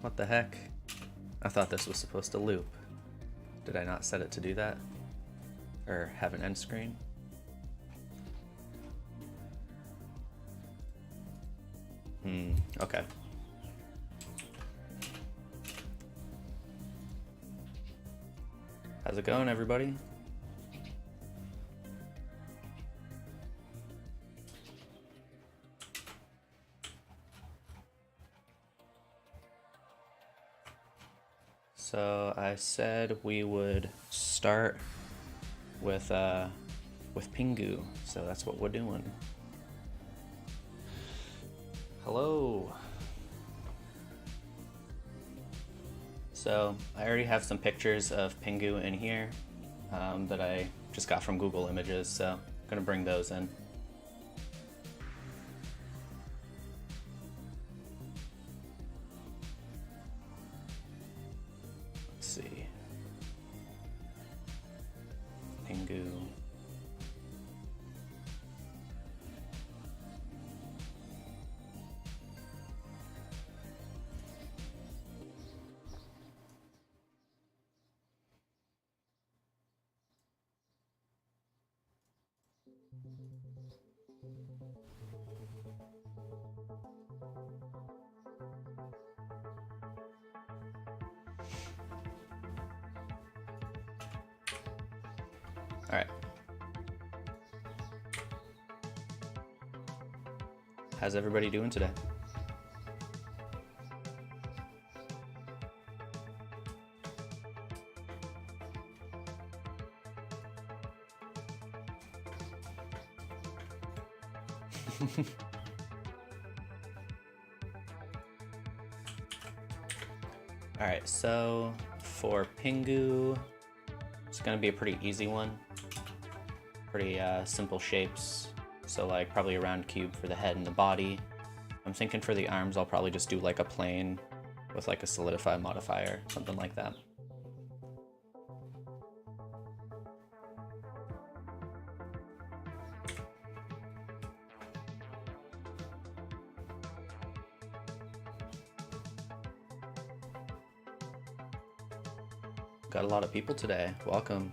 What the heck? I thought this was supposed to loop. Did I not set it to do that? Or have an end screen? Okay. How's it going, everybody? So I said we would start with pingu, so that's what we're doing. Hello. So I already have some pictures of pingu in here that I just got from Google Images, so I'm gonna bring those in. Let's see. Pingu. All right. How's everybody doing today? All right, so for pingu, it's gonna be a pretty easy one. Pretty simple shapes. So like probably a round cube for the head and the body. I'm thinking for the arms, I'll probably just do like a plane with like a solidify modifier, something like that. Got a lot of people today. Welcome.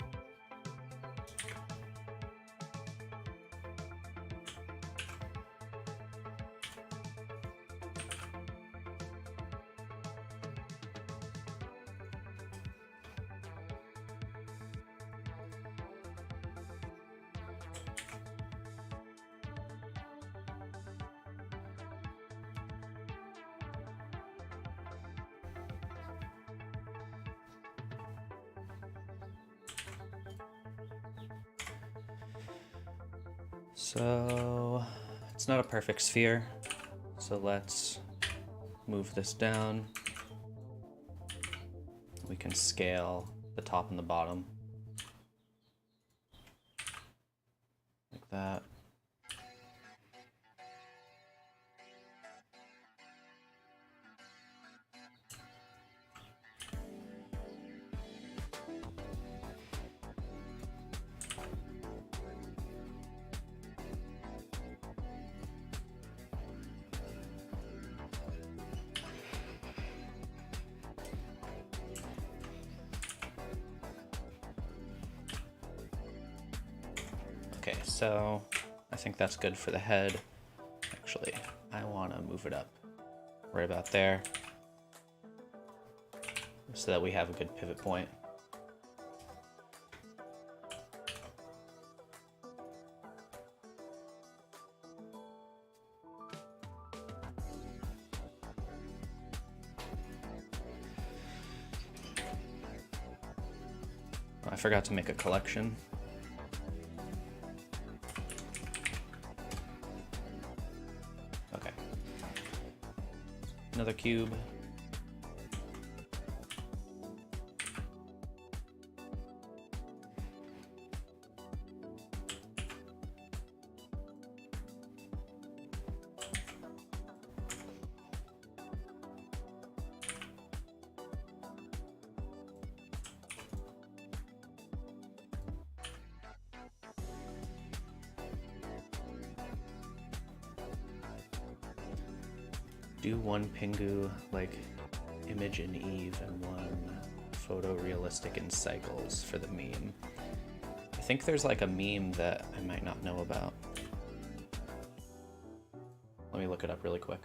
So it's not a perfect sphere, so let's move this down. We can scale the top and the bottom like that. Okay, so I think that's good for the head. Actually, I want to move it up right about there so that we have a good pivot point. I forgot to make a collection. Another cube. do one pingu like image in Eve and one photorealistic in Cycles for the meme. I think there's like a meme that I might not know about. Let me look it up really quick.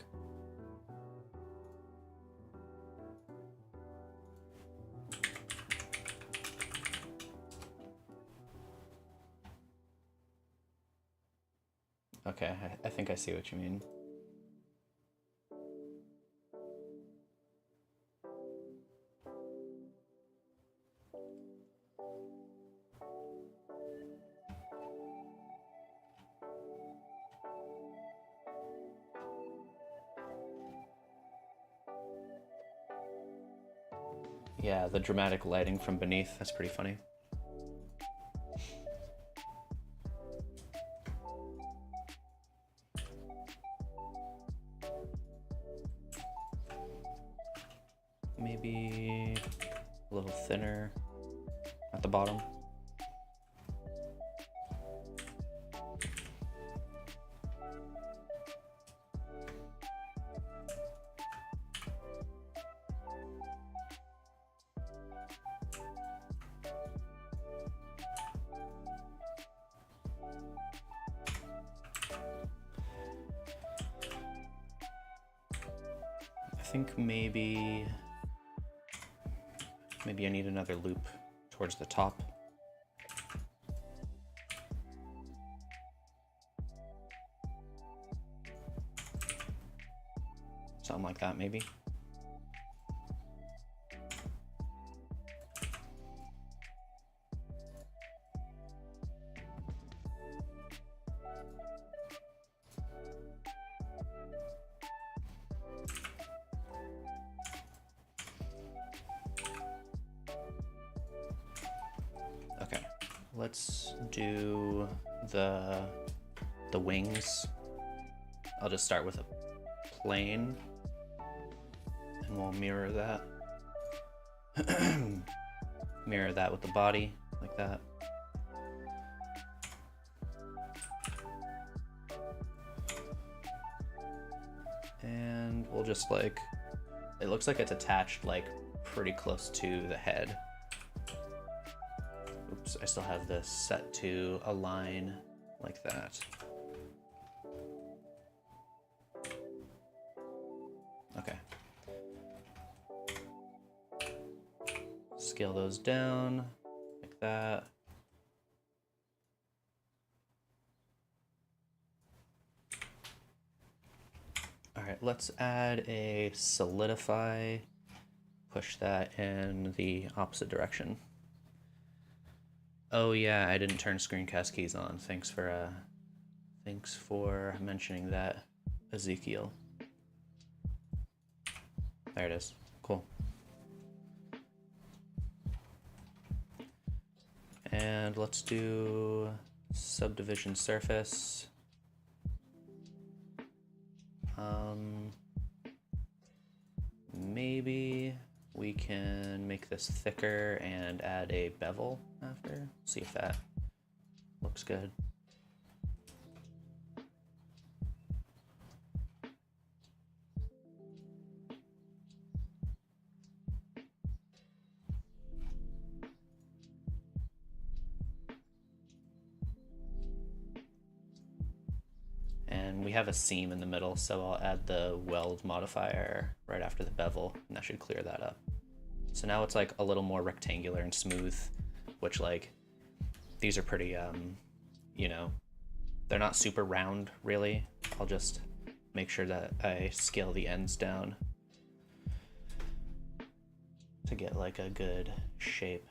Okay, I think I see what you mean. Yeah, the dramatic lighting from beneath, that's pretty funny. Maybe a little thinner at the bottom. I think maybe I need another loop towards the top. Something like that, maybe. Let's do the wings. I'll just start with a plane and we'll mirror that. Mirror that with the body, like that. And we'll just like, it looks like it's attached like pretty close to the head. Oops, I still have this set to align like that. Okay. Scale those down like that. All right, let's add a solidify, push that in the opposite direction. Oh yeah, I didn't turn screencast keys on. Thanks for mentioning that, Ezekiel. There it is. Cool. And let's do subdivision surface. Maybe we can make this thicker and add a bevel after. See if that looks good. And we have a seam in the middle, so I'll add the weld modifier right after the bevel, and that should clear that up. So now it's like a little more rectangular and smooth, which like, these are pretty, you know, they're not super round really. I'll just make sure that I scale the ends down to get like a good shape.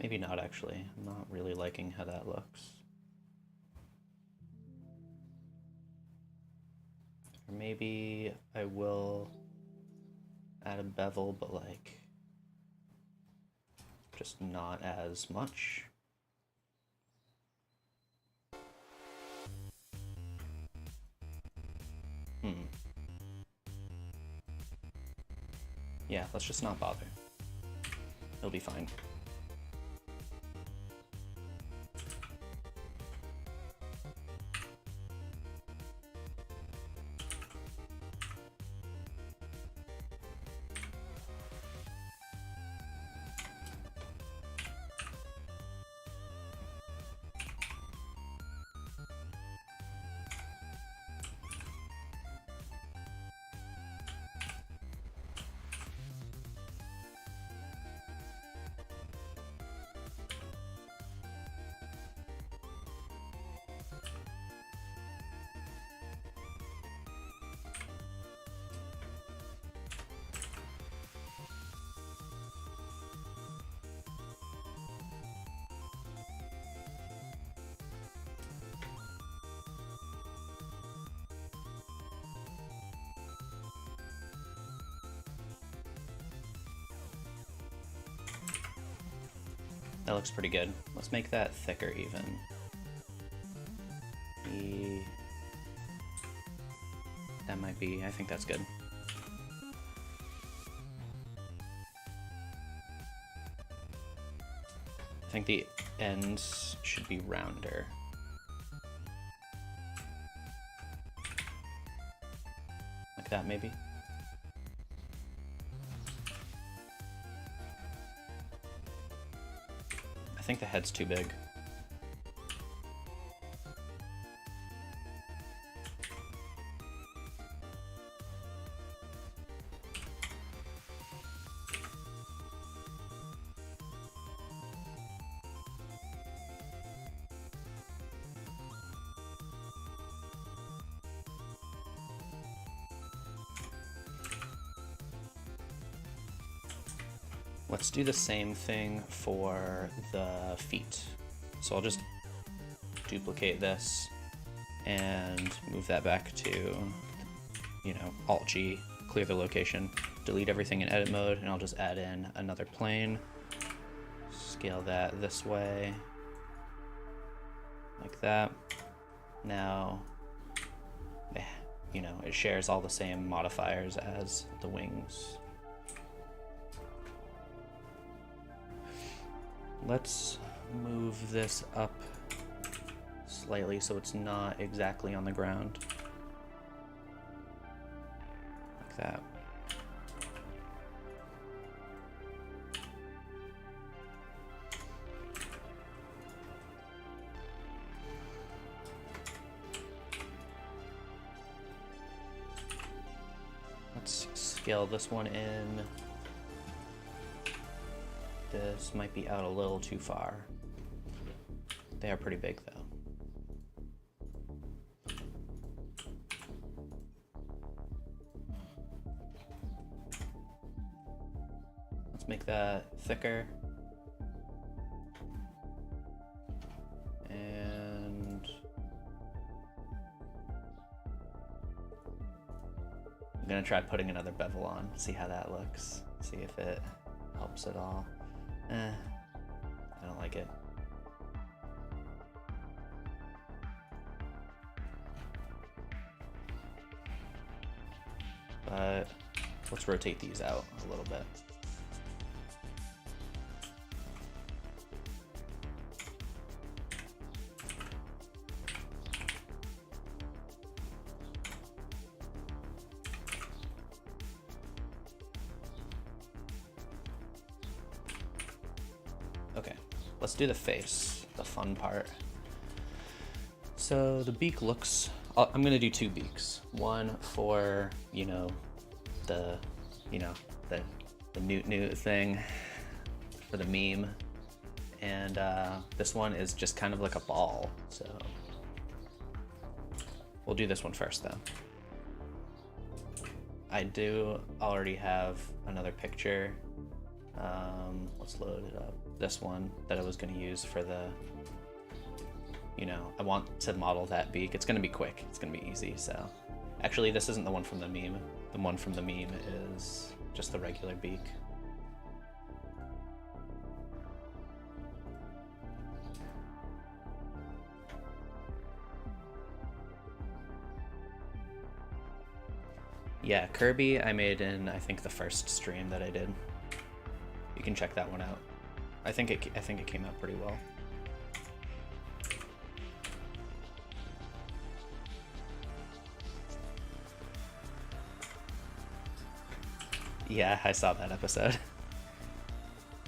Maybe not actually. I'm not really liking how that looks. Or maybe I will add a bevel, but like just not as much. Yeah, let's just not bother. It'll be fine. That looks pretty good. Let's make that thicker even. That might be, I think that's good. I think the ends should be rounder. Like that maybe. I think the head's too big. Let's do the same thing for the feet. So I'll just duplicate this and move that back to, you know, Alt-G, clear the location, delete everything in edit mode, and I'll just add in another plane, scale that this way, like that. Now, you know, it shares all the same modifiers as the wings. Let's move this up slightly so it's not exactly on the ground. Like that. Let's scale this one in. This might be out a little too far. They are pretty big though. Let's make that thicker. And I'm gonna try putting another bevel on, see how that looks, see if it helps at all. I don't like it. But let's rotate these out a little bit. Okay, let's do the face, the fun part. So the beak looks, I'm gonna do two beaks. One for, you know, the newt thing for the meme. And this one is just kind of like a ball. So we'll do this one first though. I do already have another picture. Let's load it up. This one that I was going to use for the, you know, I want to model that beak. It's going to be quick. It's going to be easy. So actually this isn't the one from the meme. The one from the meme is just the regular beak. Yeah, Kirby I made in, I think, the first stream that I did. You can check that one out. I think it came out pretty well. Yeah, I saw that episode.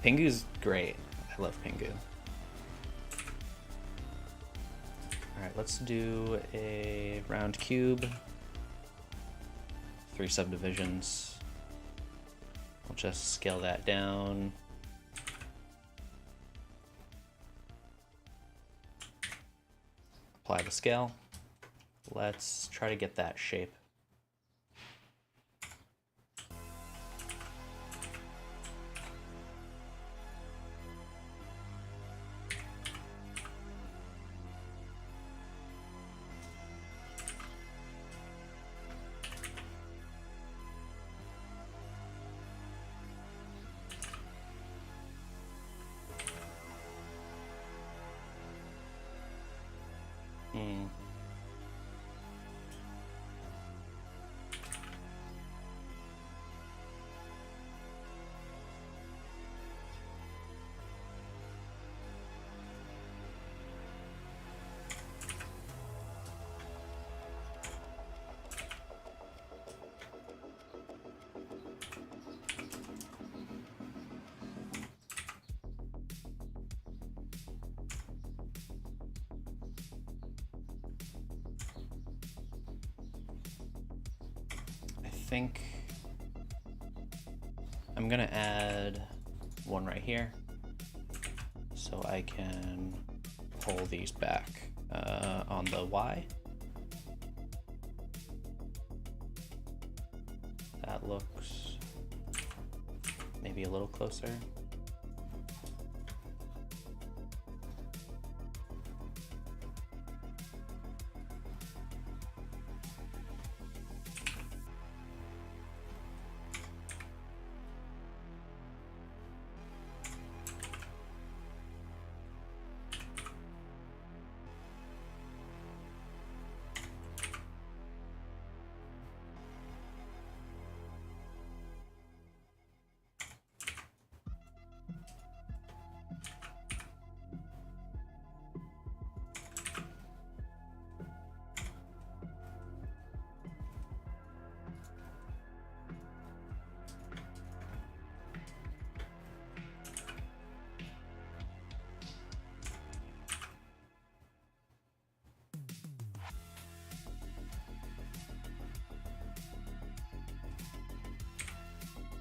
Pingu's great. I love Pingu. Alright, let's do a round cube. 3 subdivisions. We'll just scale that down. Apply the scale. Let's try to get that shape. I think I'm gonna add one right here so I can pull these back on the Y. That looks maybe a little closer.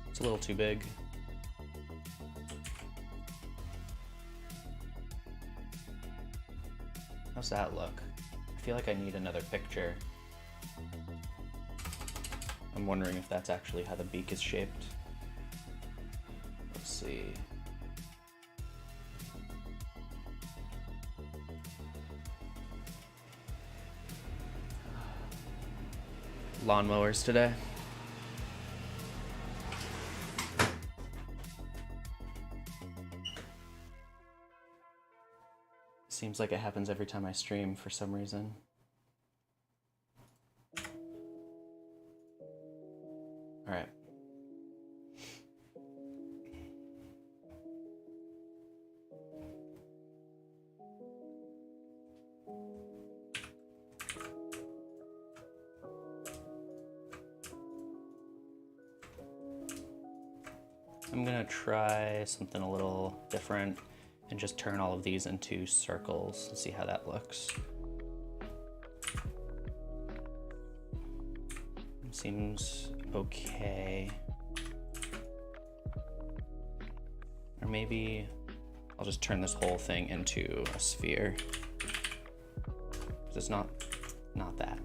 It's a little too big. How's that look? I feel like I need another picture. I'm wondering if that's actually how the beak is shaped. Let's see. Lawnmowers today. Seems like it happens every time I stream for some reason. All right. I'm gonna try something a little different and just turn all of these into circles and see how that looks. Seems okay. Or maybe I'll just turn this whole thing into a sphere. It's not that.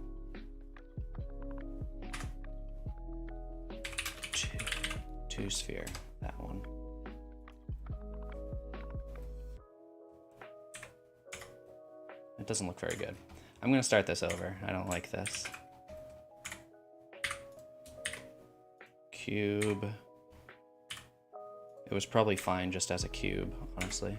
Two sphere, that one. It doesn't look very good. I'm gonna start this over. I don't like this. Cube. It was probably fine just as a cube, honestly.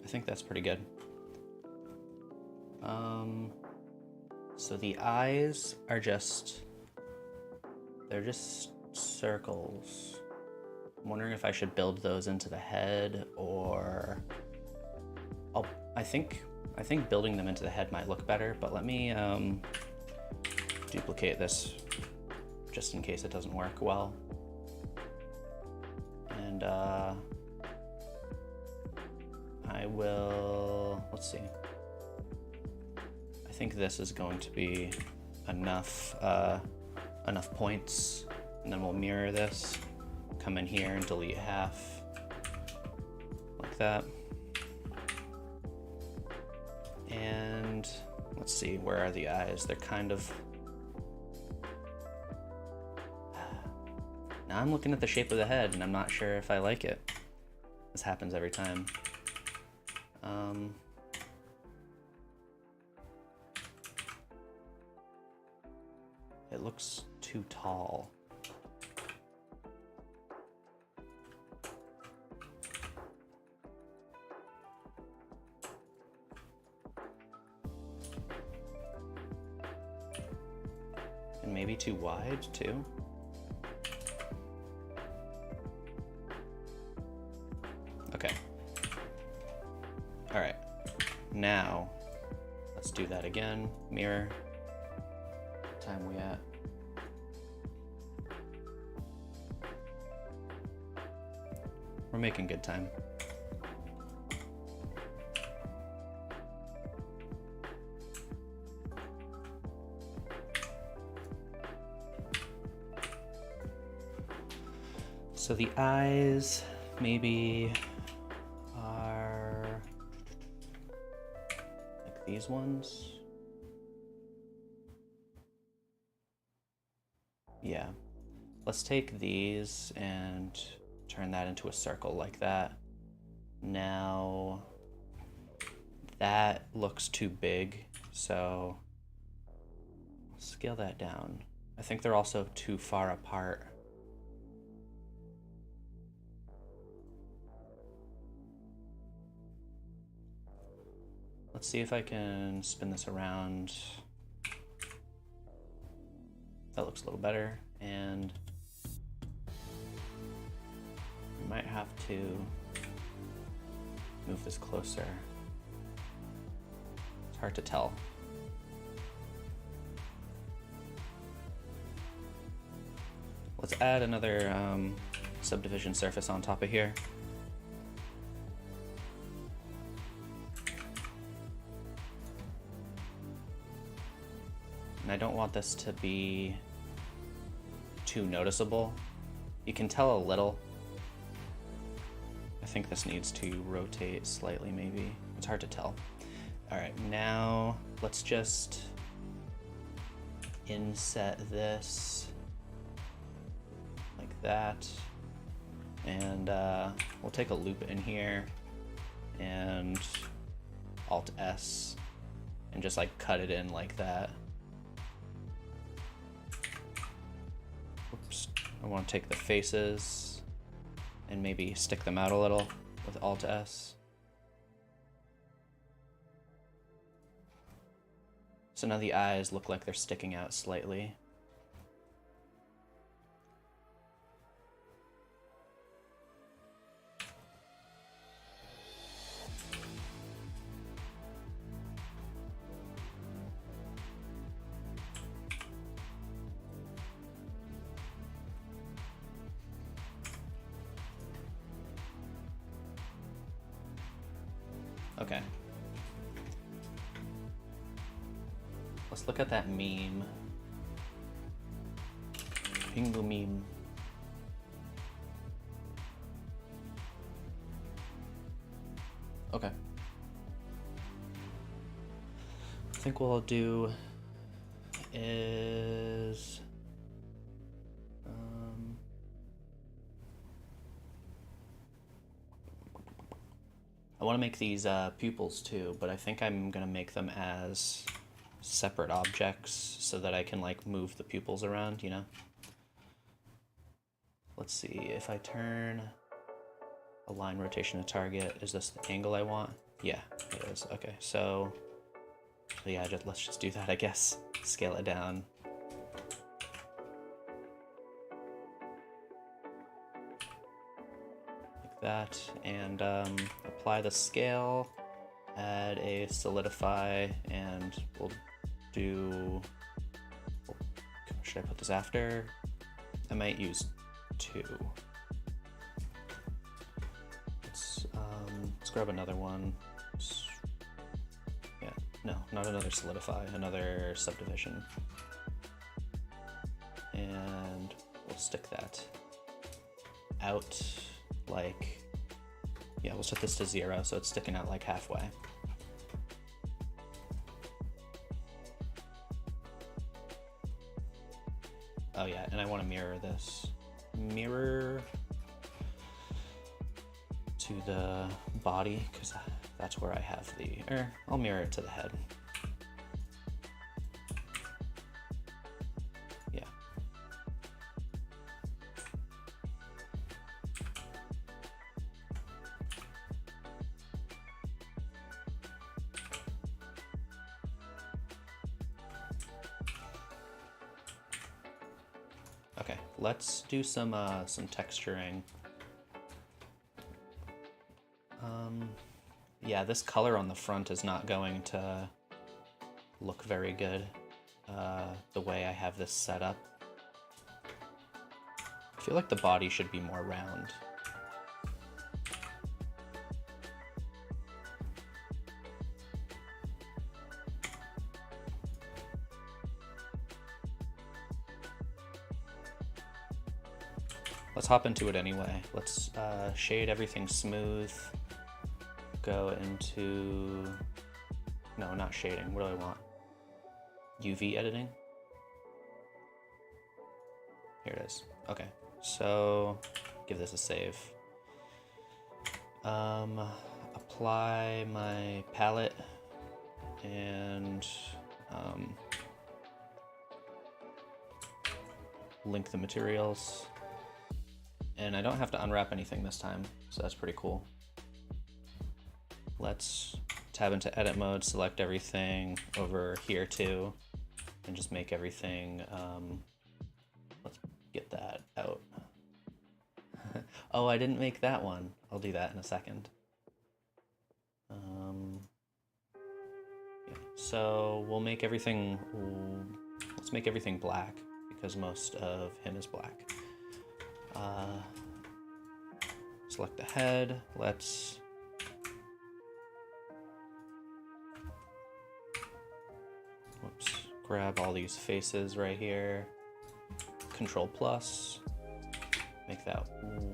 I think that's pretty good. So the eyes are they're just circles. I'm wondering if I should build those into the head, or I think building them into the head might look better, but let me duplicate this just in case it doesn't work well. And I will, let's see. I think this is going to be enough, enough points, and then we'll mirror this, come in here and delete half, like that. And let's see, where are the eyes? They're kind of, now I'm looking at the shape of the head and I'm not sure if I like it. This happens every time. It looks too tall. And maybe too wide too. Okay. All right. Now, let's do that again. Mirror. What time we at? We're making good time. So the eyes maybe are like these ones. Yeah. Let's take these and turn that into a circle like that. Now that looks too big, so scale that down. I think they're also too far apart. Let's see if I can spin this around. That looks a little better, and I might have to move this closer. It's hard to tell. Let's add another subdivision surface on top of here. And I don't want this to be too noticeable. You can tell a little. I think this needs to rotate slightly maybe. It's hard to tell. All right, now let's just inset this like that. And we'll take a loop in here and Alt S and just like cut it in like that. Oops, I want to take the faces and maybe stick them out a little with Alt S. So now the eyes look like they're sticking out slightly. Okay. Let's look at that meme. Pingu meme. Okay. I think what I'll do is I want to make these pupils too, but I think I'm gonna make them as separate objects so that I can like move the pupils around, you know? Let's see, if I turn align rotation to target, is this the angle I want? Yeah, it is. Okay, so yeah, let's just do that, I guess. Scale it down. Like that, and apply the scale, add a solidify, and we'll do, should I put this after? I might use 2. Let's Let's grab another one. Yeah, no, not another solidify, another subdivision. And we'll stick that out like, yeah, we'll set this to 0 so it's sticking out like halfway. Oh yeah, and I want to mirror this. Mirror to the body, because that's where I have the, I'll mirror it to the head. Yeah. Okay, let's do some texturing. Yeah, this color on the front is not going to look very good the way I have this set up. I feel like the body should be more round. Let's hop into it anyway. Let's shade everything smooth. Go into, no, not shading. What do I want? UV editing. Here it is. Okay, so give this a save. Apply my palette and link the materials. And I don't have to unwrap anything this time, so that's pretty cool. Let's tab into edit mode, select everything over here too, and just make everything, let's get that out. Oh, I didn't make that one. I'll do that in a second. Yeah. So we'll make everything, let's make everything black because most of him is black. Select the head, let's grab all these faces right here, Control plus, make that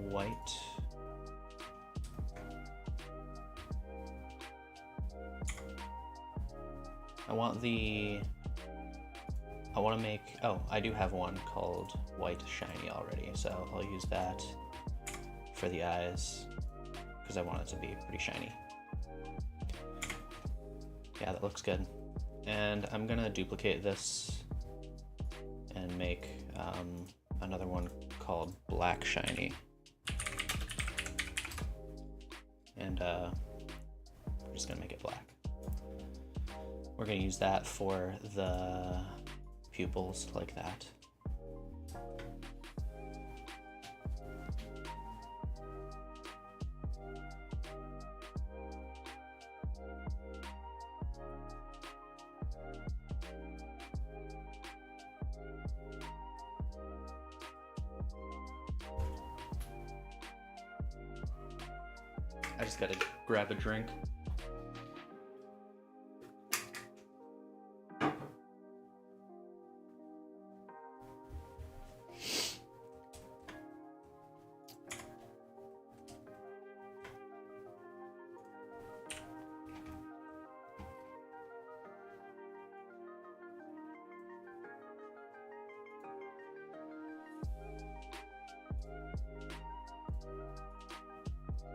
white. I want to make, oh, I do have one called white shiny already, so I'll use that for the eyes because I want it to be pretty shiny. Yeah, that looks good. And I'm gonna duplicate this and make another one called black shiny. And we're just gonna make it black. We're gonna use that for the pupils like that. I just gotta grab a drink.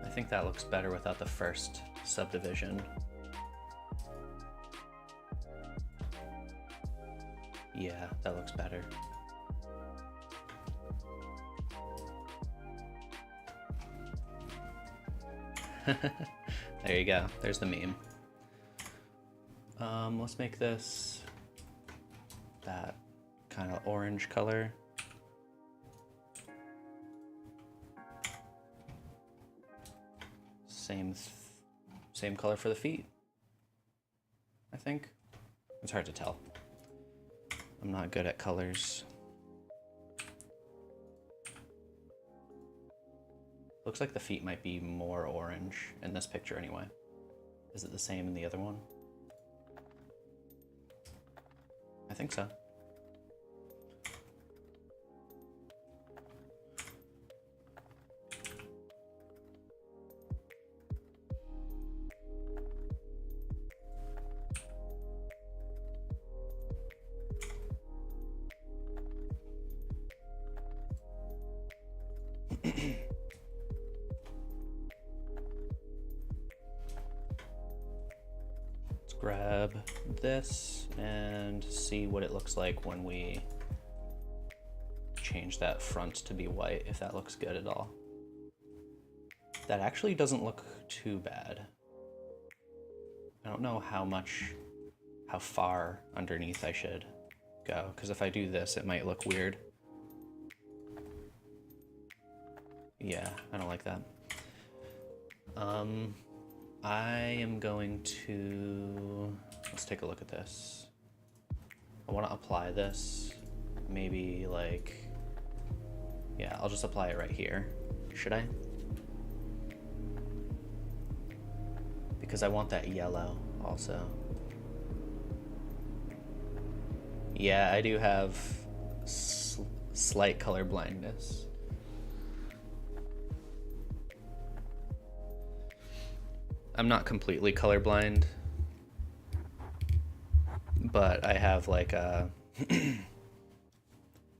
I think that looks better without the first subdivision. Yeah, that looks better. There you go. There's the meme. Let's make this that kind of orange color. Same color for the feet, I think. It's hard to tell. I'm not good at colors. Looks like the feet might be more orange in this picture anyway. Is it the same in the other one? I think so. Let's grab this and see what it looks like when we change that front to be white, if that looks good at all. That actually doesn't look too bad. I don't know how far underneath I should go, because if I do this, it might look weird. Yeah, I don't like that. I am going to, let's take a look at this. I want to apply this, maybe like, yeah, I'll just apply it right here. Should I? Because I want that yellow also. Yeah, I do have slight color blindness. I'm not completely colorblind, but I have like a,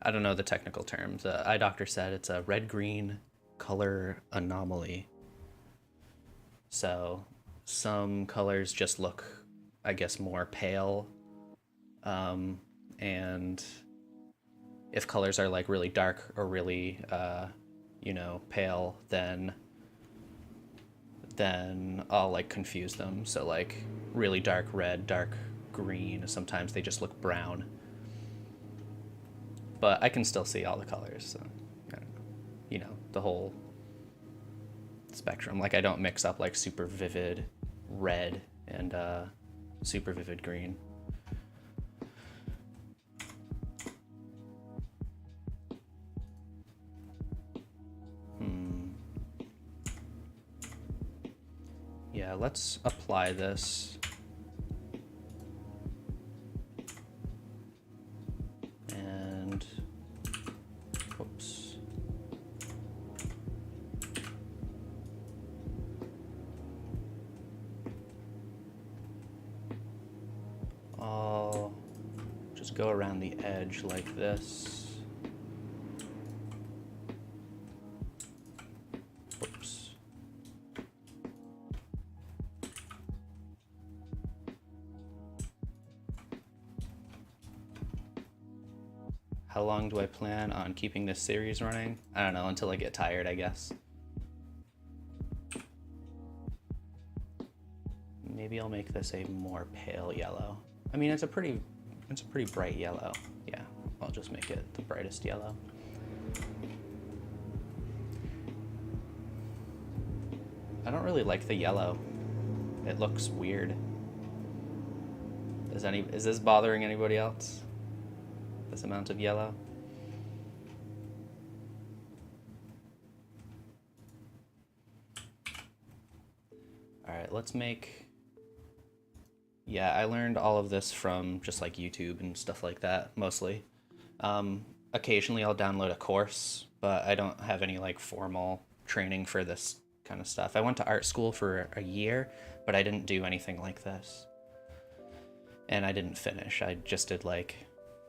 I don't know the technical terms. Eye doctor said it's a red-green color anomaly. So some colors just look, I guess, more pale. And if colors are like really dark or really, you know, pale, then I'll like confuse them. So like really dark red, dark green, sometimes they just look brown. But I can still see all the colors, so I don't know. You know, the whole spectrum. Like I don't mix up like super vivid red and super vivid green. Yeah, let's apply this. And, whoops. I'll just go around the edge like this. How long do I plan on keeping this series running? I don't know, until I get tired, I guess. Maybe I'll make this a more pale yellow. I mean, it's a pretty bright yellow. Yeah, I'll just make it the brightest yellow. I don't really like the yellow. It looks weird. Is this bothering anybody else? This amount of yellow. All right, let's make, yeah, I learned all of this from just like YouTube and stuff like that, mostly. Occasionally I'll download a course, but I don't have any like formal training for this kind of stuff. I went to art school for a year, but I didn't do anything like this. And I didn't finish. I just did like,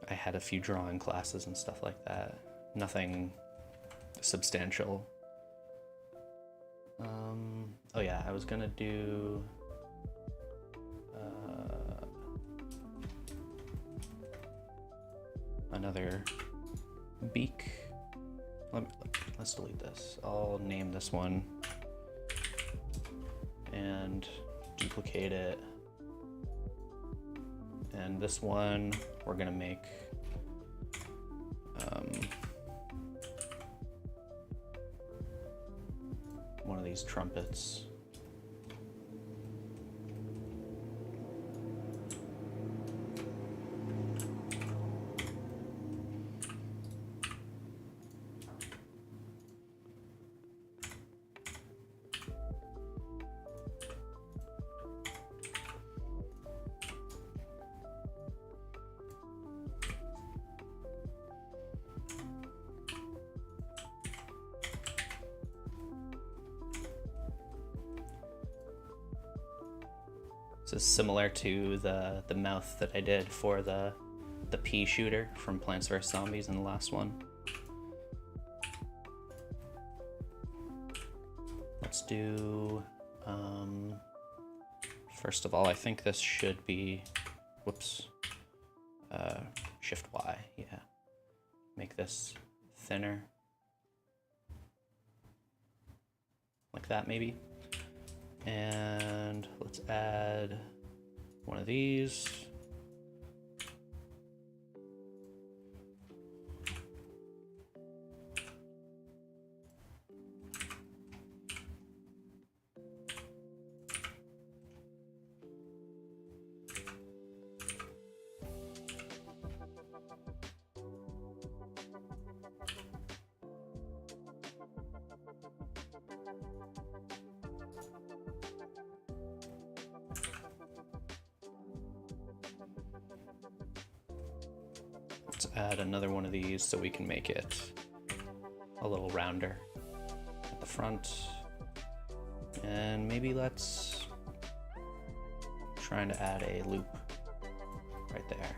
I had a few drawing classes and stuff like that. Nothing substantial. Oh yeah, I was gonna do another beak. Let's delete this. I'll name this one and duplicate it. And this one, we're gonna make one of these trumpets. This is similar to the mouth that I did for the pea shooter from Plants vs. Zombies in the last one. Let's do, first of all, I think this should be, whoops, Shift Y, yeah. Make this thinner. Like that maybe. And let's add one of these. Let's add another one of these so we can make it a little rounder at the front. And maybe let's try to add a loop right there.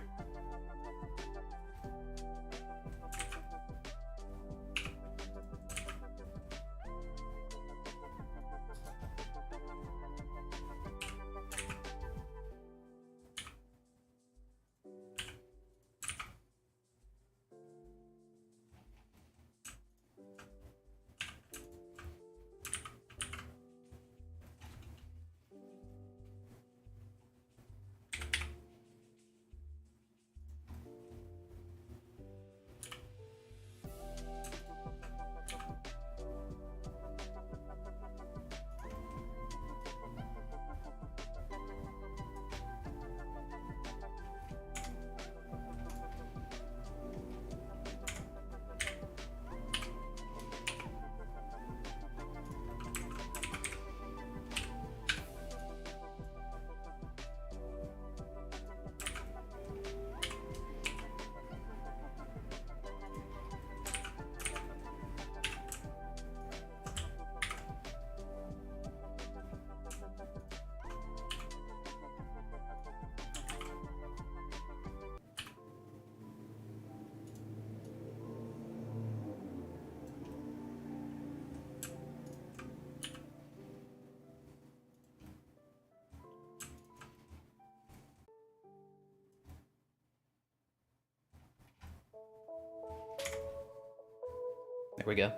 There we go.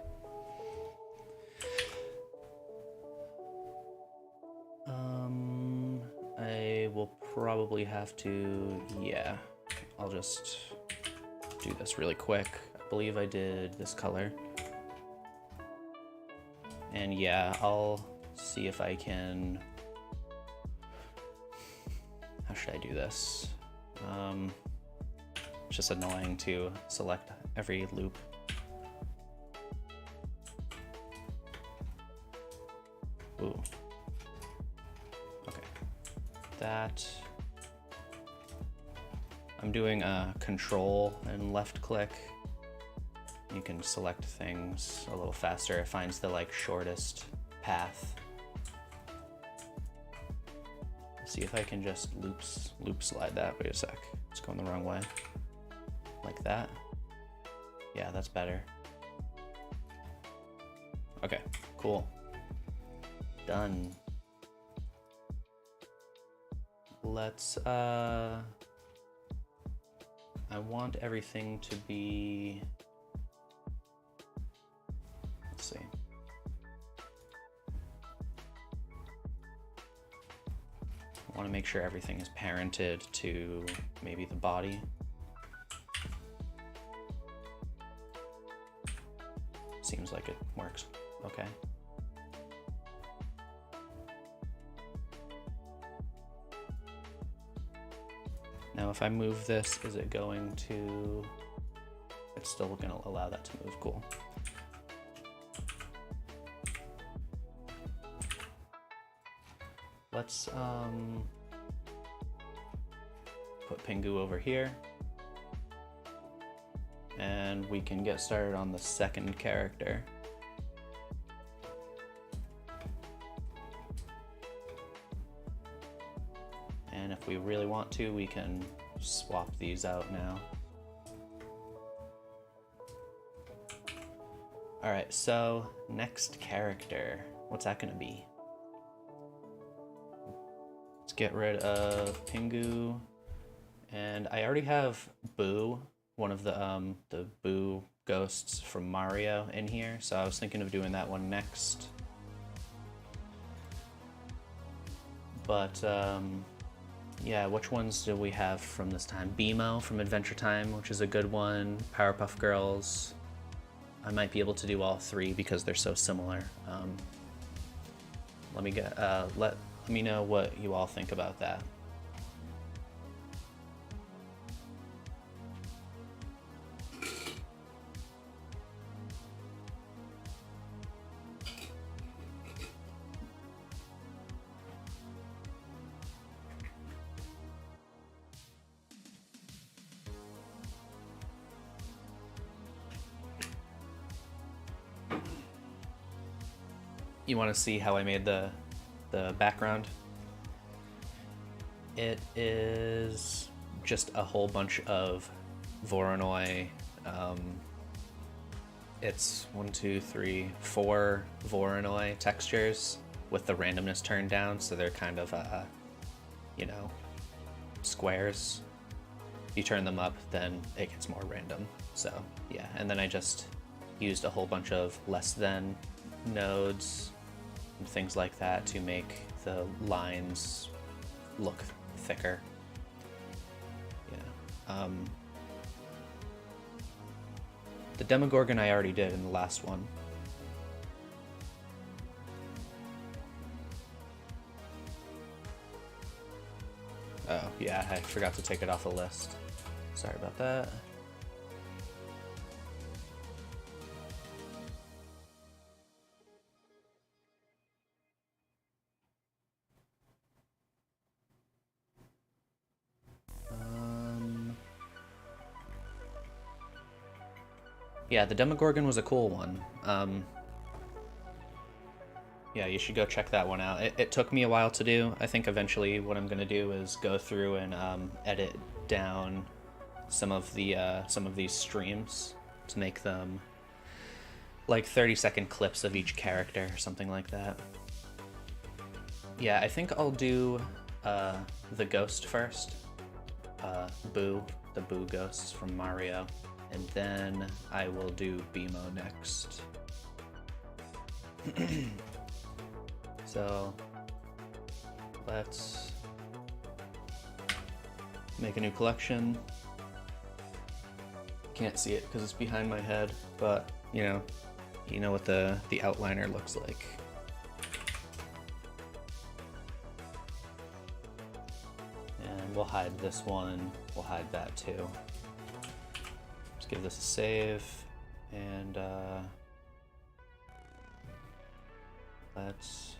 I will probably have to, yeah, I'll just do this really quick. I believe I did this color. And yeah, I'll see if I can, how should I do this? It's just annoying to select every loop. Ooh. Okay. That. I'm doing a control and left click. You can select things a little faster. It finds the shortest path. Let's see if I can just loop slide that. Wait a sec. It's going the wrong way. Like that. Yeah, that's better. Okay, cool. Done. Let's, I want everything to be, let's see. I want to make sure everything is parented to maybe the body. Seems like it works okay. Now if I move this, is it going to, it's still going to allow that to move, cool. Let's put Pingu over here. And we can get started on the second character. And if we really want to, we can swap these out now. All right, so next character, what's that gonna be? Let's get rid of Pingu, and I already have Boo, one of the Boo ghosts from Mario in here, so I was thinking of doing that one next. But yeah, which ones do we have from this time? BMO from Adventure Time, which is a good one. Powerpuff Girls. I might be able to do all three because they're so similar. Let me know what you all think about that. You want to see how I made the background? It is just a whole bunch of Voronoi. It's 1, 2, 3, 4 Voronoi textures with the randomness turned down, so they're kind of you know, squares. If you turn them up, then it gets more random. So yeah, and then I just used a whole bunch of less than nodes and things like that to make the lines look thicker. Yeah. The Demogorgon I already did in the last one. Oh yeah, I forgot to take it off the list. Sorry about that. Yeah, the Demogorgon was a cool one. Yeah, you should go check that one out. It took me a while to do. I think eventually what I'm gonna do is go through and edit down some of these streams to make them like 30-second clips of each character or something like that. Yeah, I think I'll do the ghost first. Boo, the Boo ghosts from Mario. And then I will do BMO next. So let's make a new collection. Can't see it because it's behind my head, but you know what the outliner looks like. And we'll hide this one, we'll hide that too. Give this a save, and let's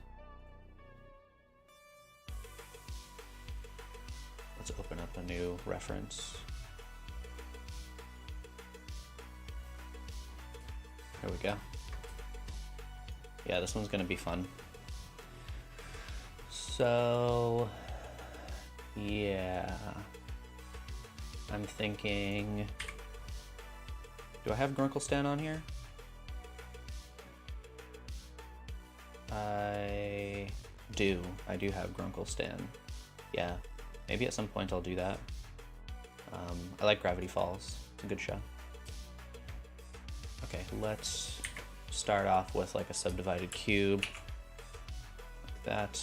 open up a new reference. There we go. Yeah, this one's gonna be fun. So yeah, I'm thinking, do I have Grunklestan on here? I do have Grunklestan. Yeah, maybe at some point I'll do that. I like Gravity Falls, it's a good show. Okay, let's start off with like a subdivided cube, like that.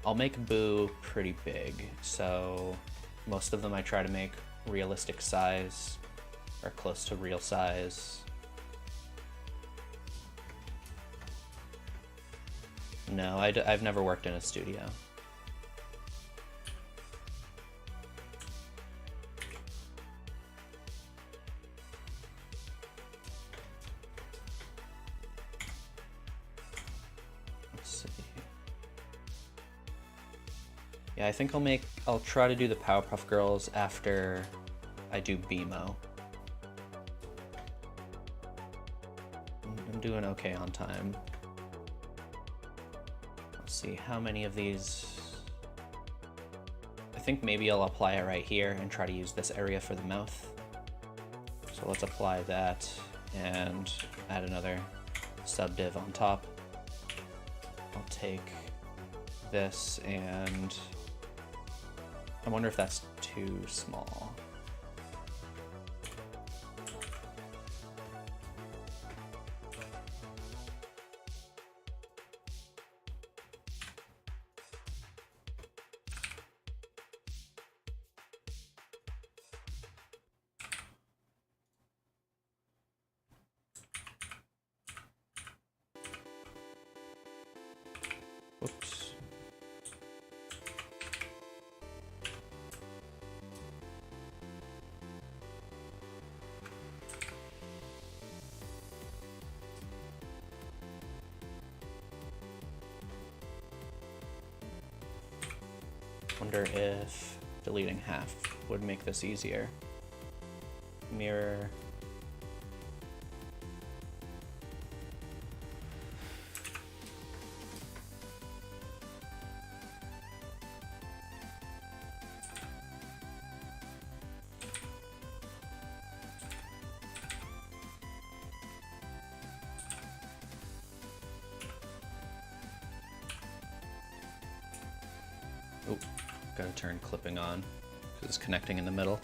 I'll make Boo pretty big, so most of them I try to make realistic size, or close to real size. No, I've never worked in a studio. Let's see. Yeah, I think I'll try to do the Powerpuff Girls after I do BMO. I'm doing okay on time. Let's see, how many of these? I think maybe I'll apply it right here and try to use this area for the mouth. So let's apply that and add another subdiv on top. I'll take this and I wonder if that's too small. Oops. Wonder if deleting half would make this easier. Mirror. Oh, gotta turn clipping on because it's connecting in the middle.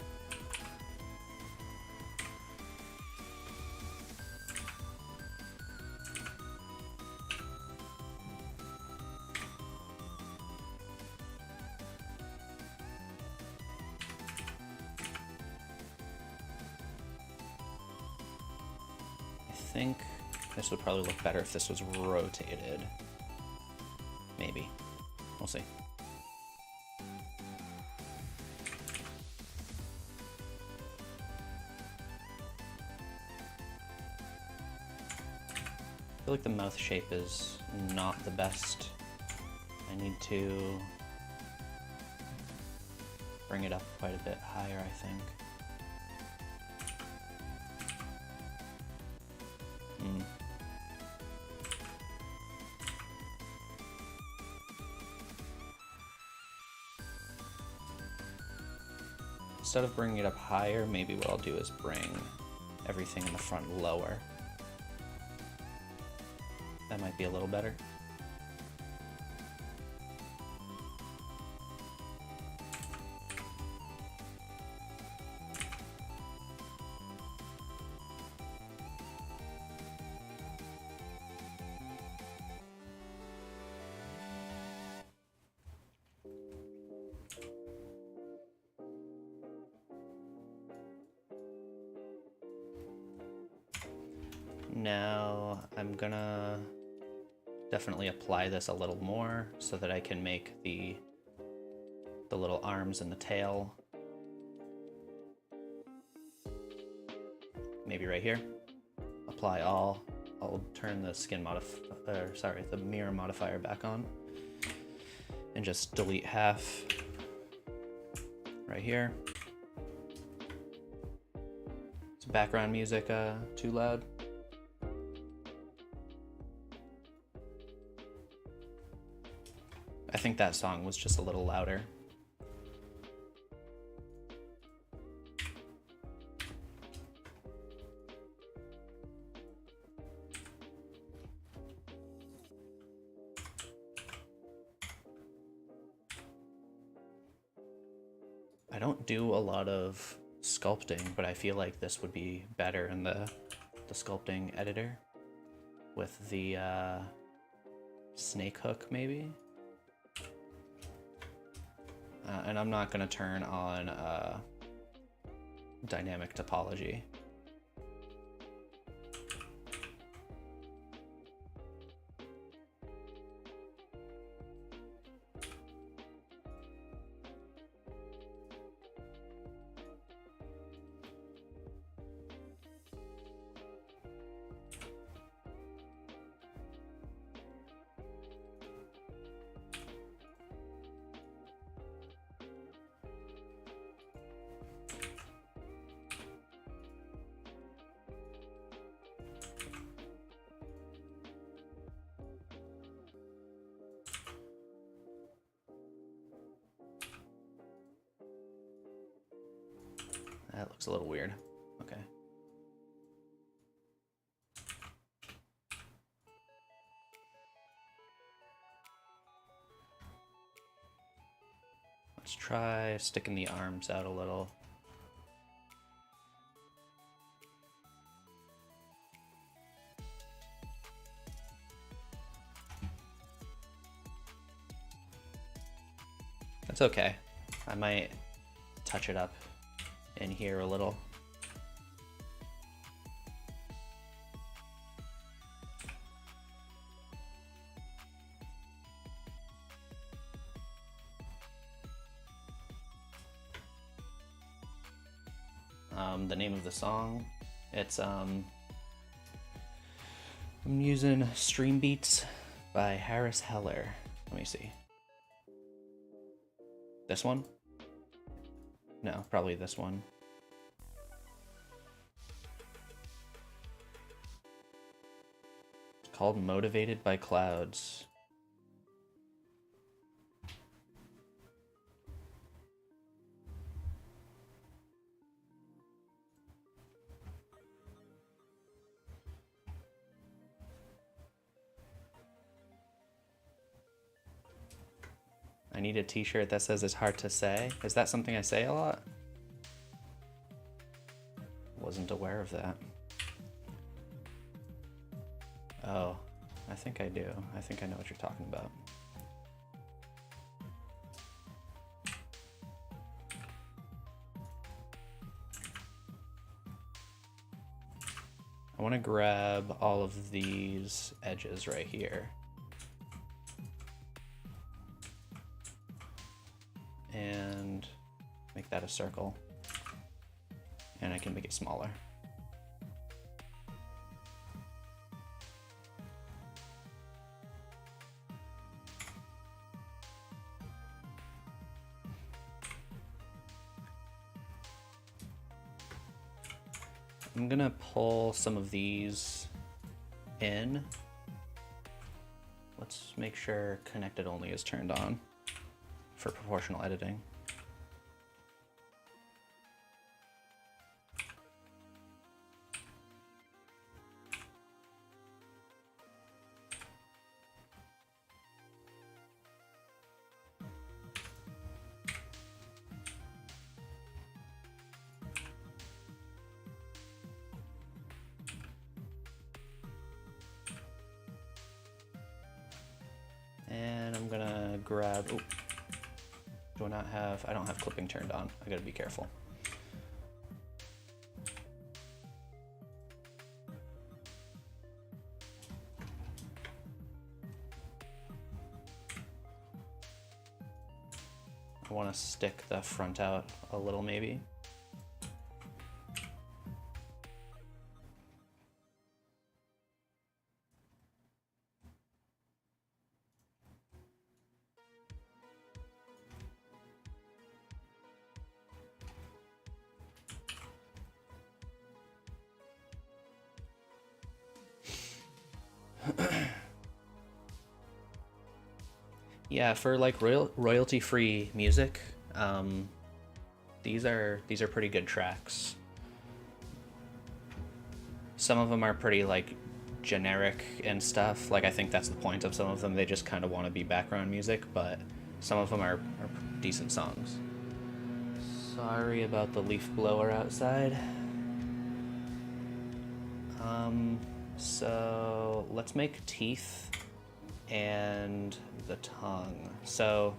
I think this would probably look better if this was rotated. Maybe. We'll see. I feel like the mouth shape is not the best. I need to bring it up quite a bit higher, I think. Instead of bringing it up higher, maybe what I'll do is bring everything in the front lower. That might be a little better. Now I'm gonna definitely apply this a little more so that I can make the little arms and the tail. Maybe right here. Apply all. I'll turn the the mirror modifier back on and just delete half right here. Is background music too loud? I think that song was just a little louder. I don't do a lot of sculpting, but I feel like this would be better in the sculpting editor with the snake hook maybe. And I'm not going to turn on dynamic topology. That looks a little weird. Okay. Let's try sticking the arms out a little. That's okay. I might touch it up in here a little. The name of the song, it's I'm using Stream Beats by Harris Heller. Let me see. This one? No, probably this one. It's called Motivated by Clouds. I need a t-shirt that says it's hard to say. Is that something I say a lot? Wasn't aware of that. Oh, I think I do. I think I know what you're talking about. I want to grab all of these edges right here. And make that a circle. And I can make it smaller. I'm gonna pull some of these in. Let's make sure connected only is turned on for proportional editing. And I'm gonna grab, oh, I don't have clipping turned on. I gotta be careful. I want to stick the front out a little maybe. Yeah, for like royalty-free music, these are pretty good tracks. Some of them are pretty like generic and stuff. Like I think that's the point of some of them. They just kind of want to be background music, but some of them are decent songs. Sorry about the leaf blower outside. So let's make teeth and the tongue. So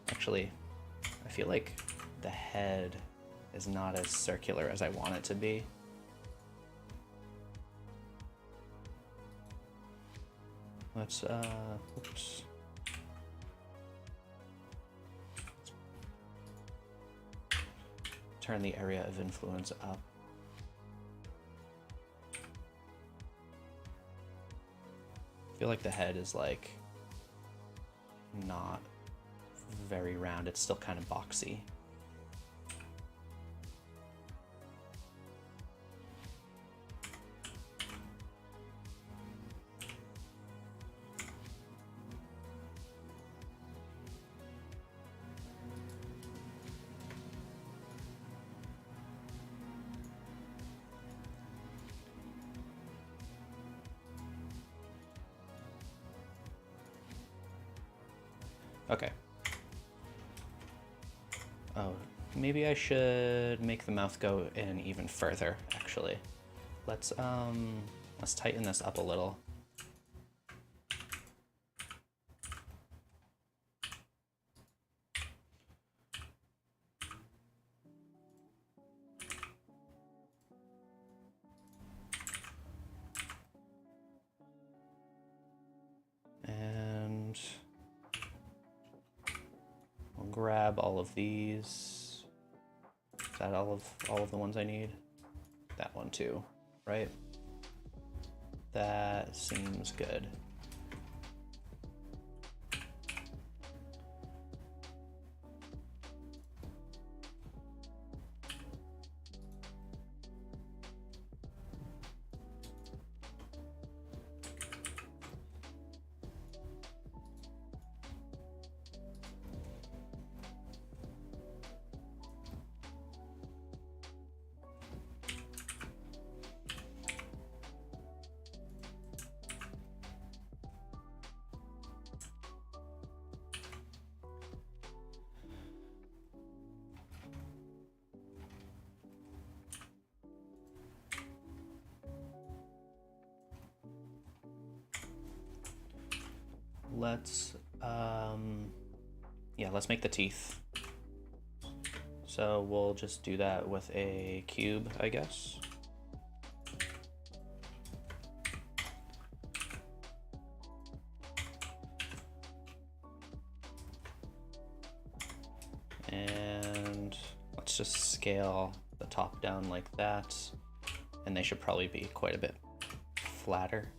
actually, I feel like the head is not as circular as I want it to be. Let's oops. Turn the area of influence up. I feel like the head is like not very round. It's still kind of boxy. Okay. Oh, maybe I should make the mouth go in even further, actually. Let's tighten this up a little. And I'll grab all of these. Is that all of the ones I need? That one too, right? That seems good. Let's make the teeth. So we'll just do that with a cube, I guess. And let's just scale the top down like that. And they should probably be quite a bit flatter.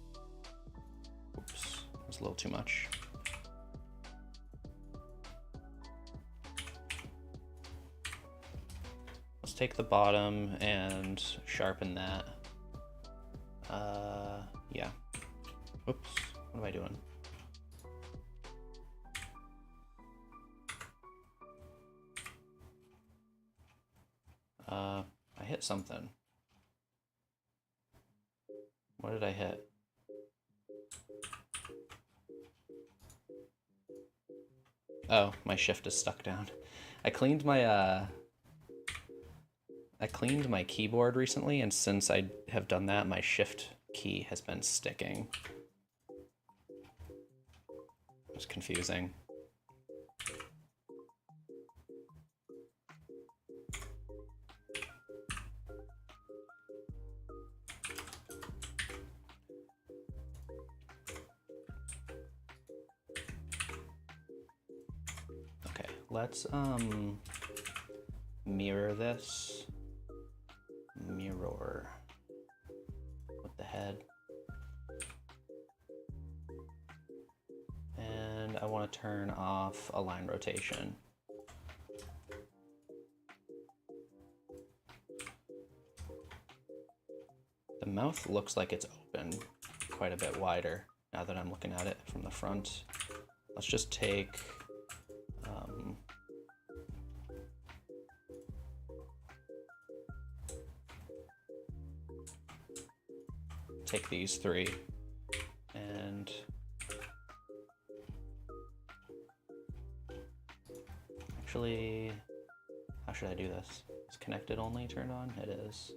Oops, that was a little too much. Take the bottom and sharpen that. Yeah. Oops, what am I doing? I hit something. What did I hit? Oh, my shift is stuck down. I cleaned my keyboard recently, and since I have done that, my shift key has been sticking. It's confusing. Okay, let's mirror this. Mirror with the head. And I want to turn off align rotation. The mouth looks like it's open quite a bit wider now that I'm looking at it from the front. Let's just take these three and actually, how should I do this? Is connected only turned on? It is.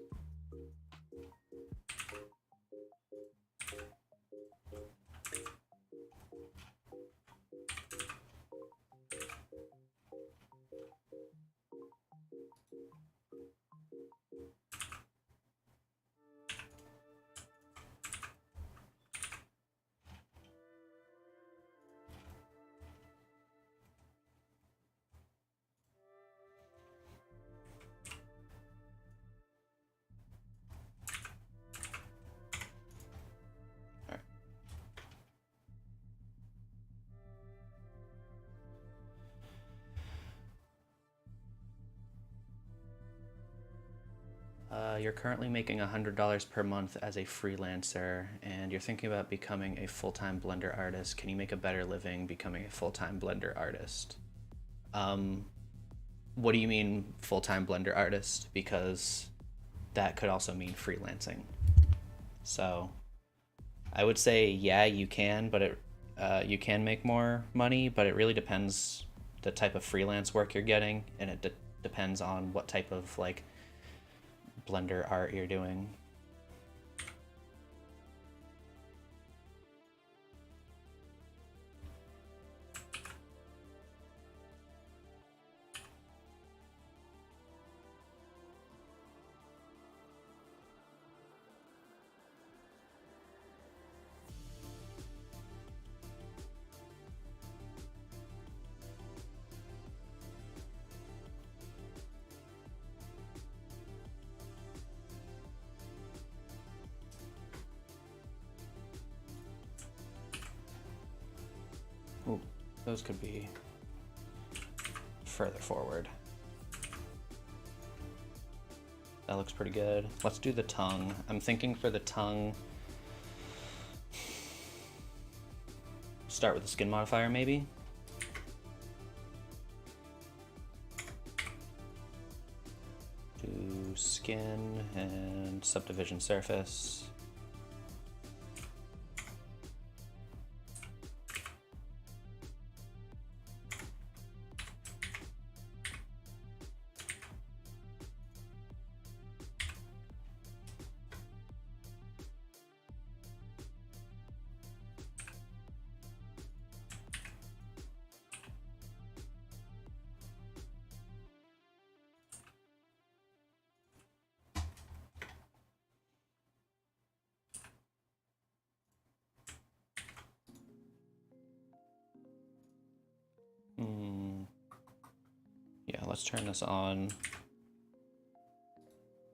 You're currently making $100 per month as a freelancer, and you're thinking about becoming a full-time Blender artist. Can you make a better living becoming a full-time Blender artist? What do you mean full-time Blender artist? Because that could also mean freelancing. So I would say, yeah, you can, but you can make more money, but it really depends the type of freelance work you're getting, and it depends on what type of like Blender art you're doing. Ooh, those could be further forward. That looks pretty good. Let's do the tongue. I'm thinking for the tongue, start with the skin modifier maybe. Do skin and subdivision surface. Yeah, let's turn this on.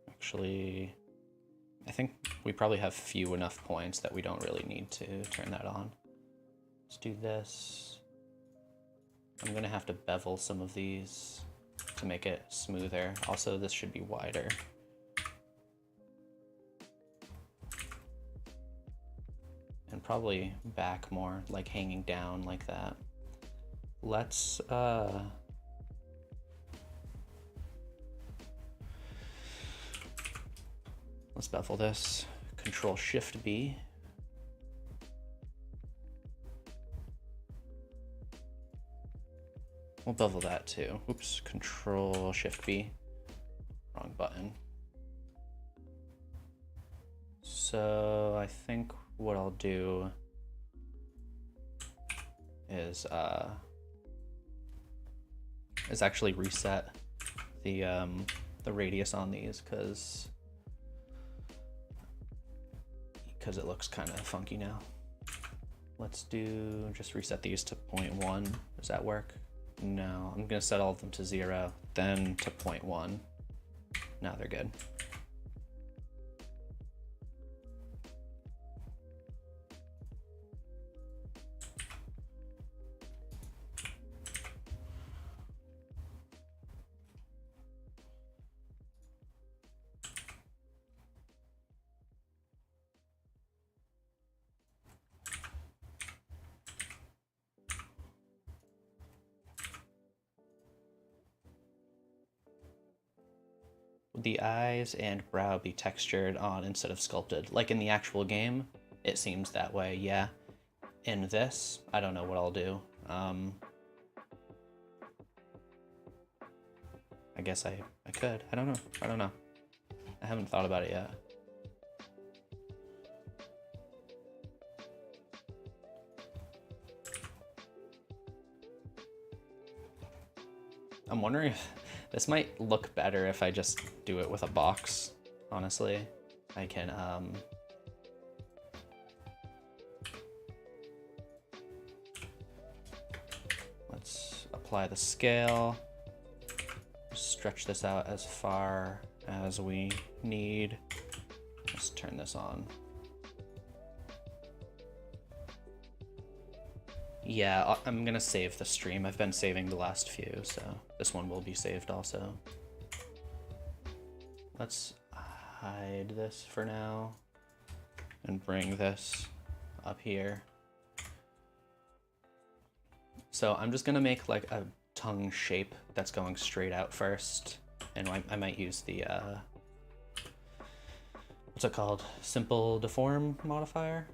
Actually, I think we probably have few enough points that we don't really need to turn that on. Let's do this. I'm gonna have to bevel some of these to make it smoother. Also, this should be wider. And probably back more, like hanging down like that. Let's bevel this. Control Shift B. We'll bevel that too. Oops, Control Shift B. Wrong button. So I think what I'll do is actually reset the radius on these because it looks kind of funky now. Let's just reset these to 0.1. Does that work? No, I'm gonna set all of them to 0, then to 0.1. Now they're good. The eyes and brow be textured on instead of sculpted. Like in the actual game, it seems that way, yeah. In this, I don't know what I'll do. I guess I could. I don't know. I haven't thought about it yet. I'm wondering if this might look better if I just do it with a box, honestly. I can, let's apply the scale, stretch this out as far as we need. Let's turn this on. Yeah, I'm gonna save the stream. I've been saving the last few, so this one will be saved also. Let's hide this for now and bring this up here. So I'm just gonna make like a tongue shape that's going straight out first, and I might use the what's it called? Simple Deform modifier.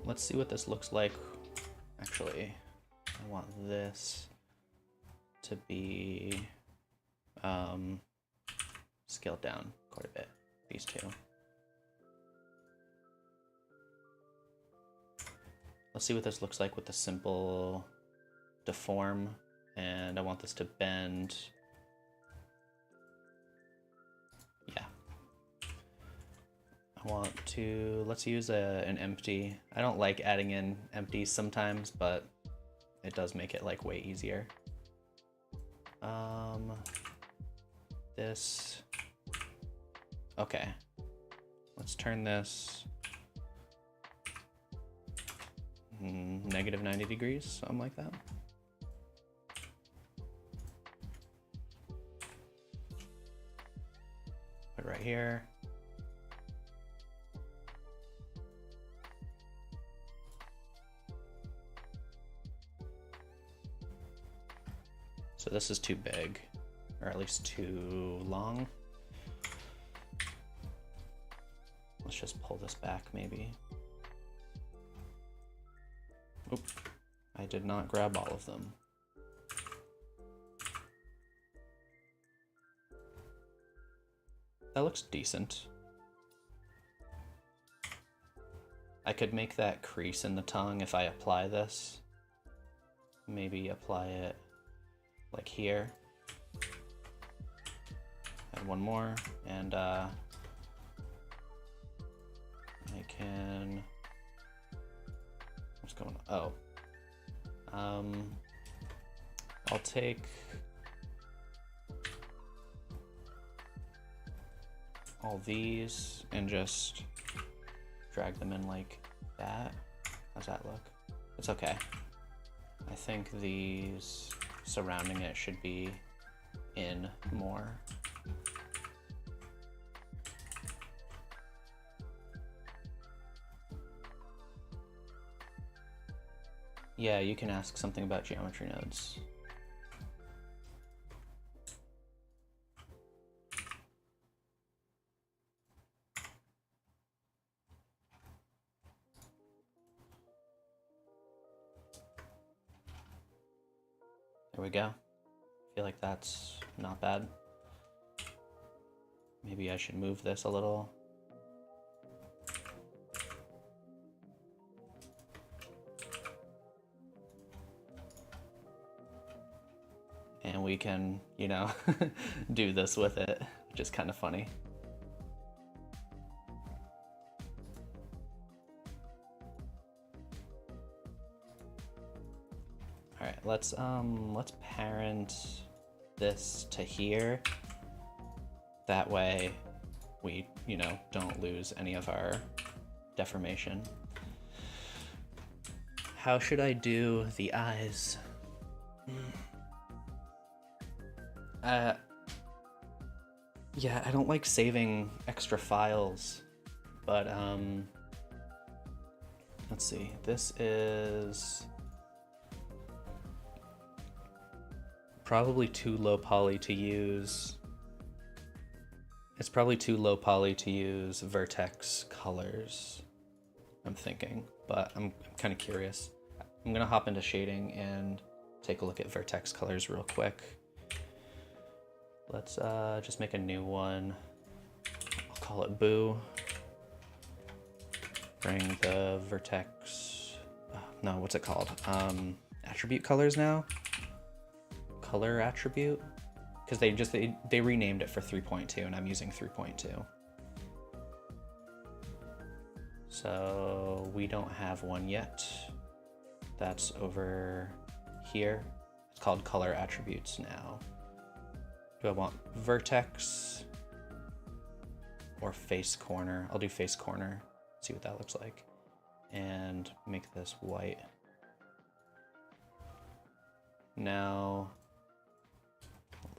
let's see what this looks like. Actually, I want this to be scaled down quite a bit, these two. Let's see what this looks like with the simple deform, and I want this to bend. Yeah. I want to, let's use an empty. I don't like adding in empties sometimes, but it does make it like way easier. This, okay. Let's turn this negative 90 degrees, something like that. Put it right here. So this is too big, or at least too long. Let's just pull this back maybe. Oop, I did not grab all of them. That looks decent. I could make that crease in the tongue if I apply this. Maybe apply it like here. Add one more, and I can, what's going on? Oh. I'll take all these and just drag them in like that. How's that look? It's okay. I think these surrounding it should be in more. Yeah, you can ask something about geometry nodes. There we go. I feel like that's not bad. Maybe I should move this a little. And we can, you know, do this with it, which is kind of funny. All right, let's parent this to here. That way we, you know, don't lose any of our deformation. How should I do the eyes? Yeah, I don't like saving extra files, but let's see. This is probably too low poly to use. It's probably too low poly to use vertex colors, I'm thinking, but I'm kind of curious. I'm gonna hop into shading and take a look at vertex colors real quick. Let's just make a new one. I'll call it Boo. Bring the vertex, no, what's it called? Attribute colors now? Color attribute? Because they renamed it for 3.2 and I'm using 3.2. So we don't have one yet. That's over here. It's called color attributes now. Do I want vertex or face corner? I'll do face corner, see what that looks like. And make this white. Now,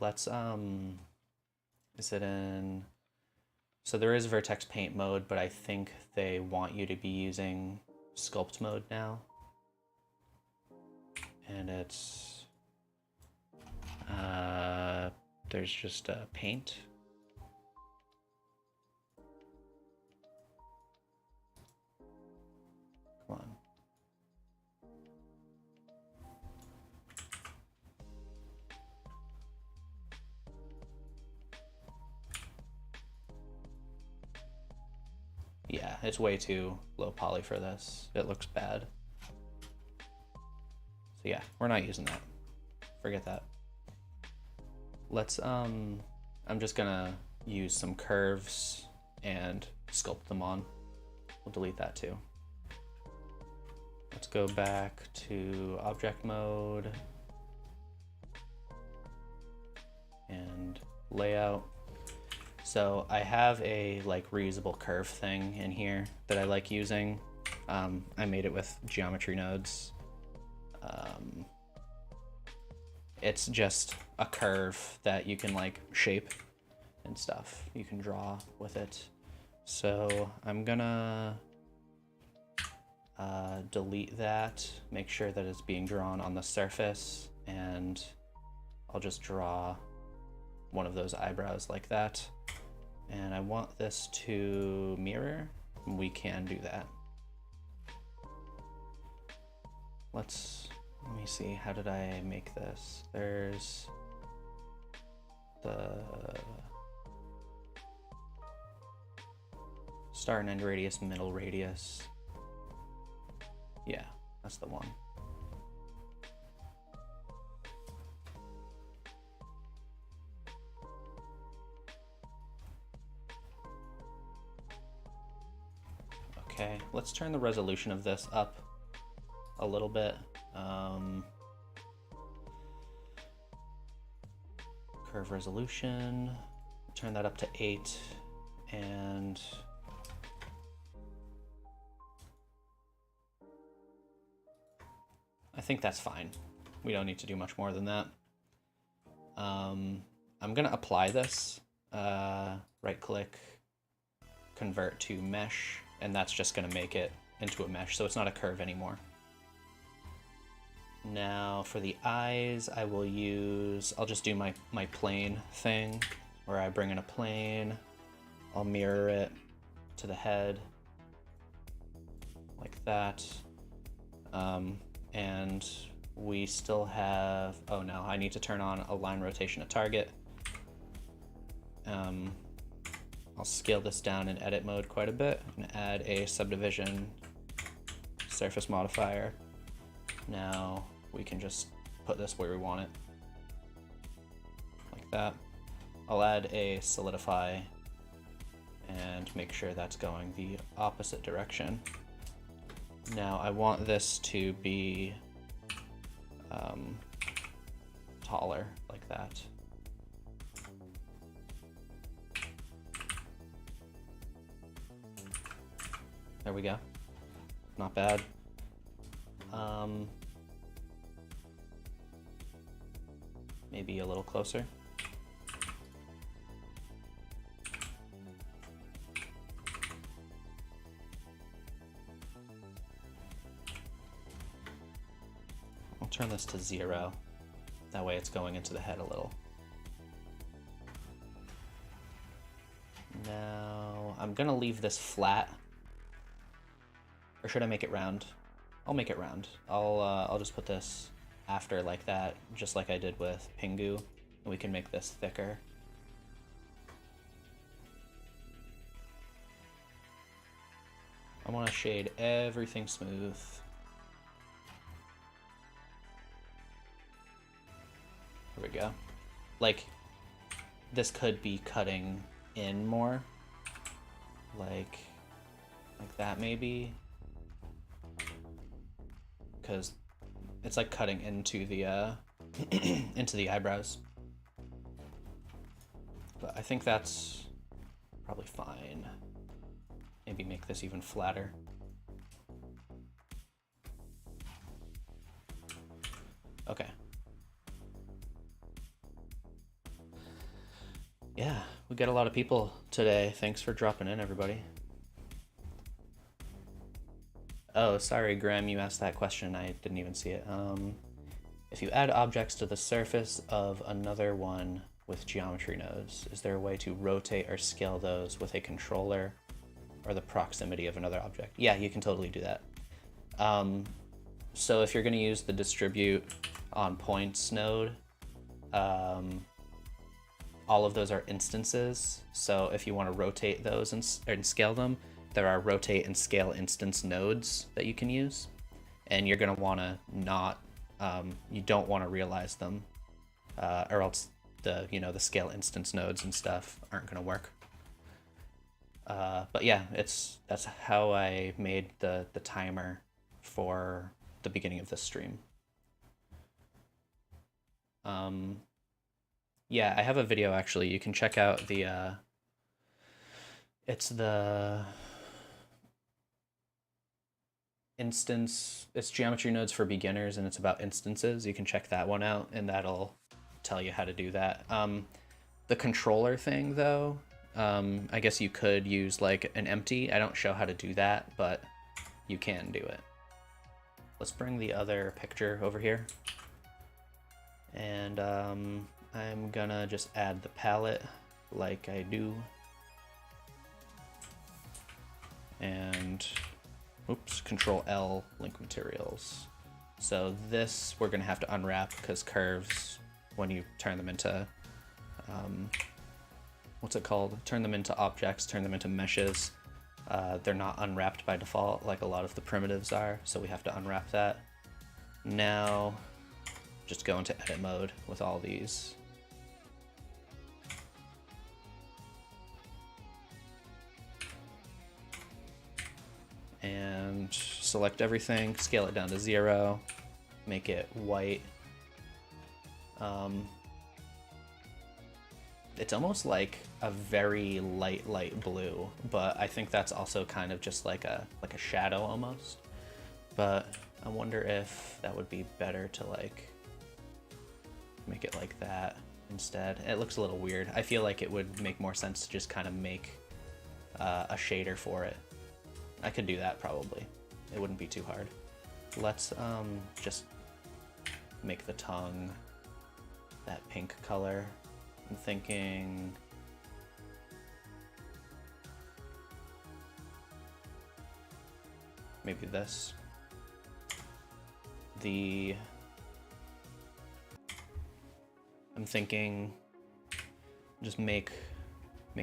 let's, is it in, so there is vertex paint mode, but I think they want you to be using sculpt mode now. And it's, there's just a paint. Come on, it's way too low poly for this. It looks bad. So yeah, we're not using that. Forget that. Let's, I'm just gonna use some curves and sculpt them on. We'll delete that too. Let's go back to object mode and layout. So I have a like reusable curve thing in here that I like using. I made it with geometry nodes. It's just a curve that you can like shape and stuff. You can draw with it. So I'm gonna delete that, make sure that it's being drawn on the surface, and I'll just draw one of those eyebrows like that. And I want this to mirror. We can do that. Let me see, how did I make this? There's the start and end radius, middle radius. Yeah, that's the one. Okay, let's turn the resolution of this up a little bit. Curve resolution, turn that up to 8, and I think that's fine. We don't need to do much more than that. I'm gonna apply this, right click, convert to mesh, and that's just gonna make it into a mesh, so it's not a curve anymore. Now for the eyes, I'll just do my plane thing, where I bring in a plane, I'll mirror it to the head, like that. And we still have, oh no, I need to turn on align rotation to target. I'll scale this down in edit mode quite a bit and add a subdivision surface modifier. Now we can just put this where we want it, like that. I'll add a solidify and make sure that's going the opposite direction. Now I want this to be taller, like that. There we go. Not bad. Maybe a little closer. I'll turn this to 0. That way it's going into the head a little. Now I'm gonna leave this flat. Or should I make it round? I'll make it round. I'll just put this after like that, just like I did with Pingu, and we can make this thicker. I want to shade everything smooth. There we go. Like, this could be cutting in more. Like that maybe. Because it's like cutting into the into the eyebrows. But I think that's probably fine. Maybe make this even flatter. Okay. Yeah, we got a lot of people today. Thanks for dropping in, everybody. Oh, sorry, Graham, you asked that question. I didn't even see it. If you add objects to the surface of another one with geometry nodes, is there a way to rotate or scale those with a controller or the proximity of another object? Yeah, you can totally do that. So if you're going to use the distribute on points node, all of those are instances. So if you want to rotate those and scale them, there are rotate and scale instance nodes that you can use, and you're going to want to not, you don't want to realize them, or else the scale instance nodes and stuff aren't going to work. But yeah, that's how I made the timer for the beginning of this stream. Yeah, I have a video actually. You can check out the it's geometry nodes for beginners, and it's about instances. You can check that one out, and that'll tell you how to do that. The controller thing though, I guess you could use like an empty. I don't show how to do that, but you can do it. Let's bring the other picture over here. And I'm gonna just add the palette like I do. And oops, Control L, link materials. So this we're gonna have to unwrap because curves, when you turn them into, what's it called? Turn them into objects, turn them into meshes. They're not unwrapped by default like a lot of the primitives are, so we have to unwrap that. Now, just go into edit mode with all these. And select everything, scale it down to 0, make it white. It's almost like a very light blue, but I think that's also kind of just like a shadow almost. But I wonder if that would be better to like make it like that instead. It looks a little weird. I feel like it would make more sense to just kind of make a shader for it. I could do that probably. It wouldn't be too hard. Let's just make the tongue that pink color. I'm thinking maybe this. I'm thinking just make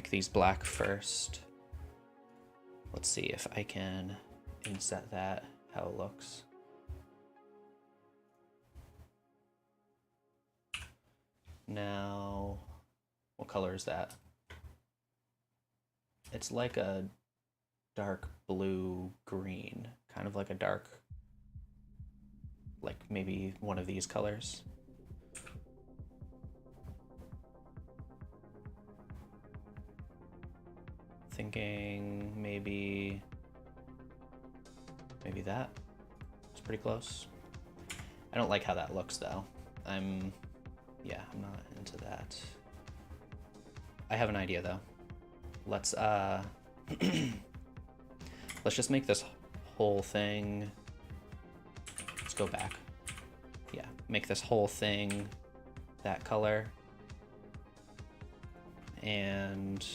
these black first. Let's see if I can inset that, how it looks. Now, what color is that? It's like a dark blue green, kind of like a dark, like maybe one of these colors. Thinking maybe that. It's pretty close. I don't like how that looks though. I'm not into that. I have an idea though. Let's let's just make this whole thing. Let's go back. Yeah, make this whole thing that color. And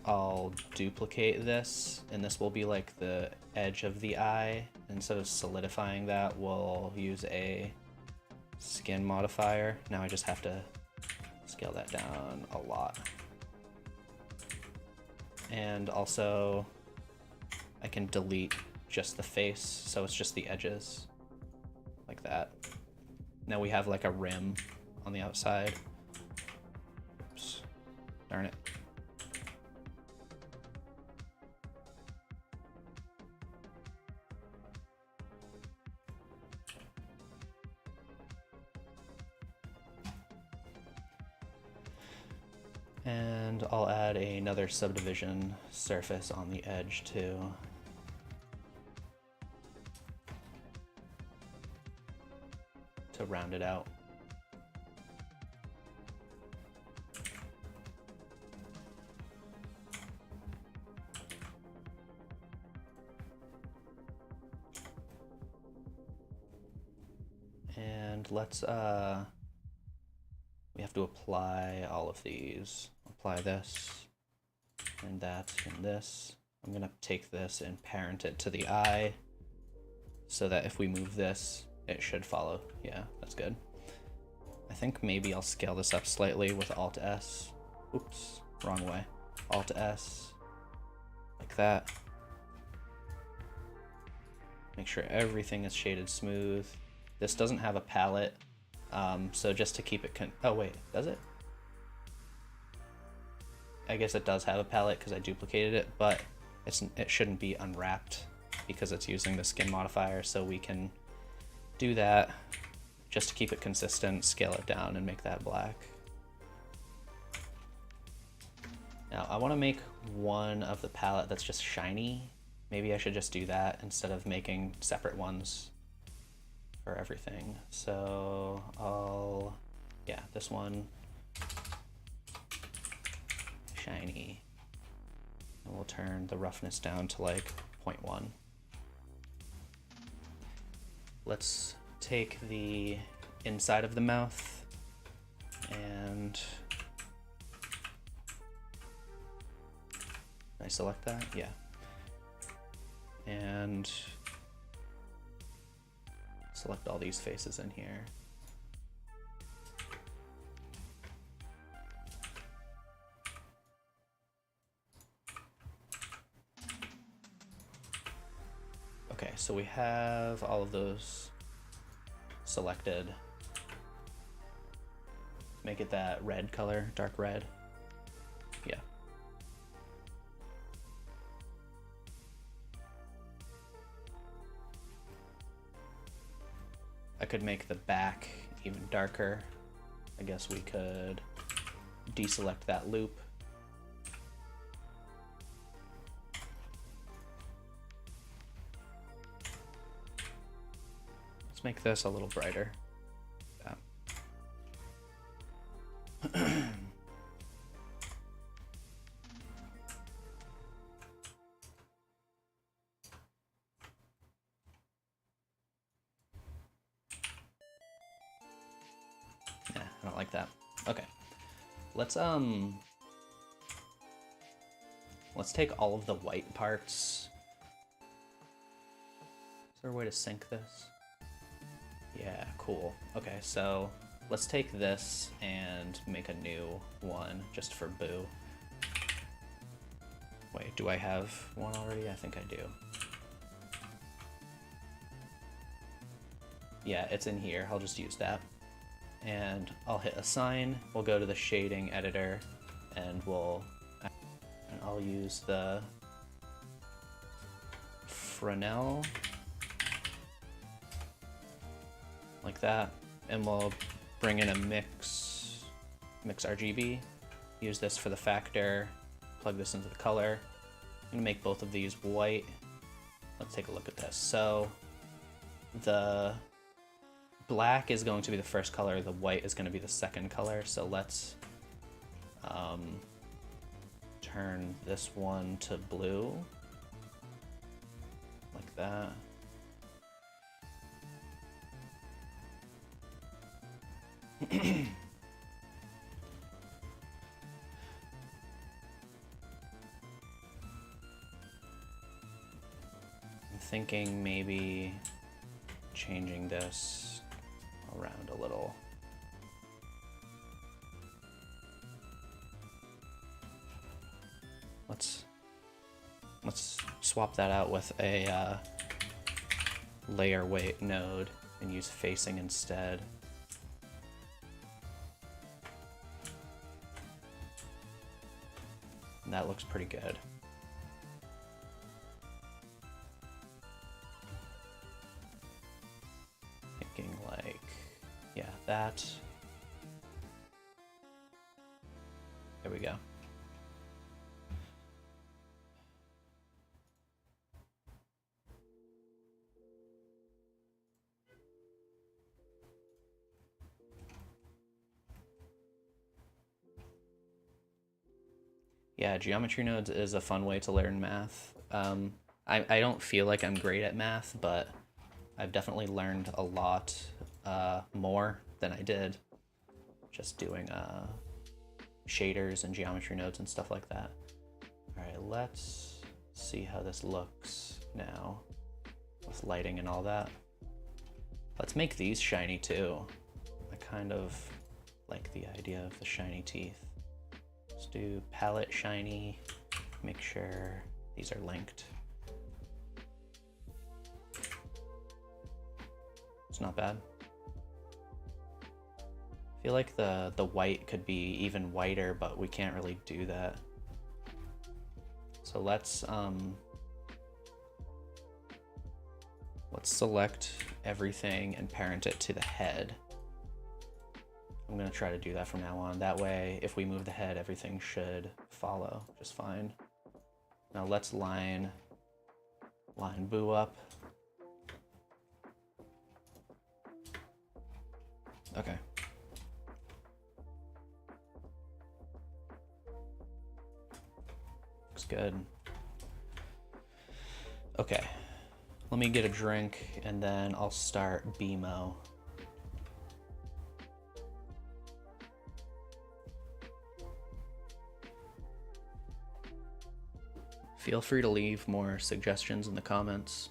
I'll duplicate this, and this will be like the edge of the eye. Instead of solidifying that, we'll use a skin modifier. Now I just have to scale that down a lot. And also, I can delete just the face, so it's just the edges, like that. Now we have like a rim on the outside. Oops, darn it. And I'll add another subdivision surface on the edge too. To round it out. And let's we have to apply all of these. Apply this, and that, and this. I'm gonna take this and parent it to the eye, so that if we move this, it should follow. Yeah, that's good. I think maybe I'll scale this up slightly with Alt-S. Oops, wrong way. Alt-S. like that. Make sure everything is shaded smooth. This doesn't have a palette, so just to keep it oh wait, does it? I guess it does have a palette because I duplicated it, but it shouldn't be unwrapped because it's using the skin modifier, so we can do that just to keep it consistent, scale it down, and make that black. Now I want to make one of the palette that's just shiny. Maybe I should just do that instead of making separate ones for everything. So yeah, this one, shiny. And we'll turn the roughness down to like 0.1. Let's take the inside of the mouth and did I select that? Yeah. And select all these faces in here. Okay, so we have all of those selected. Make it that red color, dark red. Yeah. I could make the back even darker. I guess we could deselect that loop. Let's make this a little brighter. Yeah. Yeah, I don't like that. Okay. Let's take all of the white parts. Is there a way to sync this? Yeah, cool. Okay, so let's take this and make a new one just for Boo. Wait, do I have one already? I think I do. Yeah, it's in here. I'll just use that. And I'll hit assign. We'll go to the shading editor and I'll use the Fresnel like that, and we'll bring in a mix RGB. Use this for the factor. Plug this into the color. I'm gonna make both of these white. Let's take a look at this. So the black is going to be the first color, the white is going to be the second color. So let's turn this one to blue, like that. I'm thinking maybe changing this around a little. Let's swap that out with a layer weight node and use facing instead. And that looks pretty good. Thinking like, yeah, that. There we go. Yeah, geometry nodes is a fun way to learn math. I don't feel like I'm great at math, but I've definitely learned a lot more than I did just doing shaders and geometry nodes and stuff like that. All right, let's see how this looks now with lighting and all that. Let's make these shiny too. I kind of like the idea of the shiny teeth. Let's do palette shiny, make sure These are linked. It's not bad. I feel like the white could be even whiter, but we can't really do that. So let's select everything and parent it to the head. I'm gonna try to do that from now on. That way, if we move the head, everything should follow just fine. Now let's line boo up. Okay. Looks good. Okay. Let me get a drink and then I'll start BMO. Feel free to leave more suggestions in the comments.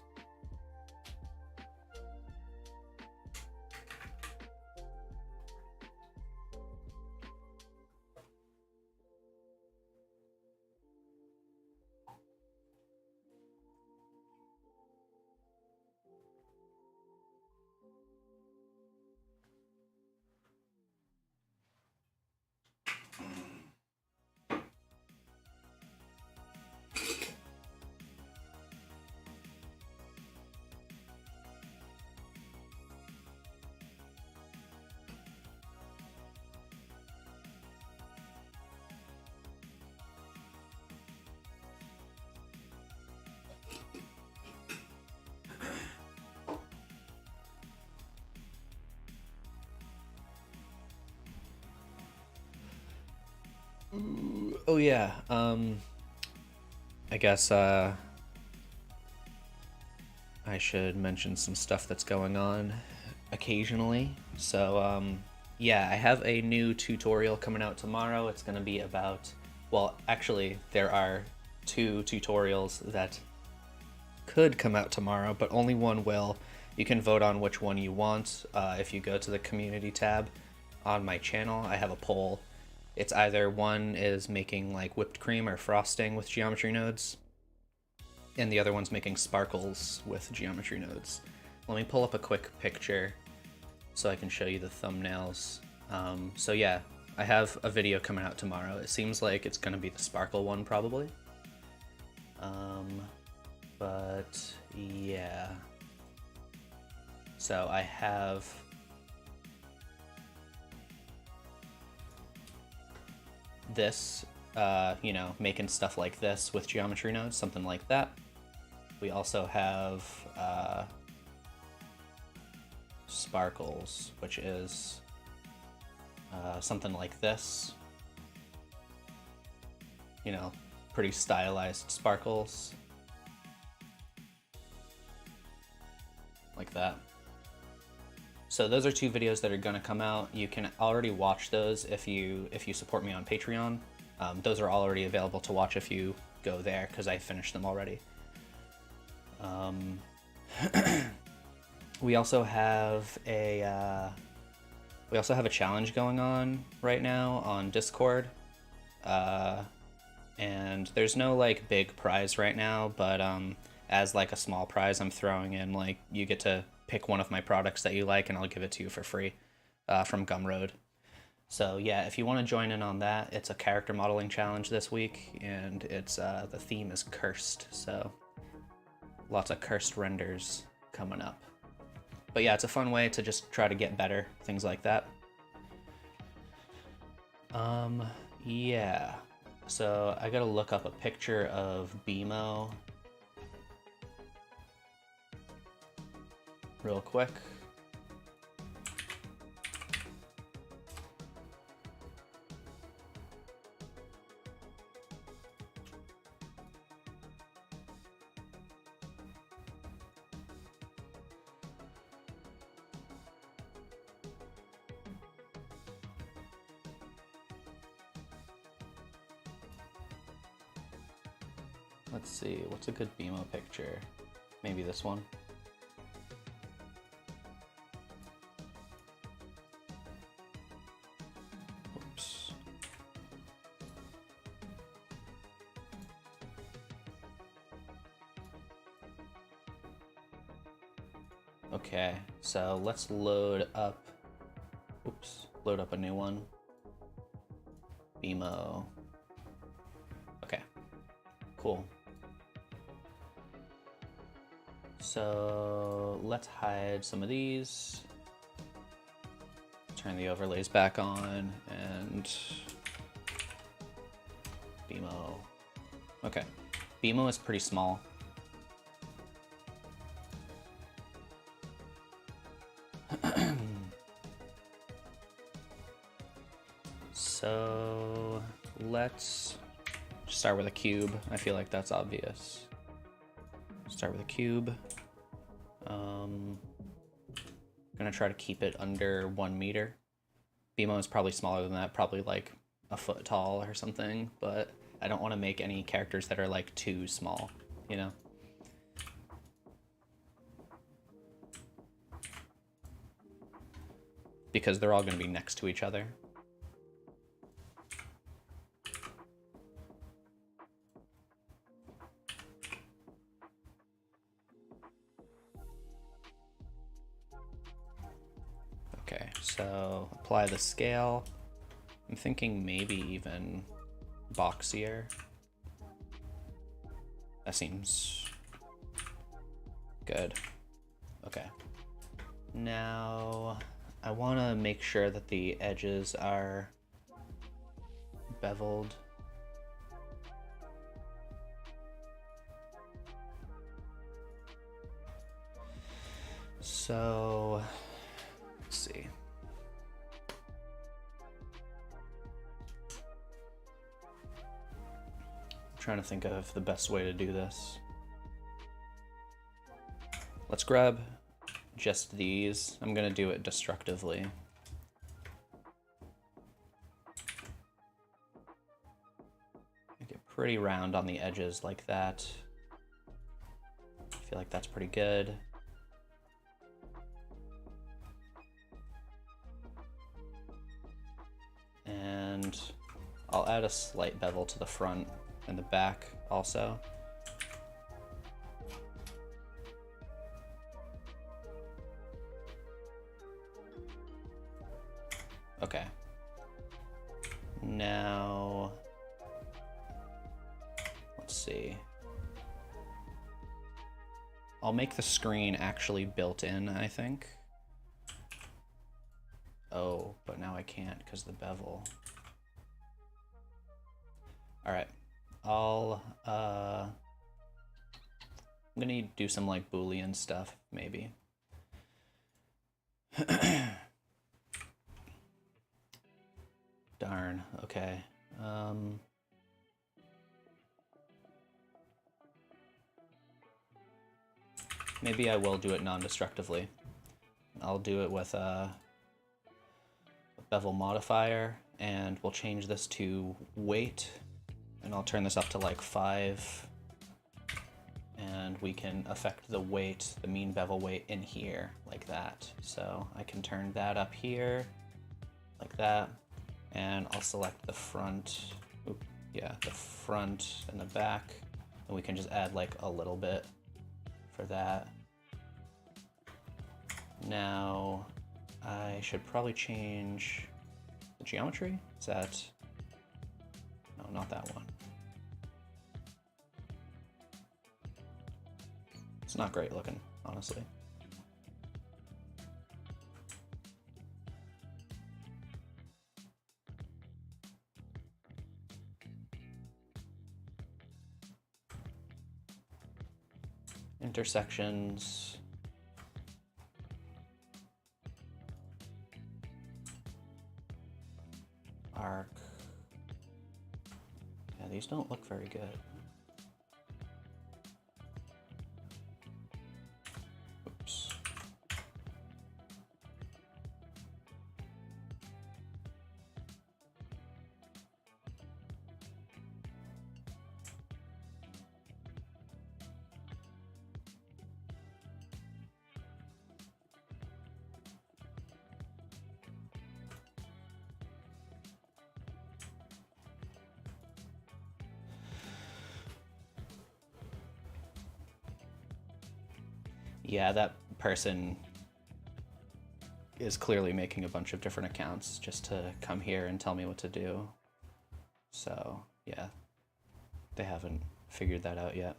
Oh yeah, I guess I should mention some stuff that's going on occasionally. So yeah, I have a new tutorial coming out tomorrow. It's going to be about, well, actually there are 2 tutorials that could come out tomorrow, but only one will. You can vote on which one you want. If you go to the community tab on my channel, I have a poll. It's either one is making like whipped cream or frosting with geometry nodes, and the other one's making sparkles with geometry nodes. Let me pull up a quick picture so I can show you the thumbnails. So yeah, I have a video coming out tomorrow. It seems like it's gonna be the sparkle one probably. But yeah. So I have this, you know, making stuff like this with geometry nodes, something like that. We also have sparkles, which is something like this. You know, pretty stylized sparkles. Like that. So those are 2 videos that are gonna come out. You can already watch those if you support me on Patreon. Those are already available to watch if you go there, because I finished them already. We also have a challenge going on right now on Discord, and there's no like big prize right now, but as like a small prize, I'm throwing in like you get to pick one of my products that you like and I'll give it to you for free from Gumroad. So yeah, if you want to join in on that, it's a character modeling challenge this week, and it's the theme is cursed, so lots of cursed renders coming up. But yeah, it's a fun way to just try to get better, things like that. Yeah, so I gotta look up a picture of BMO real quick. Let's see, what's a good BMO picture? Maybe this one. Oops. Okay, so let's load up, load up a new one. BMO. Okay, cool. So let's hide some of these. Turn the overlays back on and BMO. Okay, BMO is pretty small. So let's start with a cube. I feel like that's obvious. Start with a cube. Gonna try to keep it under 1 meter. BMO is probably smaller than that, probably like a foot tall or something, but I don't want to make any characters that are like too small, you know? Because they're all gonna be next to each other. Okay, so apply the scale. I'm thinking maybe even boxier. That seems good. Okay. Now I want to make sure that the edges are beveled. So let's see. I'm trying to think of the best way to do this. Let's grab just these. I'm gonna do it destructively. Make it pretty round on the edges like that. I feel like that's pretty good. And I'll add a slight bevel to the front and the back also. Okay. Now, let's see. I'll make the screen actually built in, I think. Oh, but now I can't because the bevel. All right, I'm gonna do some like Boolean stuff, maybe. Darn, okay. Maybe I will do it non-destructively. I'll do it with a bevel modifier, and we'll change this to weight, and I'll turn this up to like 5, and we can affect the weight, the mean bevel weight in here, like that. So I can turn that up here, like that, and I'll select the front, the front and the back, and we can just add like a little bit for that. Now, I should probably change the geometry. Is that, no, not that one. It's not great looking, honestly. Intersections. Arc. Yeah, these don't look very good. Oops. Yeah, that person is clearly making a bunch of different accounts just to come here and tell me what to do. So yeah, they haven't figured that out yet.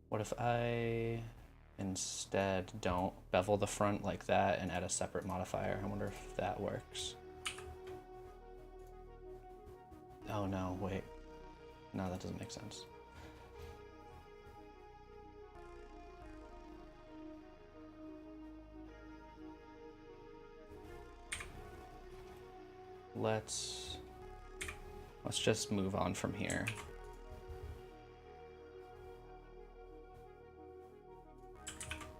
What if I instead don't bevel the front like that and add a separate modifier? I wonder if that works. Oh no, wait. No, that doesn't make sense. Let's just move on from here.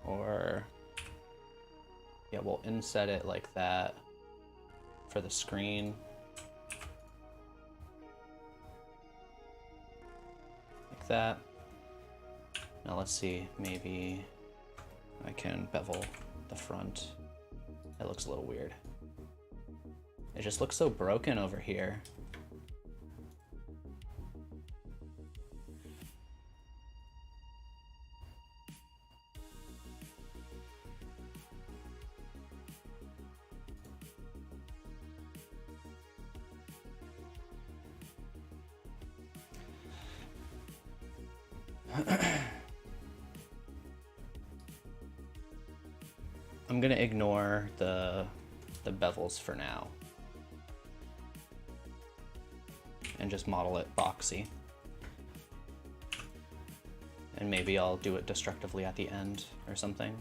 Or, yeah, we'll inset it like that for the screen. Like that. Now let's see, maybe I can bevel the front. That looks a little weird. It just looks so broken over here. I'm gonna ignore the bevels for now and just model it boxy. And maybe I'll do it destructively at the end or something.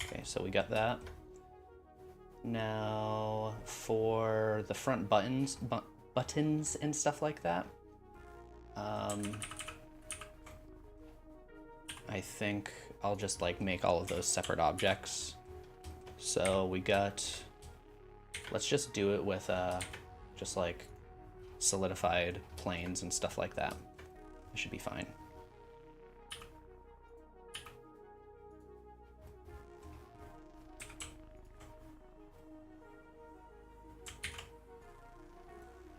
Okay, so we got that. Now for the front buttons and stuff like that, I think I'll just like make all of those separate objects. So we got, let's just do it with just like solidified planes and stuff like that. It should be fine.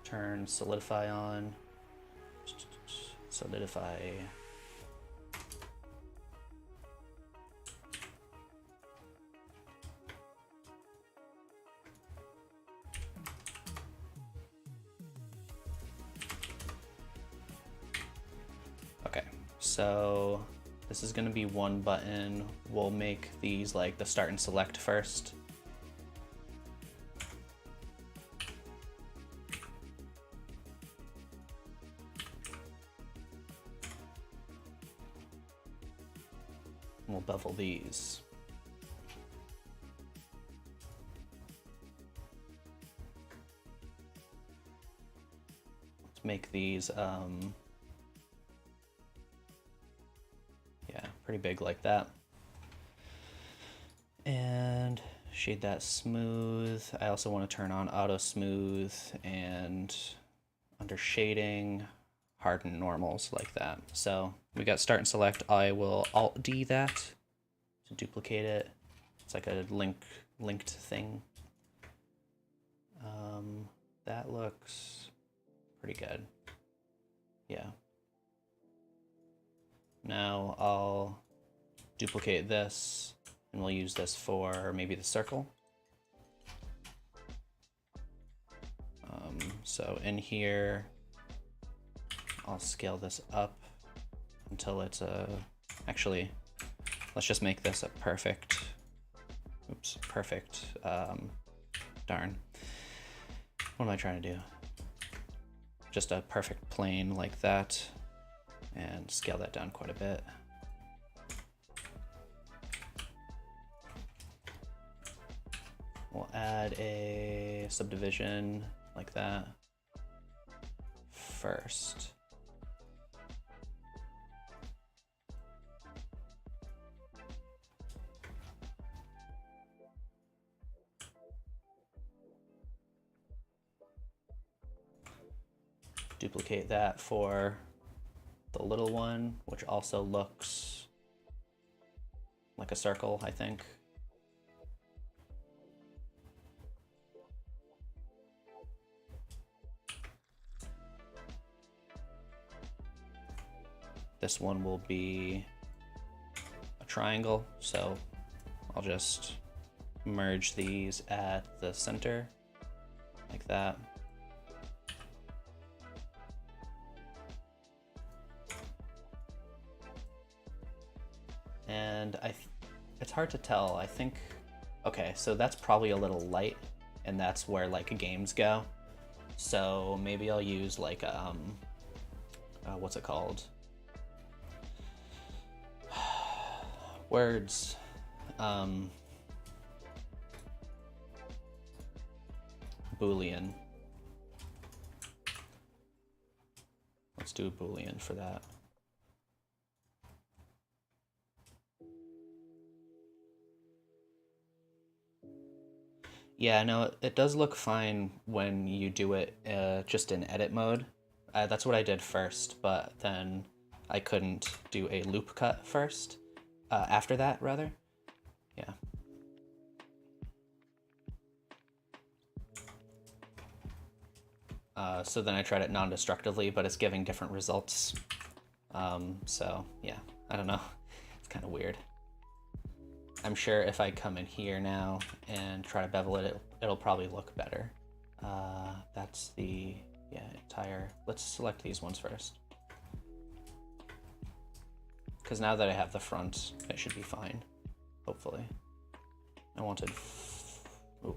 Turn solidify on, solidify. Okay, so this is gonna be one button. We'll make these like the start and select first. We'll bevel these. Let's make these, yeah, pretty big like that. And shade that smooth. I also want to turn on auto smooth and under shading, harden normals like that. So we got start and select. I will Alt D that to duplicate it. It's like a linked thing. That looks pretty good. Yeah. Now I'll duplicate this and we'll use this for maybe the circle. So in here, I'll scale this up until it's actually, let's just make this a perfect, oops, perfect, darn. What am I trying to do? Just a perfect plane like that, and scale that down quite a bit. We'll add a subdivision like that first. Duplicate that for the little one, which also looks like a circle, I think. This one will be a triangle, so I'll just merge these at the center, like that. And it's hard to tell, I think, okay, so that's probably a little light, and that's where like games go. So maybe I'll use like, what's it called? Words. Boolean. Let's do a Boolean for that. Yeah, no, it does look fine when you do it just in edit mode. That's what I did first, but then I couldn't do a loop cut first. After that, rather. Yeah. So then I tried it non-destructively, but it's giving different results. So yeah, I don't know. It's kind of weird. I'm sure if I come in here now and try to bevel it, it'll probably look better. That's the, yeah, entire, let's select these ones first. Because now that I have the front, it should be fine, hopefully. I wanted, ooh.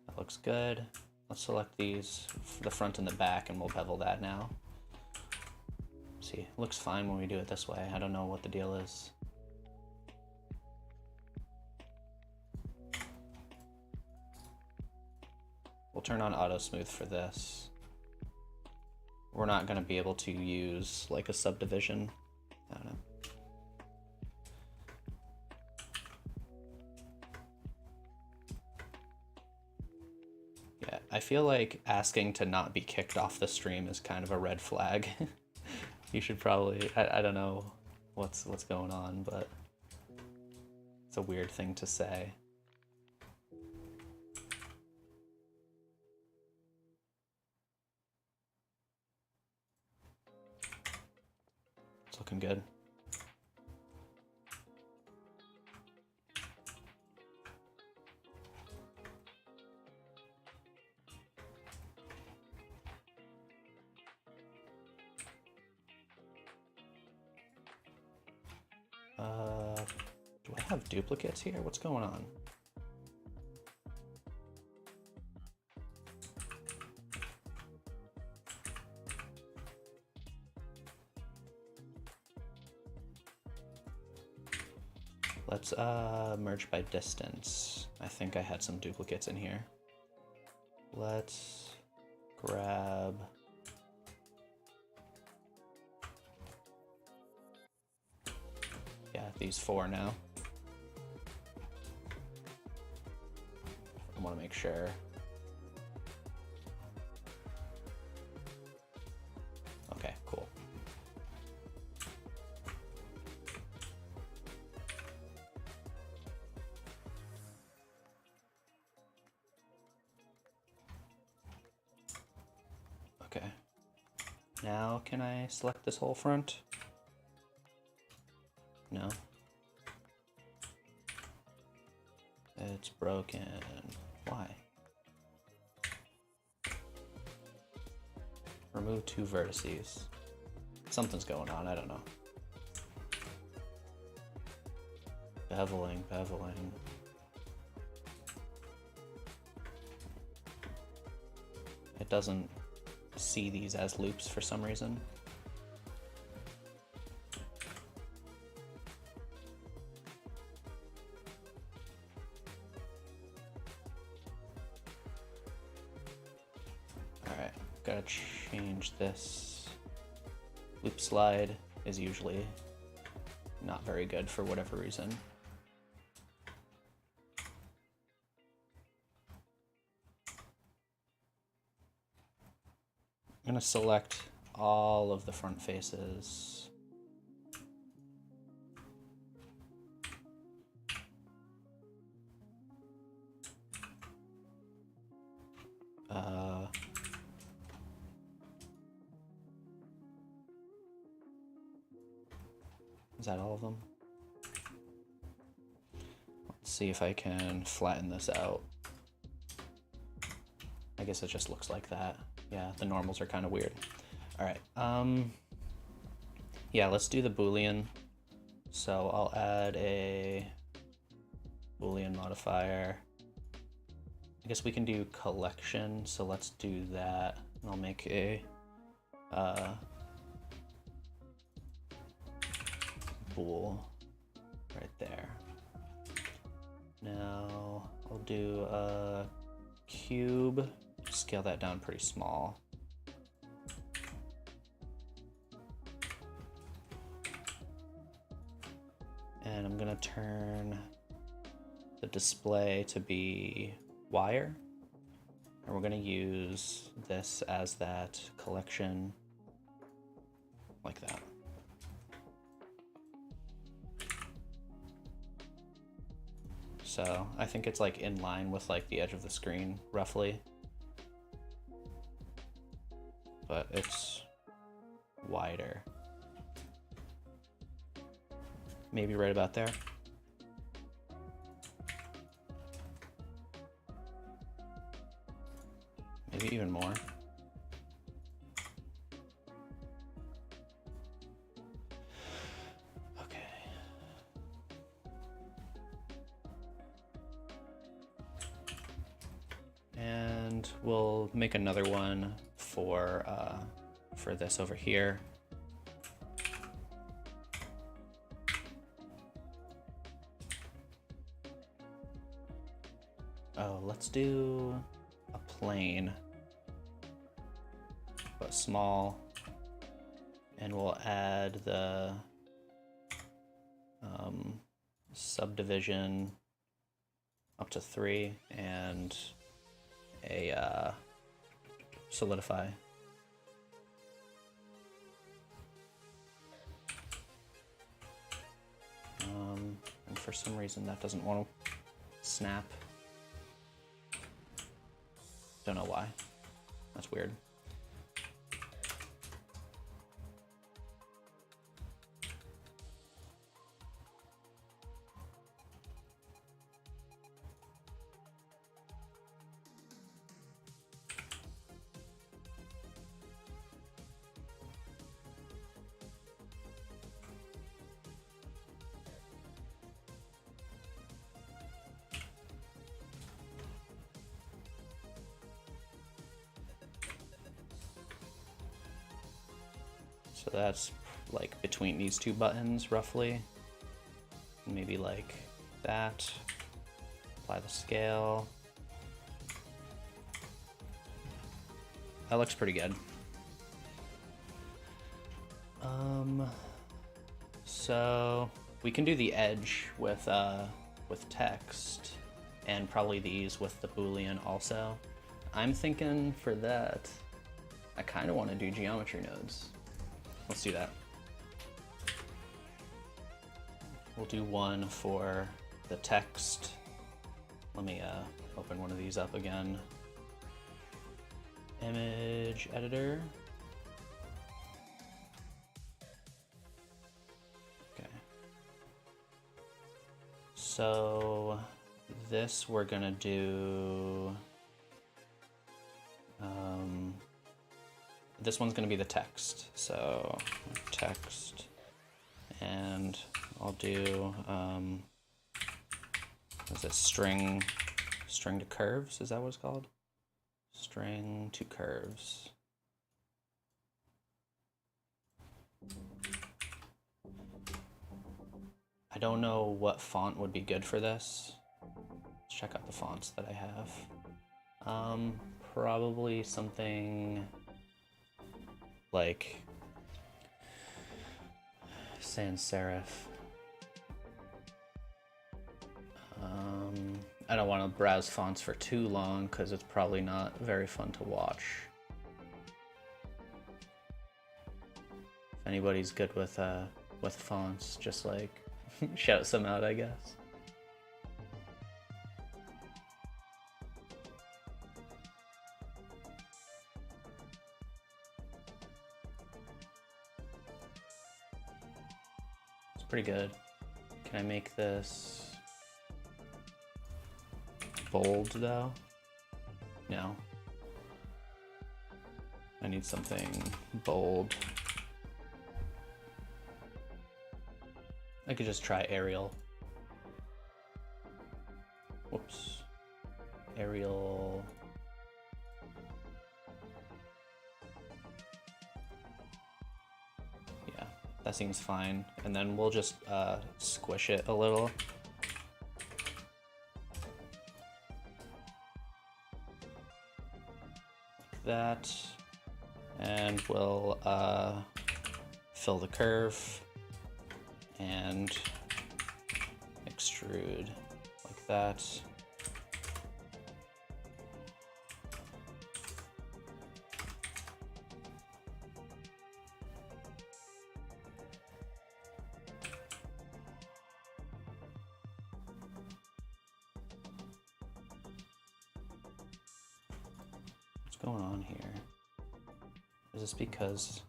That looks good. Let's select these, the front and the back, and we'll bevel that now. See, it looks fine when we do it this way. I don't know what the deal is. We'll turn on auto smooth for this. We're not going to be able to use like a subdivision. I don't know. Yeah, I feel like asking to not be kicked off the stream is kind of a red flag. You should probably, I don't know what's going on, but it's a weird thing to say. It's looking good. Do I have duplicates here? What's going on? Let's merge by distance. I think I had some duplicates in here. Let's grab... yeah, these four now. I want to make sure. Okay, cool. Okay. Now can I select this whole front? No. It's broken. Why? Remove two vertices. Something's going on, I don't know. Beveling, beveling. It doesn't see these as loops for some reason. Gotta change this. Loop slide is usually not very good for whatever reason. I'm gonna select all of the front faces. Is that all of them? Let's see if I can flatten this out. I guess it just looks like that. Yeah, the normals are kind of weird. All right, yeah, let's do the Boolean. So I'll add a Boolean modifier. I guess we can do collection, so let's do that. And I'll make a bool right there. Now I'll do a cube, scale that down pretty small. And I'm gonna turn the display to be wire. And we're gonna use this as that collection, like that. So I think it's like in line with like the edge of the screen, roughly. But it's wider. Maybe right about there. Maybe even more. Okay. And we'll make another one for this over here. Oh, let's do a plane, but small, and we'll add the subdivision up to 3 and a solidify. And for some reason that doesn't want to snap. Don't know why. That's weird. So that's like between these two buttons, roughly. Maybe like that. Apply the scale. That looks pretty good. So we can do the edge with text, and probably these with the Boolean also. I'm thinking for that, I kind of want to do geometry nodes. Let's do that. We'll do one for the text. Let me open one of these up again. Image editor. Okay. So this we're gonna do. This one's going to be the text, so text, and I'll do, is it string to curves? Is that what it's called? String to curves. I don't know what font would be good for this. Let's check out the fonts that I have. Probably something like sans serif. I don't want to browse fonts for too long because it's probably not very fun to watch. If anybody's good with fonts, just like shout some out, I guess. It's pretty good. Can I make this bold though? No. I need something bold. I could just try Arial. Whoops. Arial. Yeah, that seems fine. And then we'll just squish it a little. That, and we'll fill the curve and extrude like that. What's going on here? Is this because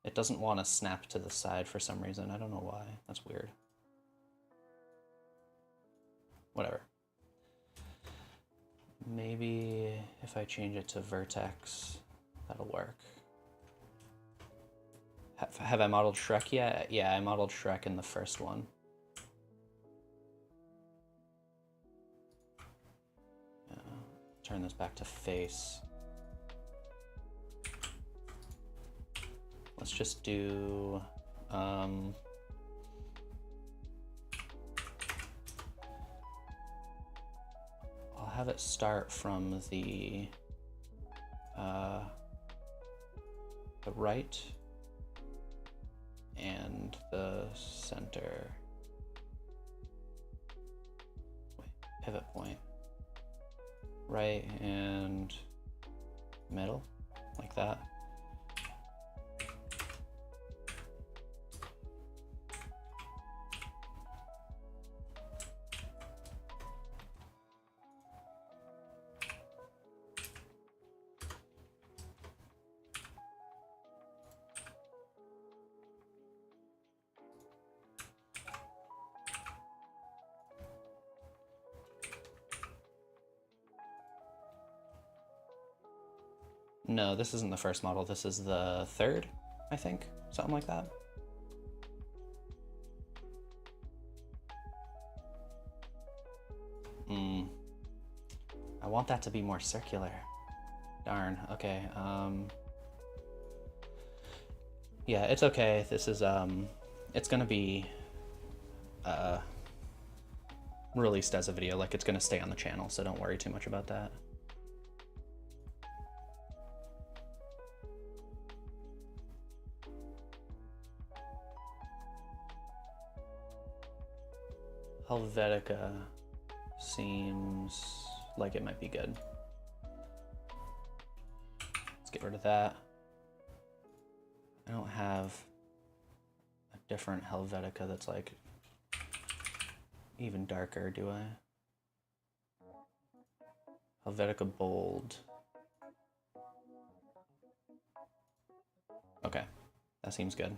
it doesn't want to snap to the side for some reason? I don't know why. That's weird. Whatever. Maybe if I change it to vertex, that'll work. Have I modeled Shrek yet? Yeah, I modeled Shrek in the first one. Turn this back to face. Let's just do I'll have it start from the right and the center. Wait, pivot point. Right and middle, like that. No, this isn't the first model. This is the third, I think. Something like that. I want that to be more circular. Darn, okay. Yeah, it's okay. This is, it's gonna be released as a video. Like, it's gonna stay on the channel, so don't worry too much about that. Helvetica seems like it might be good. Let's get rid of that. I don't have a different Helvetica that's like even darker, do I? Helvetica Bold. Okay, that seems good.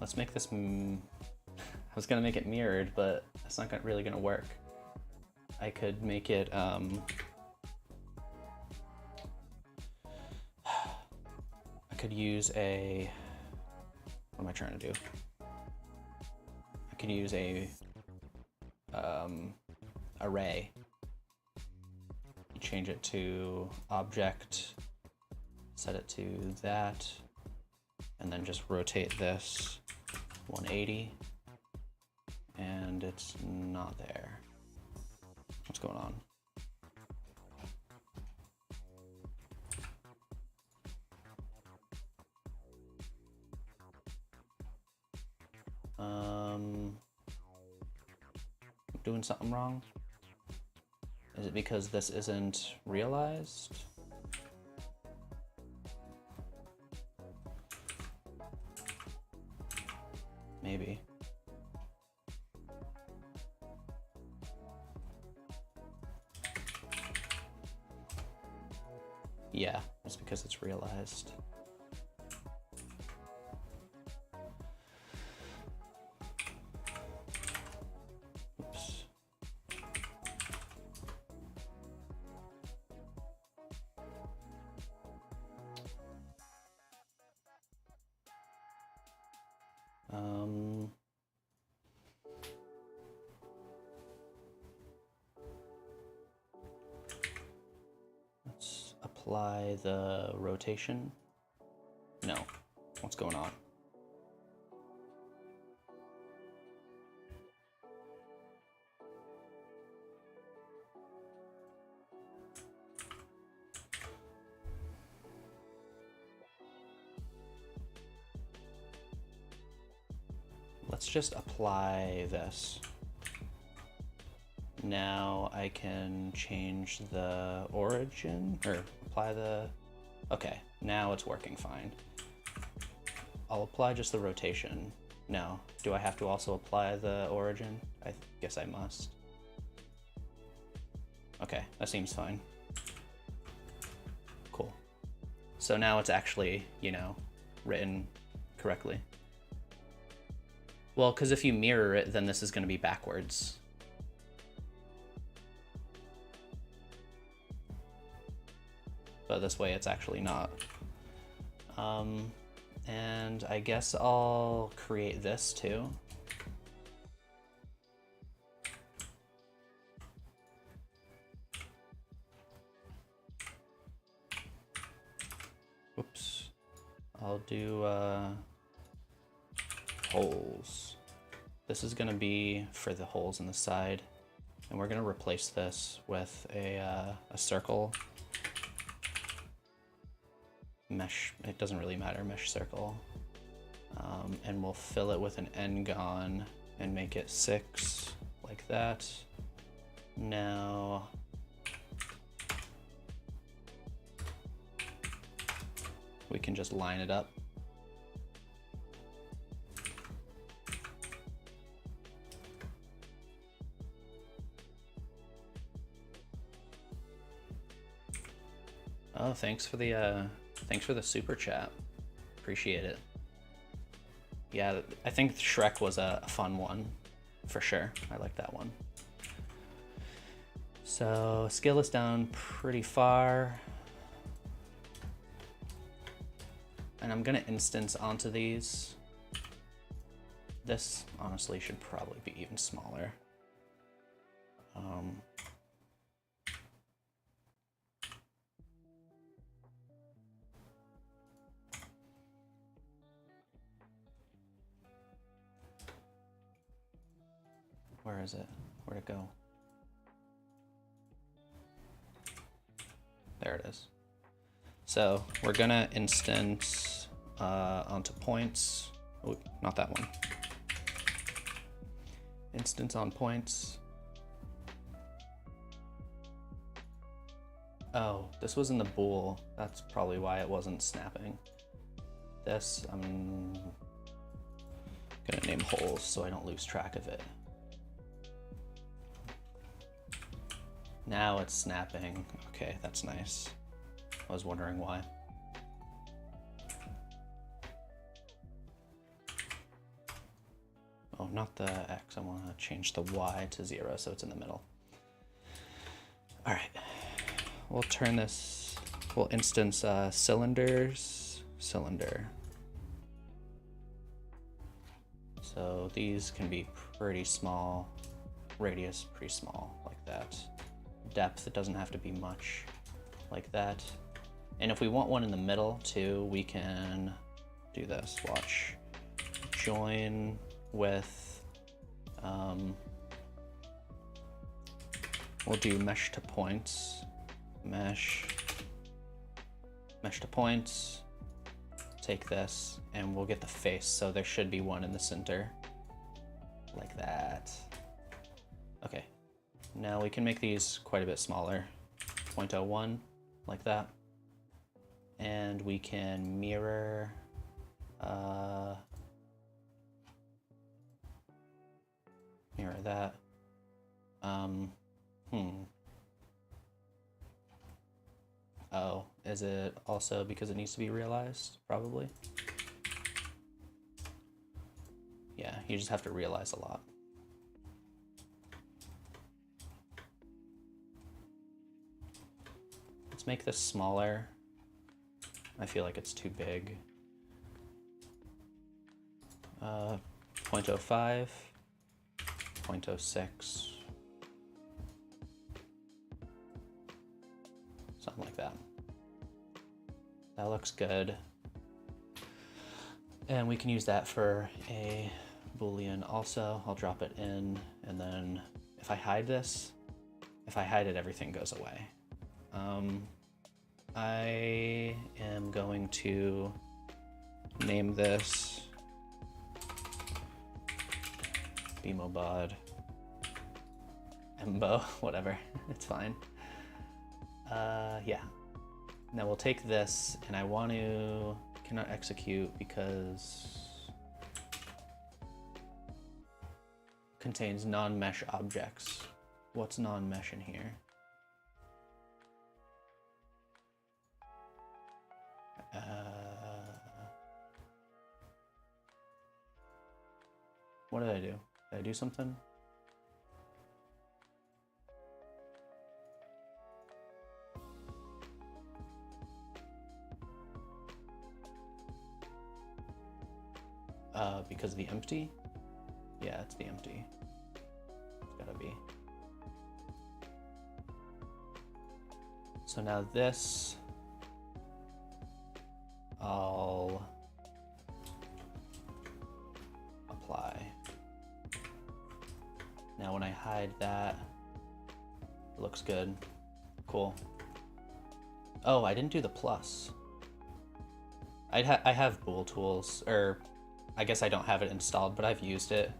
Let's make this, I was gonna make it mirrored, but that's not really gonna work. I could make it, I could use a, what am I trying to do? I could use a array. You change it to object, set it to that, and then just rotate this 180, and it's not there. What's going on? Doing something wrong? Is it because this isn't realized? Maybe. Yeah, it's because it's realized. Oops. Let's apply the rotation. No, what's going on? Let's just apply this. Now I can change the origin, or apply the, okay, now it's working fine. I'll apply just the rotation. No, do I have to also apply the origin? I guess I must. Okay, that seems fine. Cool. So now it's actually, you know, written correctly. Well, because if you mirror it, then this is going to be backwards. But this way it's actually not. And I guess I'll create this too. Oops. I'll do holes. This is gonna be for the holes in the side, and we're gonna replace this with a circle mesh. It doesn't really matter, mesh circle, and we'll fill it with an n-gon and make it 6 like that. Now we can just line it up. Oh, thanks for the super chat. Appreciate it. Yeah, I think Shrek was a fun one, for sure. I like that one. So scale this down pretty far. And I'm gonna instance onto these. This honestly should probably be even smaller. Where is it? Where'd it go? There it is. So we're gonna instance onto points. Oh, not that one. Instance on points. Oh, this was in the bool. That's probably why it wasn't snapping. This, I'm gonna name holes so I don't lose track of it. Now it's snapping. Okay, that's nice. I was wondering why. Oh, not the X. I want to change the Y to 0 so it's in the middle. All right. We'll turn this, we'll instance cylinders, cylinder. So these can be pretty small, radius pretty small, like that. that. Depth, it doesn't have to be much like that. And if we want one in the middle too, we can do this. Watch. Join with, we'll do mesh to points. Mesh to points. Take this and we'll get the face. So there should be one in the center. Like that. Okay. Now we can make these quite a bit smaller. 0.01, like that. And we can mirror mirror that. Oh, is it also because it needs to be realized? Probably. Yeah, you just have to realize a lot. Let's make this smaller. I feel like it's too big. 0.05, 0.06, something like that. That looks good. And we can use that for a Boolean also. I'll drop it in, and then if I hide this, if I hide it, everything goes away. I am going to name this Bmobod, Embo, whatever, it's fine. Yeah. Now we'll take this, and I want to, cannot execute because contains non-mesh objects. What's non-mesh in here? What did I do? Did I do something? Because the empty? Yeah, it's the empty. It's gotta be. So now this, I'll apply. Now when I hide that, it looks good. Cool. Oh, I didn't do the plus. I have Bool tools, or I guess I don't have it installed, but I've used it.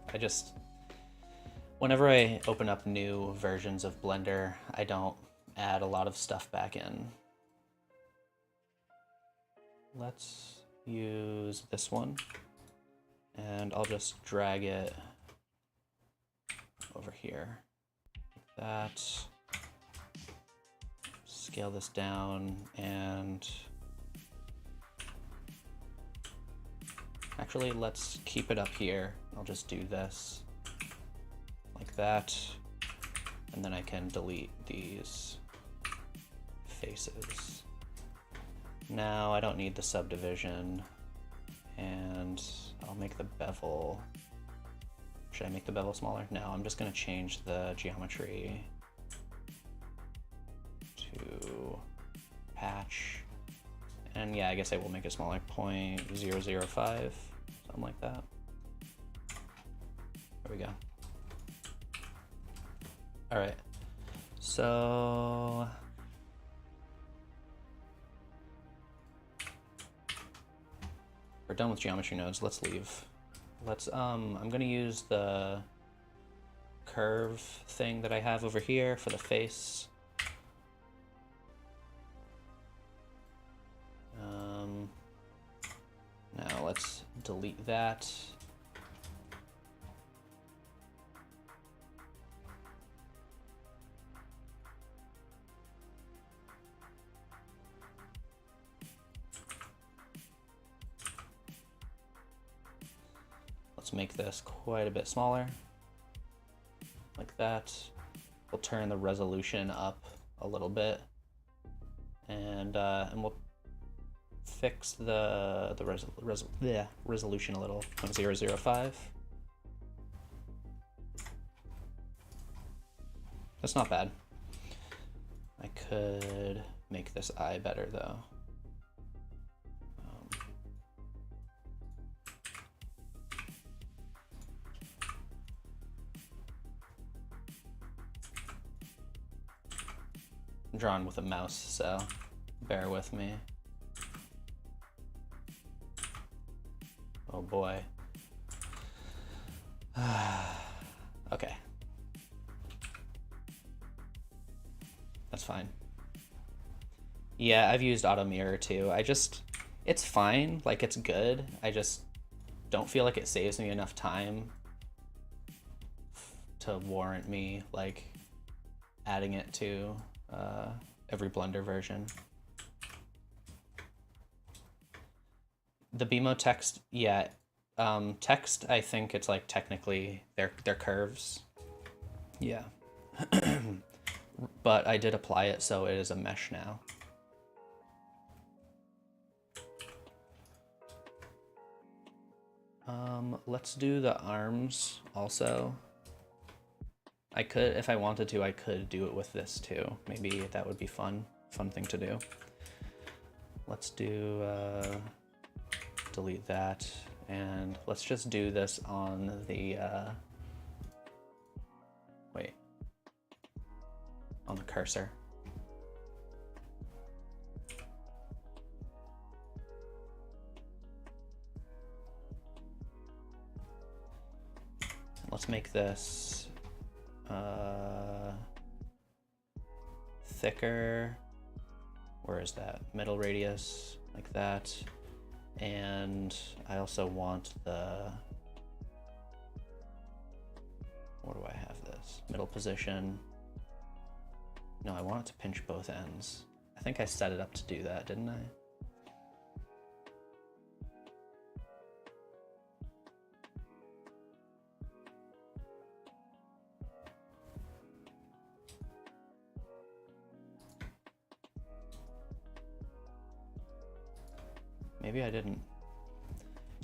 Whenever I open up new versions of Blender, I don't add a lot of stuff back in. Let's use this one, and I'll just drag it over here, like that. Scale this down, and actually let's keep it up here. I'll just do this like that, and then I can delete these faces. Now I don't need the subdivision, and I'll make the bevel. Should I make the bevel smaller? No, I'm just gonna change the geometry to patch. And yeah, I guess I will make it smaller, 0.005, something like that. There we go. All right, so we're done with geometry nodes. Let's leave. I'm gonna use the curve thing that I have over here for the face. Now let's delete that. Let's make this quite a bit smaller, like that. We'll turn the resolution up a little bit, and we'll fix the resolution a little, 0.005. That's not bad. I could make this eye better though. I'm drawing with a mouse, so bear with me. Oh boy. Okay. That's fine. Yeah, I've used auto mirror too. It's fine, like it's good. I just don't feel like it saves me enough time to warrant me like adding it to every Blender version. The BMO text, yeah, text, I think it's like technically they're curves. Yeah. But I did apply it, so it is a mesh now. Let's do the arms also. I could, if I wanted to, I could do it with this too. Maybe that would be fun thing to do. Let's do, delete that, and let's just do this on the, wait, on the cursor. Let's make this thicker. Where is that? Middle radius, like that. And I also want the, where do I have this? Middle position. No, I want it to pinch both ends. I think I set it up to do that, didn't I? Maybe I didn't.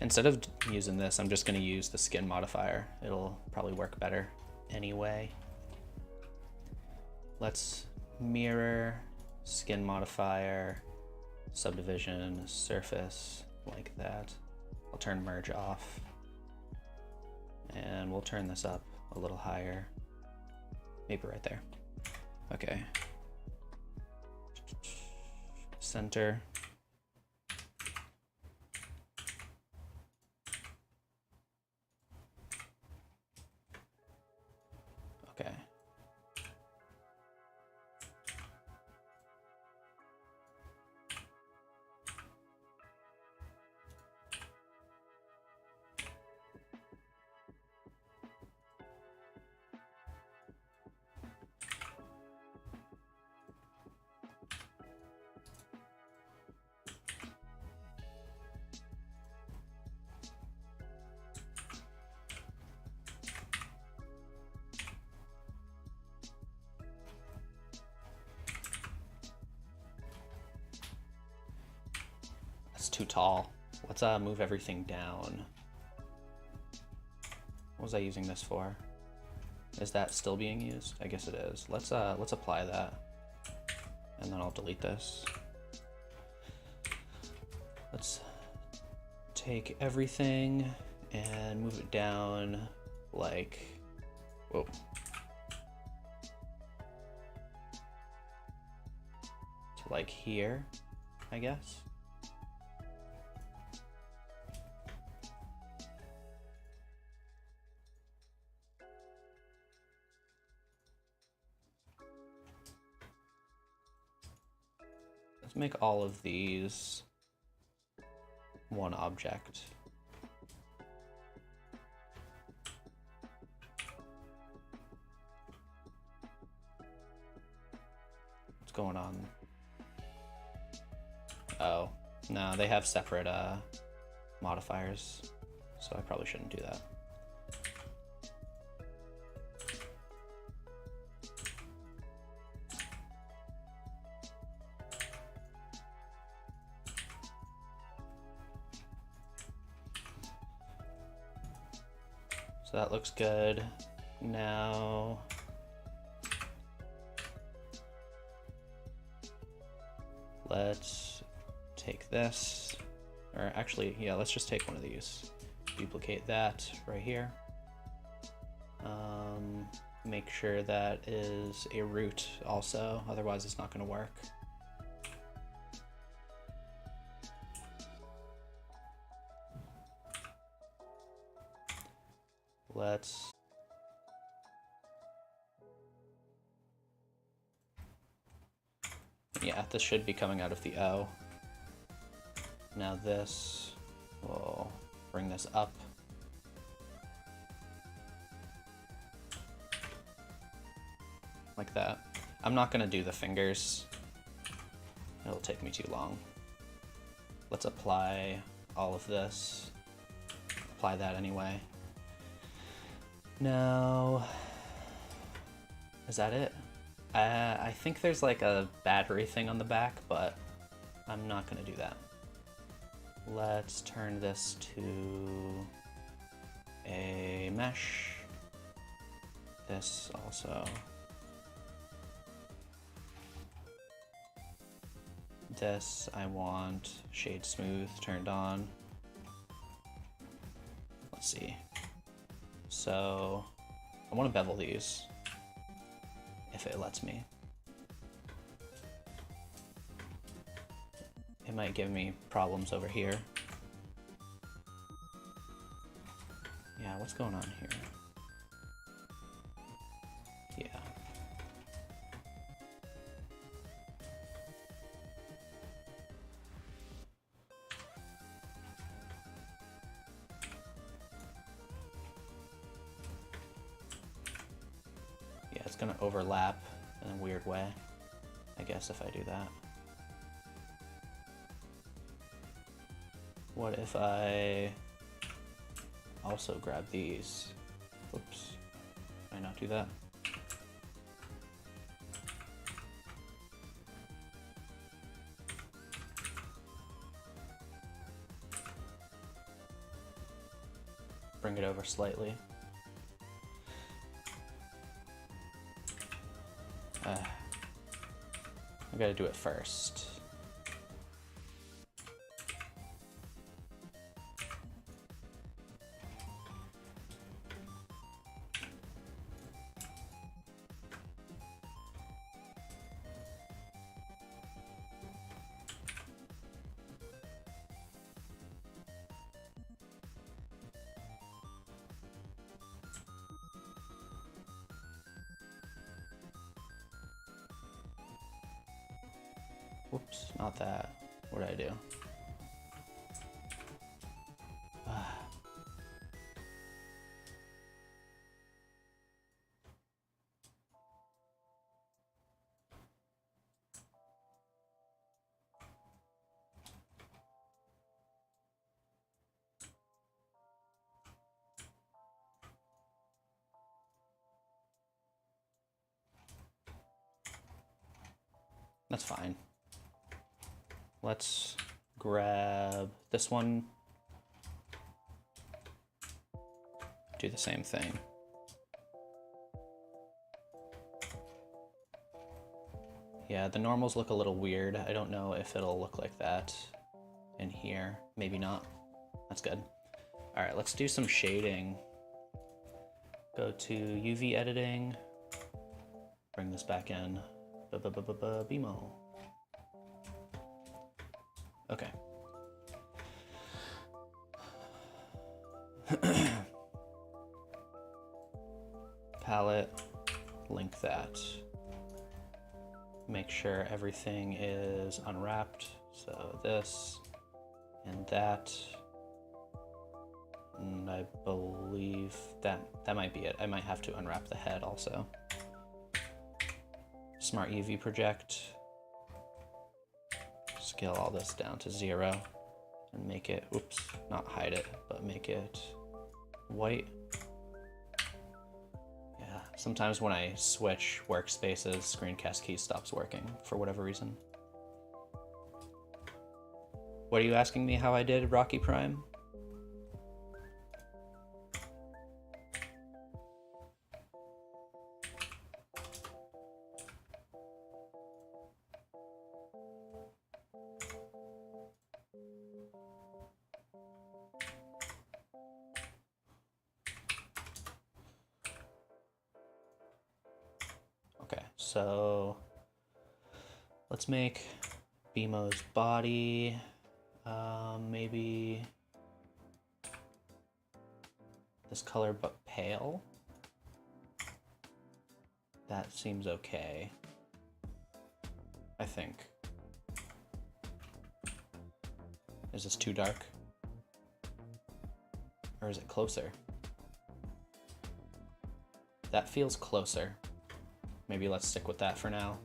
Instead of using this, I'm just going to use the skin modifier. It'll probably work better anyway. Let's mirror, skin modifier, subdivision, surface, like that. I'll turn merge off. And we'll turn this up a little higher. Maybe right there. Okay. Center. Okay. Too tall. Let's move everything down. What was I using this for? Is that still being used? I guess it is. Let's apply that, and then I'll delete this. Let's take everything and move it down like, whoa. To like here, I guess. Let's make all of these one object. What's going on? Oh, no, they have separate modifiers, so I probably shouldn't do that. So that looks good. Now Let's take this, or actually, yeah, let's just take one of these. Duplicate that right here. Make sure that is a root also, otherwise it's not going to work. Let's yeah, this should be coming out of the O. Now this, we'll bring this up. Like that. I'm not gonna do the fingers. It'll take me too long. Let's apply all of this. Apply that anyway. Now, is that it? I think there's like a battery thing on the back, but I'm not gonna do that. Let's turn this to a mesh. This also. This I want shade smooth turned on. Let's see. So I want to bevel these if it lets me. It might give me problems over here. Yeah, what's going on here? Yeah. Yeah, it's gonna overlap in a weird way, I guess, if I do that. What if I also grab these? Oops, can I not do that? Bring it over slightly. I gotta do it first. Whoops, not that. What did I do? That's fine. Let's grab this one. Do the same thing. Yeah, the normals look a little weird. I don't know if it'll look like that in here. Maybe not. That's good. All right, let's do some shading. Go to UV editing. Bring this back in. BMO. Okay. Palette, link that. Make sure everything is unwrapped. So this and that. And I believe that might be it. I might have to unwrap the head also. Smart UV project. Scale all this down to 0 and make it, oops, not hide it, but make it white. Yeah, sometimes when I switch workspaces, screencast key stops working for whatever reason. What are you asking me how I did Rocky Prime? So let's make BMO's body, maybe this color but pale. That seems okay, I think. Is this too dark? Or is it closer? That feels closer. Maybe let's stick with that for now.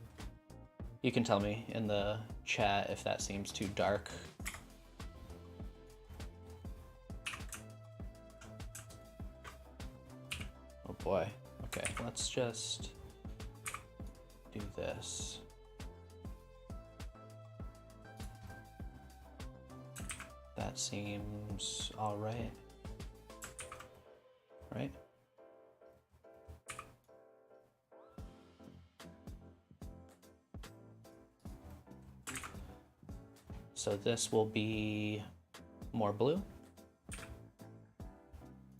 You can tell me in the chat if that seems too dark. Oh boy. Okay, let's just do this. That seems all right. Right? So this will be more blue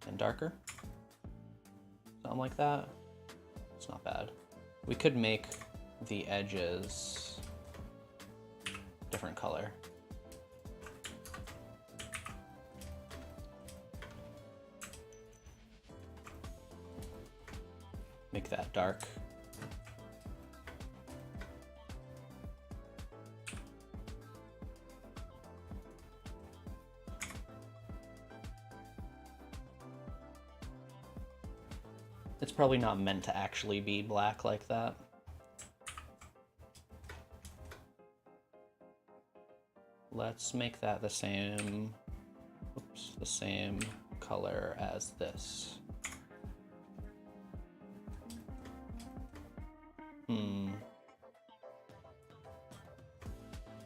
and darker. Something like that. It's not bad. We could make the edges different color. Make that dark. It's probably not meant to actually be black like that. Let's make that the same, oops, the same color as this.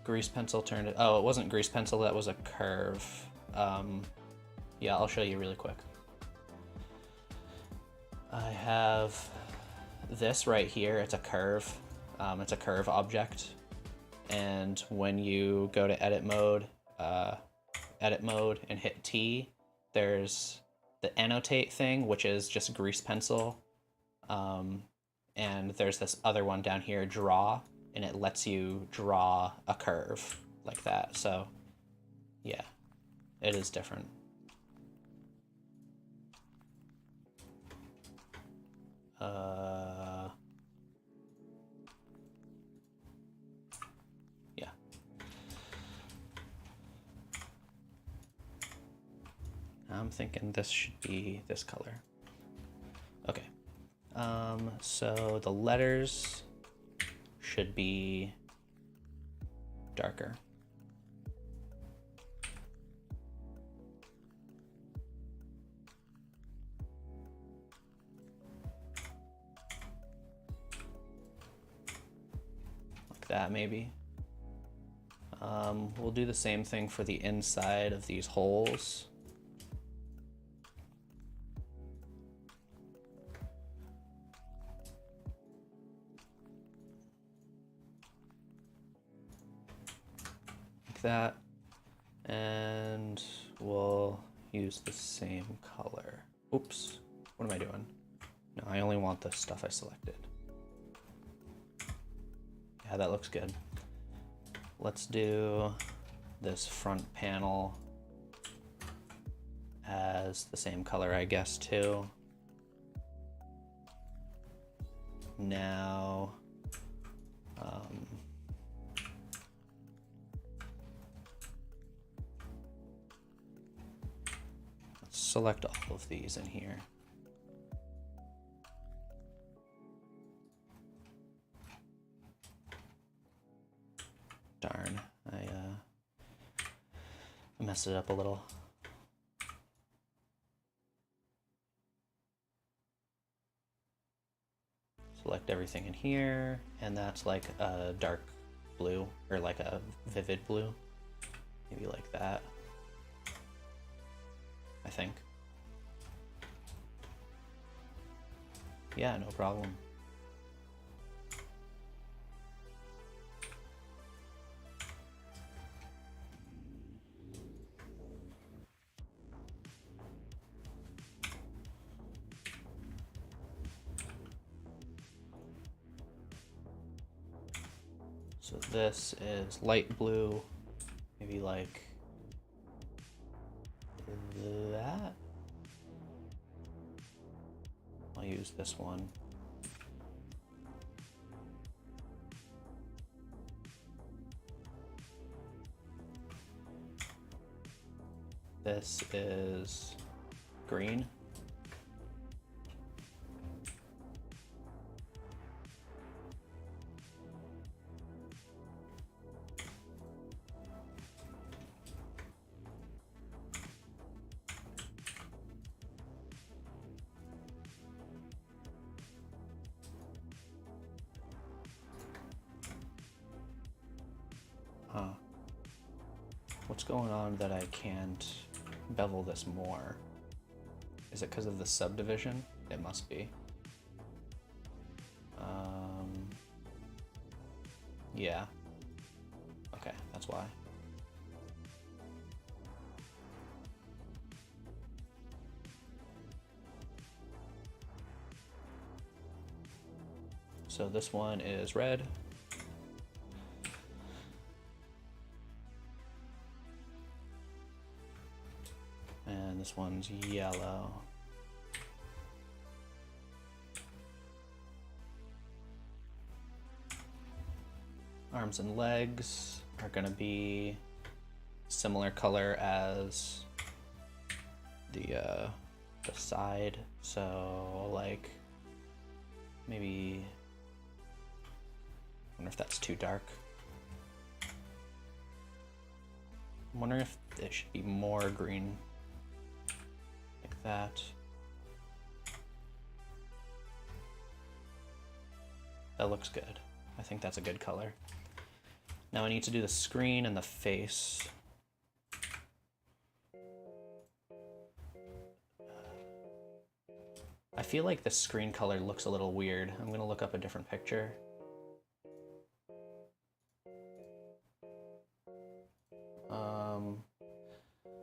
Grease pencil turned it, oh, it wasn't grease pencil, that was a curve. Yeah, I'll show you really quick. I have this right here, it's a curve object. And when you go to edit mode and hit T, there's the annotate thing, which is just grease pencil. And there's this other one down here, draw, and it lets you draw a curve like that. So yeah, it is different. Yeah. I'm thinking this should be this color. Okay. So the letters should be darker. Like that, maybe. We'll do the same thing for the inside of these holes. That, and we'll use the same color. Oops, what am I doing? No, I only want the stuff I selected. Yeah, that looks good. Let's do this front panel as the same color, I guess, too. Now, select all of these in here. Darn, I messed it up a little. Select everything in here, and that's like a dark blue, or like a vivid blue. Maybe like that, I think. Yeah, no problem. So this is light blue, maybe like that. I'll use this one. This is green. What's going on that I can't bevel this more? Is it because of the subdivision? It must be. Yeah. Okay, that's why. So this one is red. And this one's yellow. Arms and legs are gonna be similar color as the side. So like maybe, I wonder if that's too dark. I'm wondering if it should be more green. Like that. That looks good. I think that's a good color. Now I need to do the screen and the face. I feel like the screen color looks a little weird. I'm gonna look up a different picture.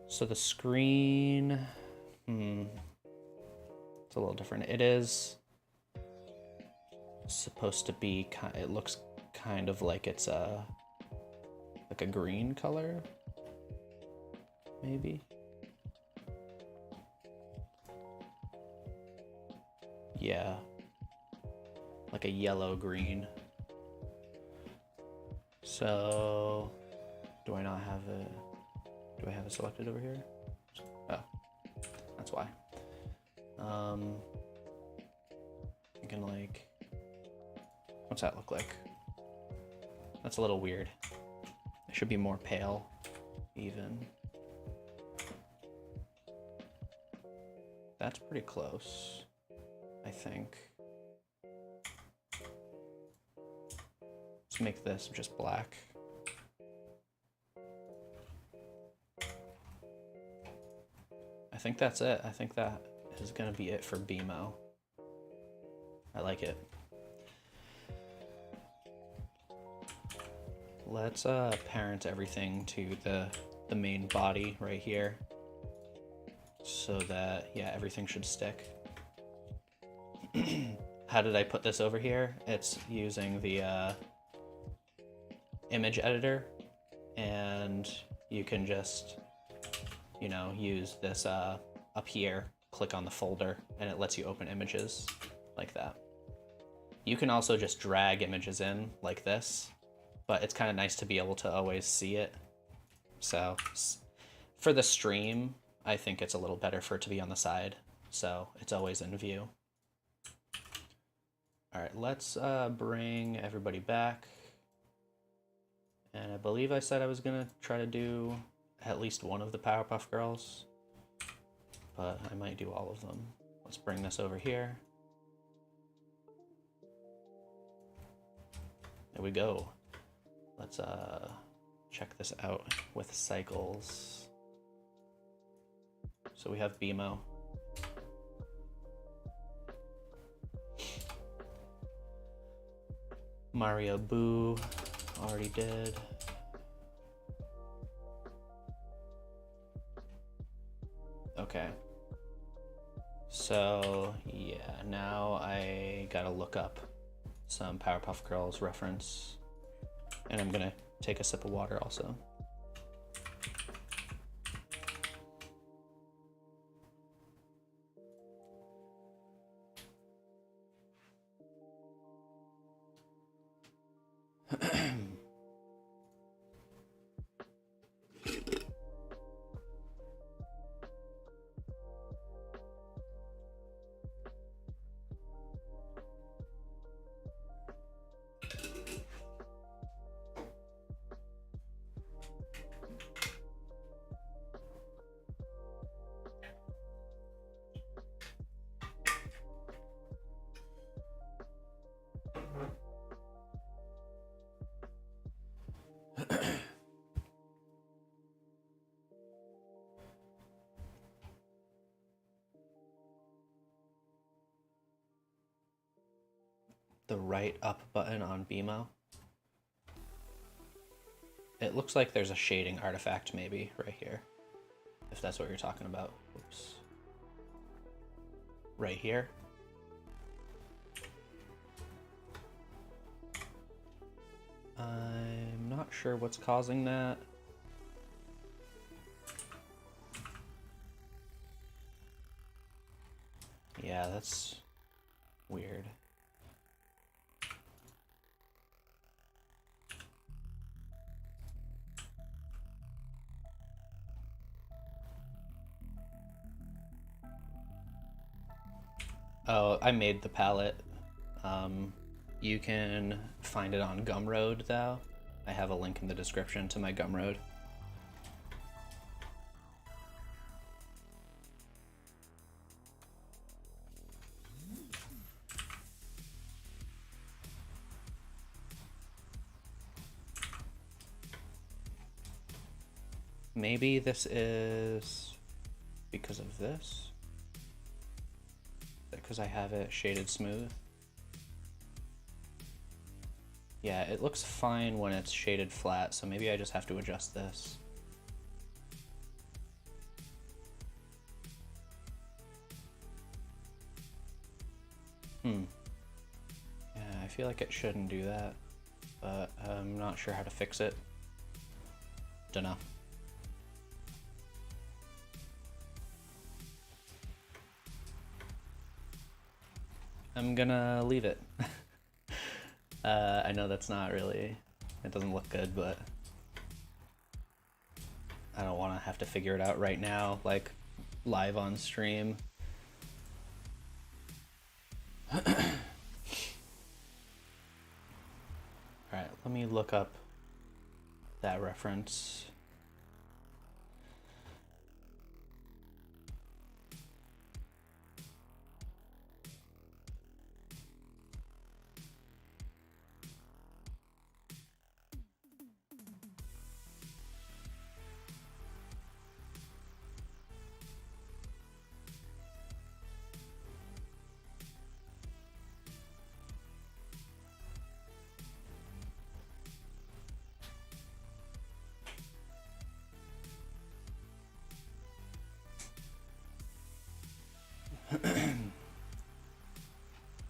So the screen, it's a little different. It is supposed to be it looks kind of like it's like a green color, maybe. Yeah, like a yellow green. So do I not have it? Do I have it selected over here? Oh, that's why. Thinking like, what's that look like? That's a little weird. It should be more pale, even. That's pretty close, I think. Let's make this just black. I think that's it. I think that is gonna be it for BMO. I like it. Let's parent everything to the main body right here, so that, yeah, everything should stick. How did I put this over here? It's using the image editor, and you can just, you know, use this up here, click on the folder, and it lets you open images like that. You can also just drag images in like this, but it's kind of nice to be able to always see it. So for the stream, I think it's a little better for it to be on the side, so it's always in view. All right, let's bring everybody back. And I believe I said I was gonna try to do at least one of the Powerpuff Girls, but I might do all of them. Let's bring this over here. There we go. Let's check this out with cycles. So we have BMO. Mario Boo, already did. Okay. So yeah, now I gotta look up some Powerpuff Girls reference. And I'm gonna take a sip of water also. The right up button on BMO. It looks like there's a shading artifact maybe right here, if that's what you're talking about. Oops. Right here. I'm not sure what's causing that. Yeah, that's weird. Oh, I made the palette. You can find it on Gumroad though. I have a link in the description to my Gumroad. Maybe this is because of this. Because I have it shaded smooth. Yeah, it looks fine when it's shaded flat, so maybe I just have to adjust this. Yeah, I feel like it shouldn't do that, but I'm not sure how to fix it. Dunno. I'm gonna leave it. I know that's not really, it doesn't look good, but I don't want to have to figure it out right now, like live on stream. Alright, let me look up that reference.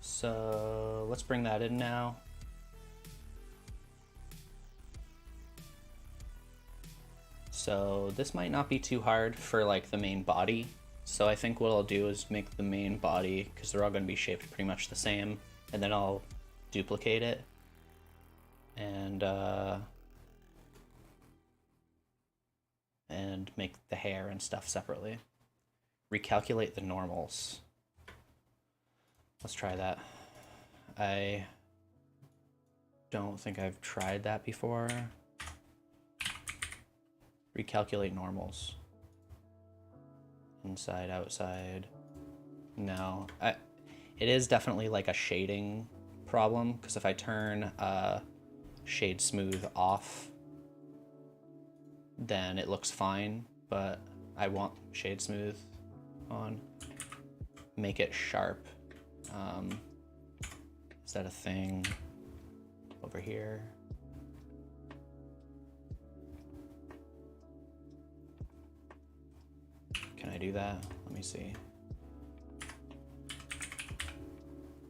So let's bring that in now. So this might not be too hard for like the main body. So I think what I'll do is make the main body, because they're all going to be shaped pretty much the same, and then I'll duplicate it and make the hair and stuff separately. Recalculate the normals. Let's try that. I don't think I've tried that before. Recalculate normals. Inside, outside. No, it is definitely like a shading problem, because if I turn shade smooth off, then it looks fine, but I want shade smooth on. Make it sharp. Is that a thing over here? Can I do that? Let me see.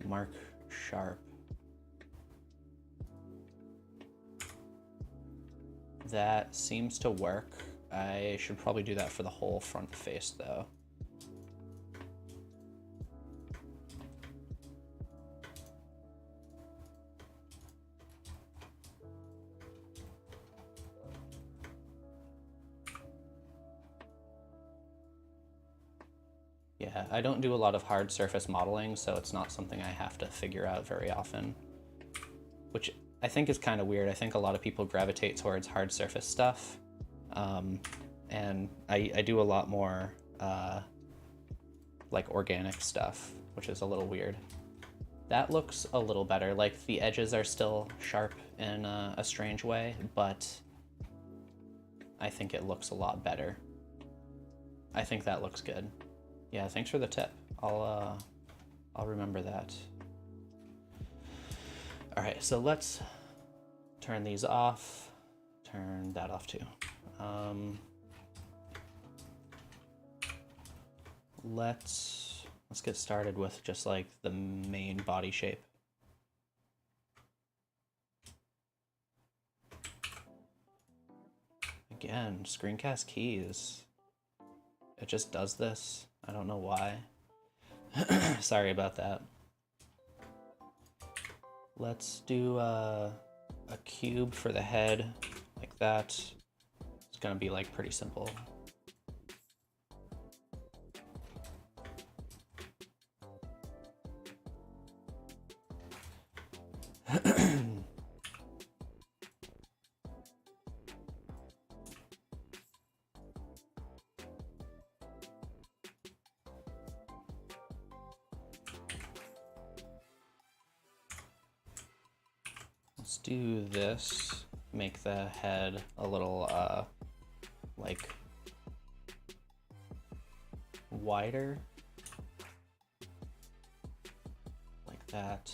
Mark sharp. That seems to work. I should probably do that for the whole front face though. Yeah, I don't do a lot of hard surface modeling, so it's not something I have to figure out very often, which I think is kind of weird. I think a lot of people gravitate towards hard surface stuff, and I do a lot more like organic stuff, which is a little weird. That looks a little better. Like the edges are still sharp in a strange way, but I think it looks a lot better. I think that looks good. Yeah, thanks for the tip. I'll remember that. All right, so let's turn these off. Turn that off too. Let's get started with just like the main body shape. Again, screencast keys. It just does this. I don't know why. Sorry about that. Let's do a cube for the head, like that. It's gonna be like pretty simple. Let's do this, make the head a little like wider, like that.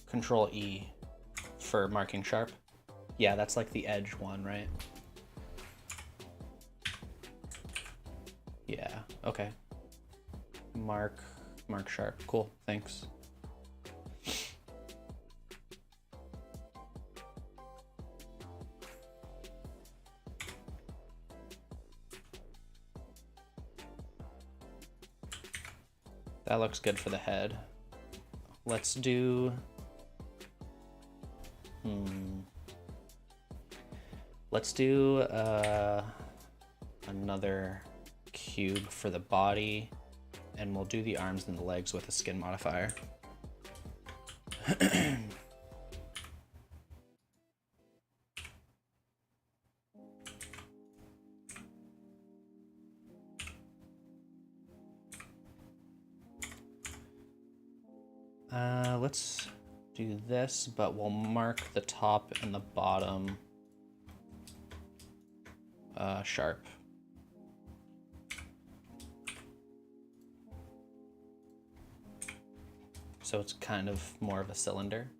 Control E for marking sharp. Yeah, that's like the edge one, right? Yeah, okay. Mark sharp. Cool, thanks. That looks good for the head. Let's do let's do another cube for the body, and we'll do the arms and the legs with a skin modifier. Let's do this, but we'll mark the top and the bottom sharp. So it's kind of more of a cylinder.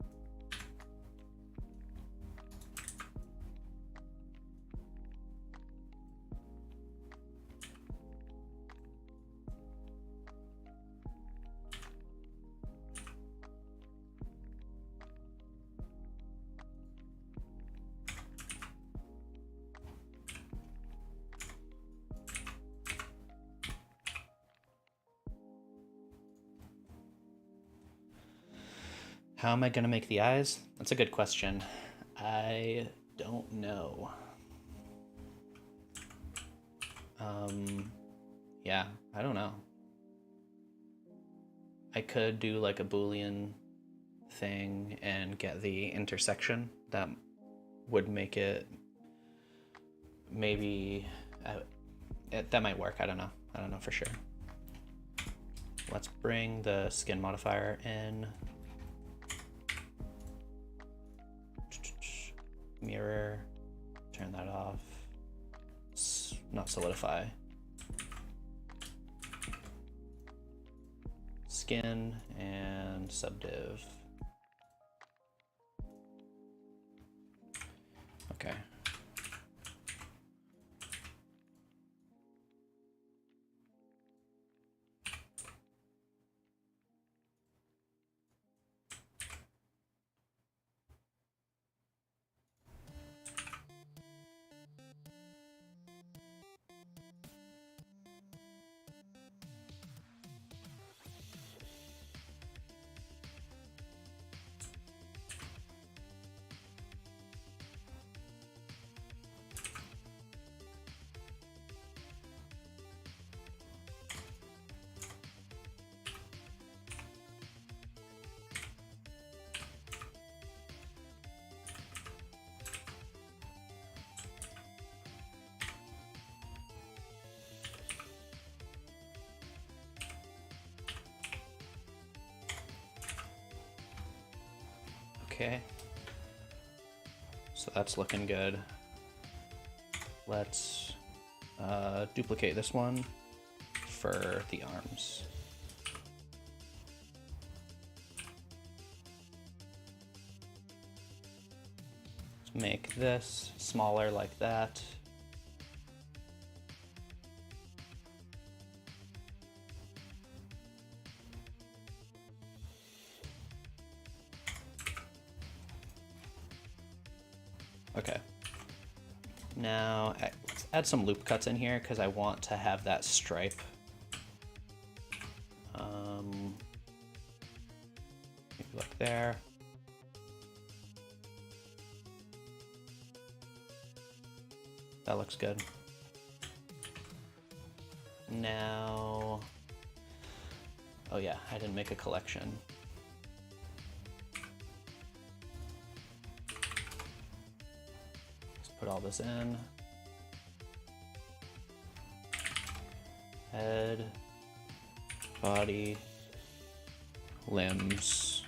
How am I gonna make the eyes? That's a good question. I don't know. Yeah, I don't know. I could do like a Boolean thing and get the intersection. That would make it maybe, that might work. I don't know. I don't know for sure. Let's bring the skin modifier in. Mirror, turn that off, not solidify. Skin and subdiv. Okay. Okay, so that's looking good. Let's duplicate this one for the arms. Let's make this smaller like that. Okay, now let's add some loop cuts in here because I want to have that stripe. Maybe like there. That looks good. Now, oh yeah, I didn't make a collection. Put all this in. Head, body, limbs.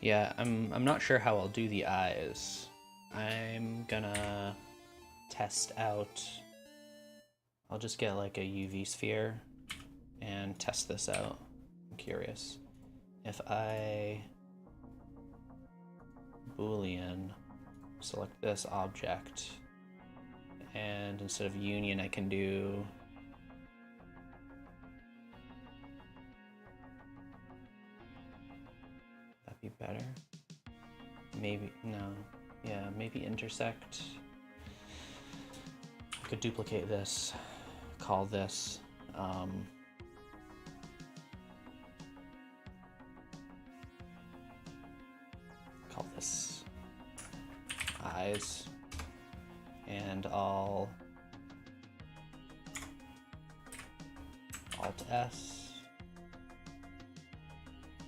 Yeah, I'm not sure how I'll do the eyes. I'm gonna test out. I'll just get like a UV sphere and test this out. Curious if I Boolean select this object and instead of union I can do that'd be better. Maybe no, yeah, maybe intersect. I could duplicate this, call this this eyes, and I'll Alt S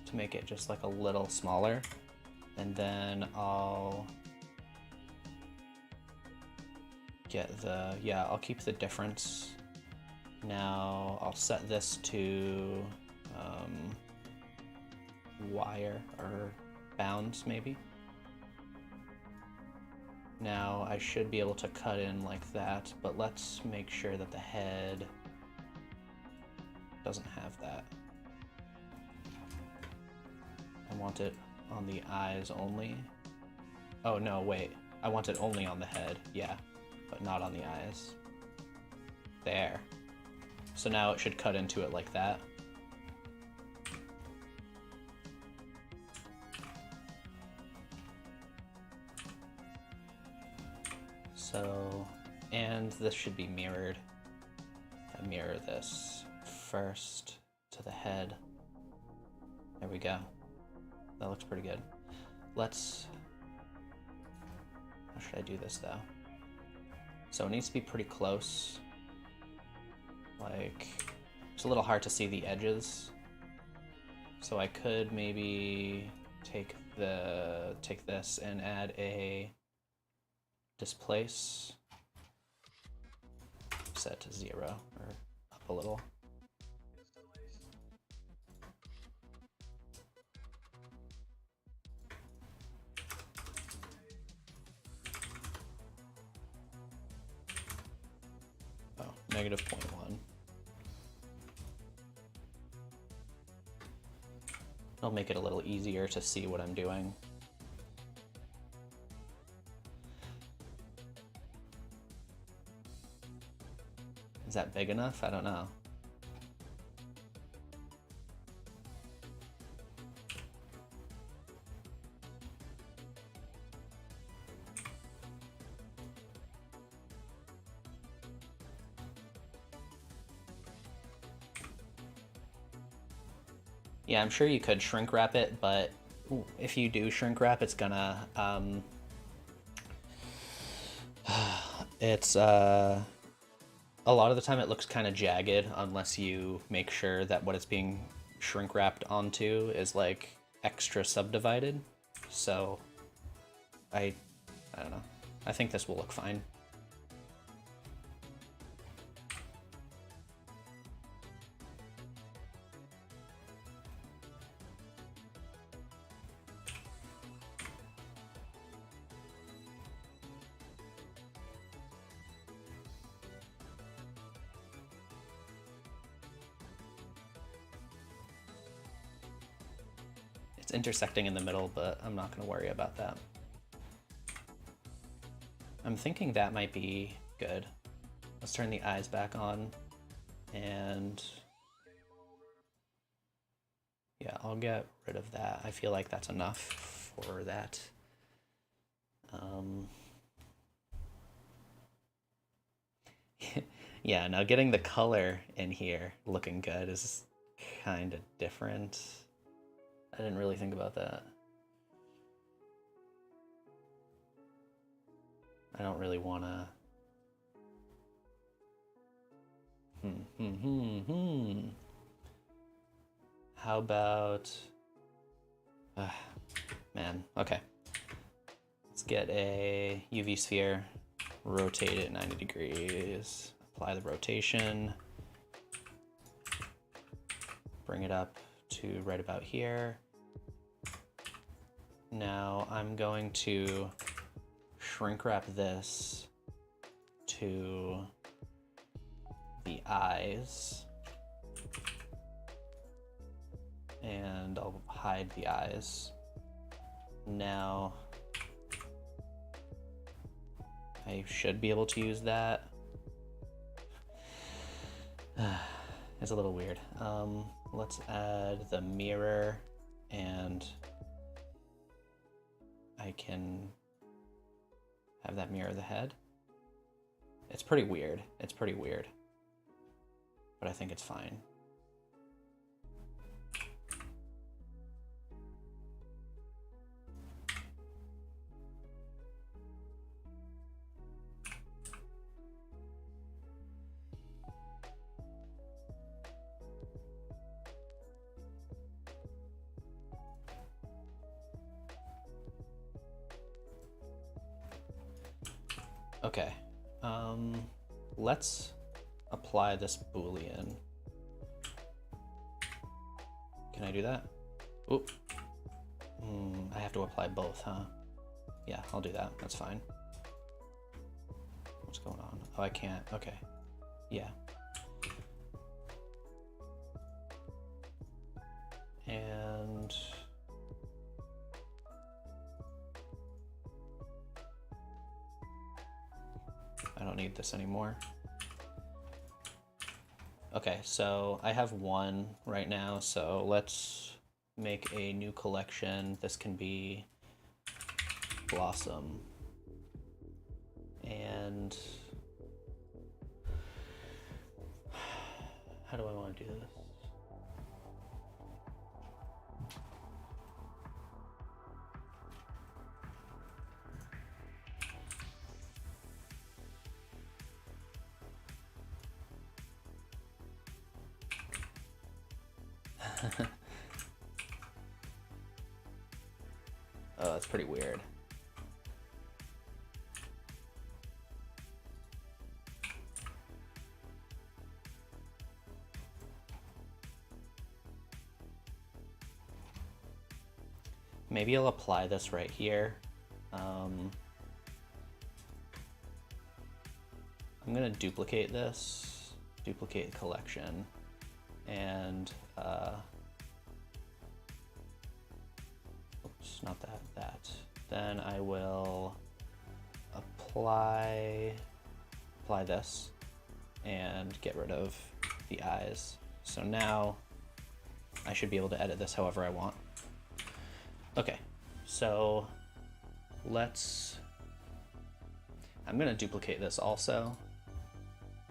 to make it just like a little smaller, and then I'll get the, yeah, I'll keep the difference. Now I'll set this to wire or bounds maybe. Now I should be able to cut in like that, but let's make sure that the head doesn't have that. I want it on the eyes only. Oh no, wait. I want it only on the head, yeah, but not on the eyes. There. So now it should cut into it like that. So, and this should be mirrored. I mirror this first to the head. There we go. That looks pretty good. Let's, how should I do this though? So it needs to be pretty close. Like, it's a little hard to see the edges. So I could maybe take this and add a displace, set to 0 or up a little. Oh, -0.1. It'll make it a little easier to see what I'm doing. Is that big enough? I don't know. Yeah, I'm sure you could shrink wrap it, but if you do shrink wrap, it's gonna, a lot of the time it looks kind of jagged unless you make sure that what it's being shrink wrapped onto is like extra subdivided. So I don't know. I think this will look fine. Intersecting in the middle, but I'm not going to worry about that. I'm thinking that might be good. Let's turn the eyes back on, and yeah, I'll get rid of that. I feel like that's enough for that. Yeah, now getting the color in here looking good is kind of different. I didn't really think about that. I don't really want to... How about... man, okay. Let's get a UV sphere, rotate it 90 degrees, apply the rotation, bring it up to right about here. Now I'm going to shrink wrap this to the eyes, and I'll hide the eyes. Now I should be able to use that. It's a little weird. Let's add the mirror, and I can have that mirror the head. It's pretty weird. It's pretty weird, but I think it's fine. Okay, let's apply this Boolean. Can I do that? Oop. I have to apply both, huh? Yeah, I'll do that. That's fine. What's going on? Oh, I can't. Okay. Yeah. And... I don't need this anymore. Okay, so I have one right now, so let's make a new collection. This can be Blossom. And how do I want to do this? Oh, that's pretty weird. Maybe I'll apply this right here. I'm gonna duplicate this, duplicate collection, and not that. Then I will apply this and get rid of the eyes. So now I should be able to edit this however I want. Okay, so I'm gonna duplicate this also.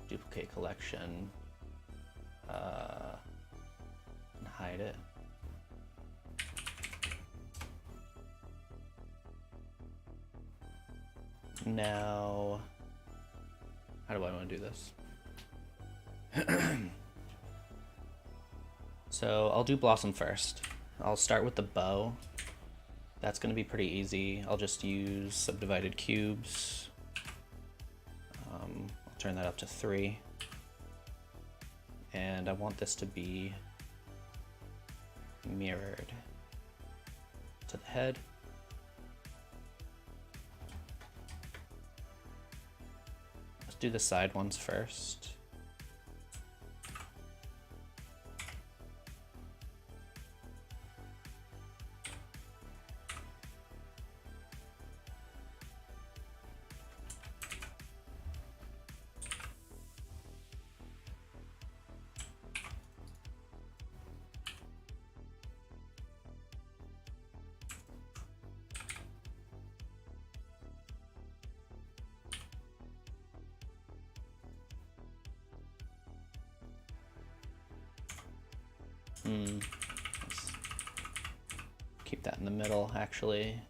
Duplicate collection, and hide it. Now, how do I want to do this? So I'll do Blossom first. I'll start with the bow. That's going to be pretty easy. I'll just use subdivided cubes. I'll turn that up to 3. And I want this to be mirrored to the head. Let's do the side ones first. Let's keep that in the middle, actually.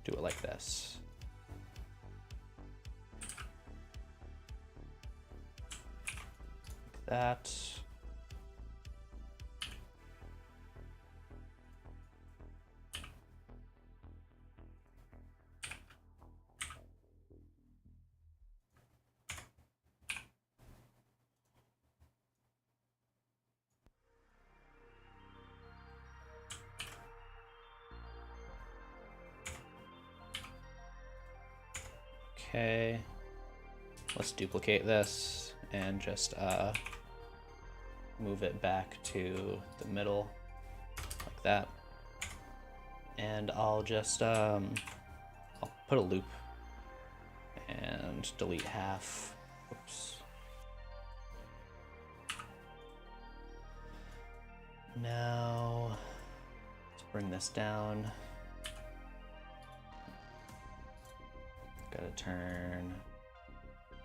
Do it like this. Like that. Okay, let's duplicate this and just move it back to the middle like that. And I'll just I'll put a loop and delete half. Oops. Now let's bring this down. Gotta turn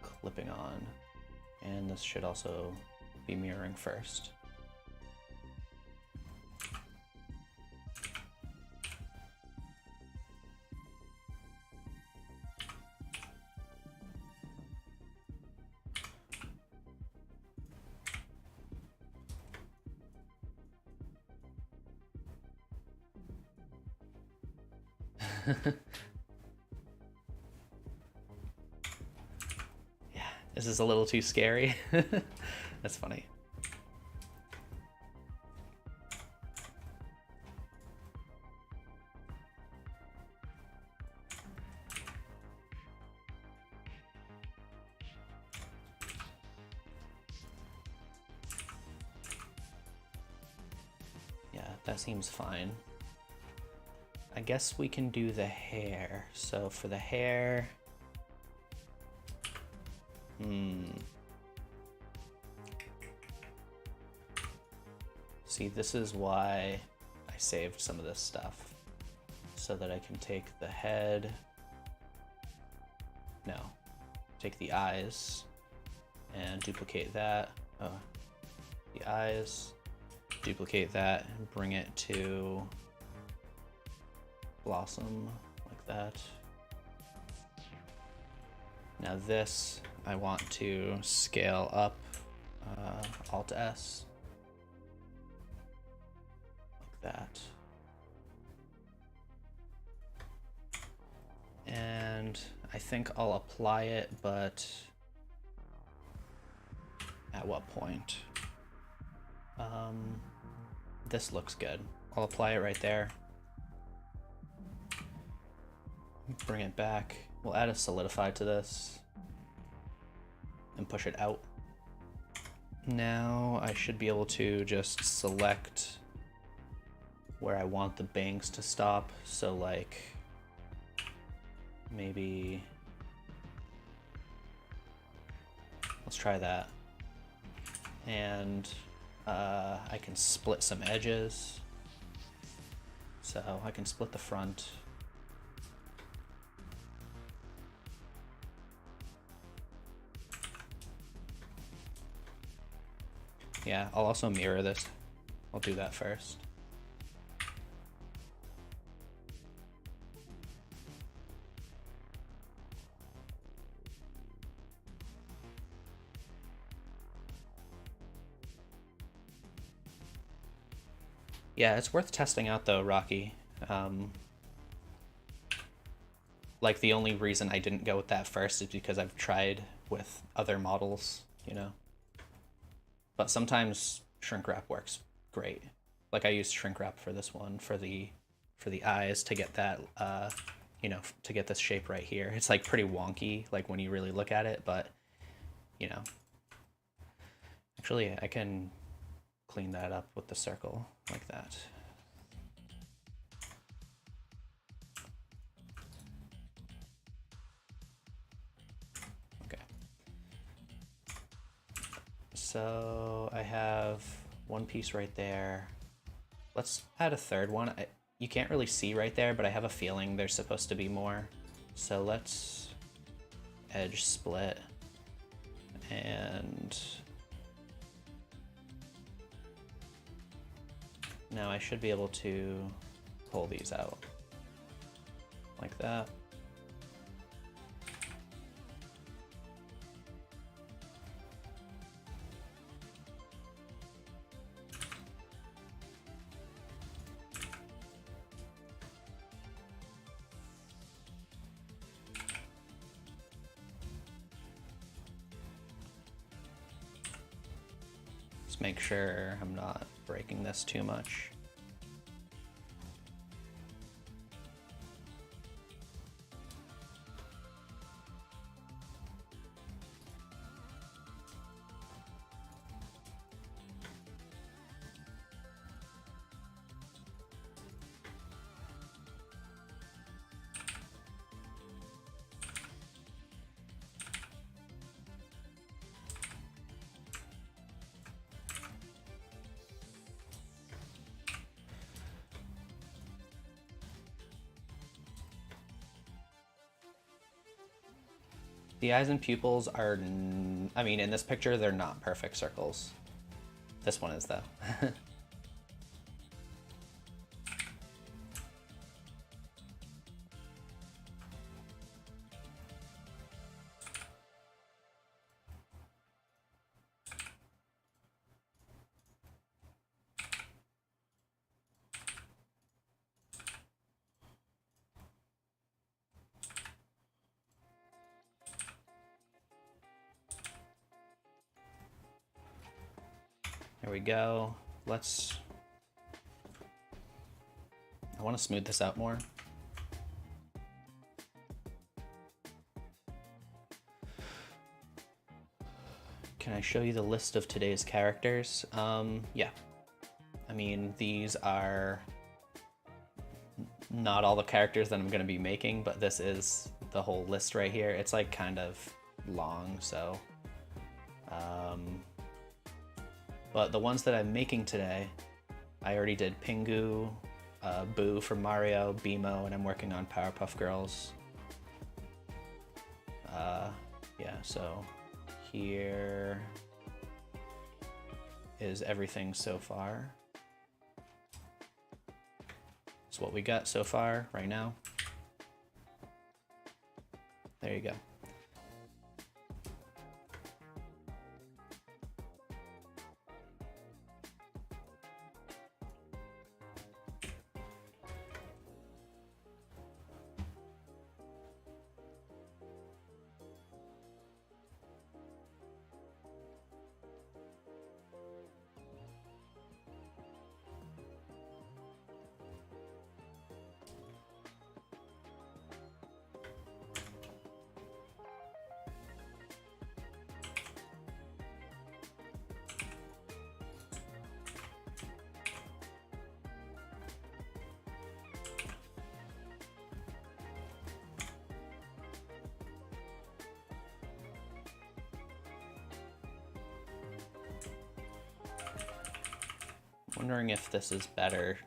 clipping on, and this should also be mirroring first. This is a little too scary. That's funny. Yeah, that seems fine. I guess we can do the hair. So for the hair, see, this is why I saved some of this stuff, so that I can take the head, take the eyes and duplicate that, the eyes, duplicate that and bring it to Blossom like that. Now this, I want to scale up, Alt S, like that. And I think I'll apply it, but at what point? This looks good. I'll apply it right there. Bring it back. We'll add a solidify to this and push it out. Now I should be able to just select where I want the bangs to stop. So like maybe let's try that. And I can split some edges. So I can split the front. Yeah, I'll also mirror this. I'll do that first. Yeah, it's worth testing out though, Rocky. Like the only reason I didn't go with that first is because I've tried with other models, you know. But sometimes shrink wrap works great. Like I used shrink wrap for this one for the eyes to get that you know, to get this shape right here. It's like pretty wonky like when you really look at it, but you know. Actually, I can clean that up with the circle like that. Okay. So I have one piece right there. Let's add a third one. You can't really see right there, but I have a feeling there's supposed to be more. So let's edge split and now I should be able to pull these out like that. Just make sure I'm not breaking this too much. The eyes and pupils are, I mean, in this picture, they're not perfect circles. This one is though. There we go. I want to smooth this out more. Can I show you the list of today's characters? Yeah. I mean, these are not all the characters that I'm going to be making, but this is the whole list right here. It's like kind of long, so but the ones that I'm making today, I already did Pingu, Boo from Mario, Bimo, and I'm working on Powerpuff Girls. Yeah, so here is everything so far. That's what we got so far right now. There you go. Wondering if this is better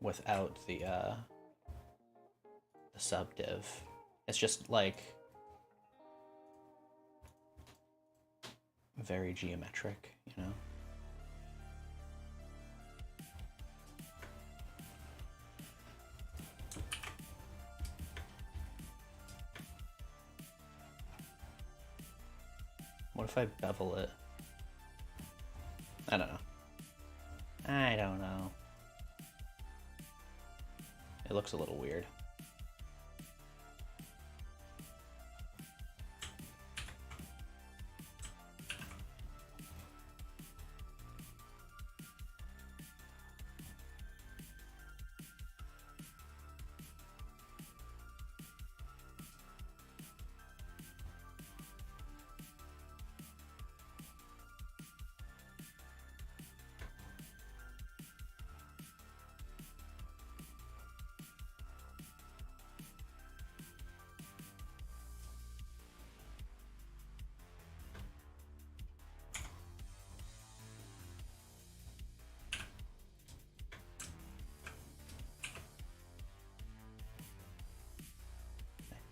without the subdiv. It's just like very geometric, you know? What if I bevel it? I don't know. I don't know. It looks a little weird.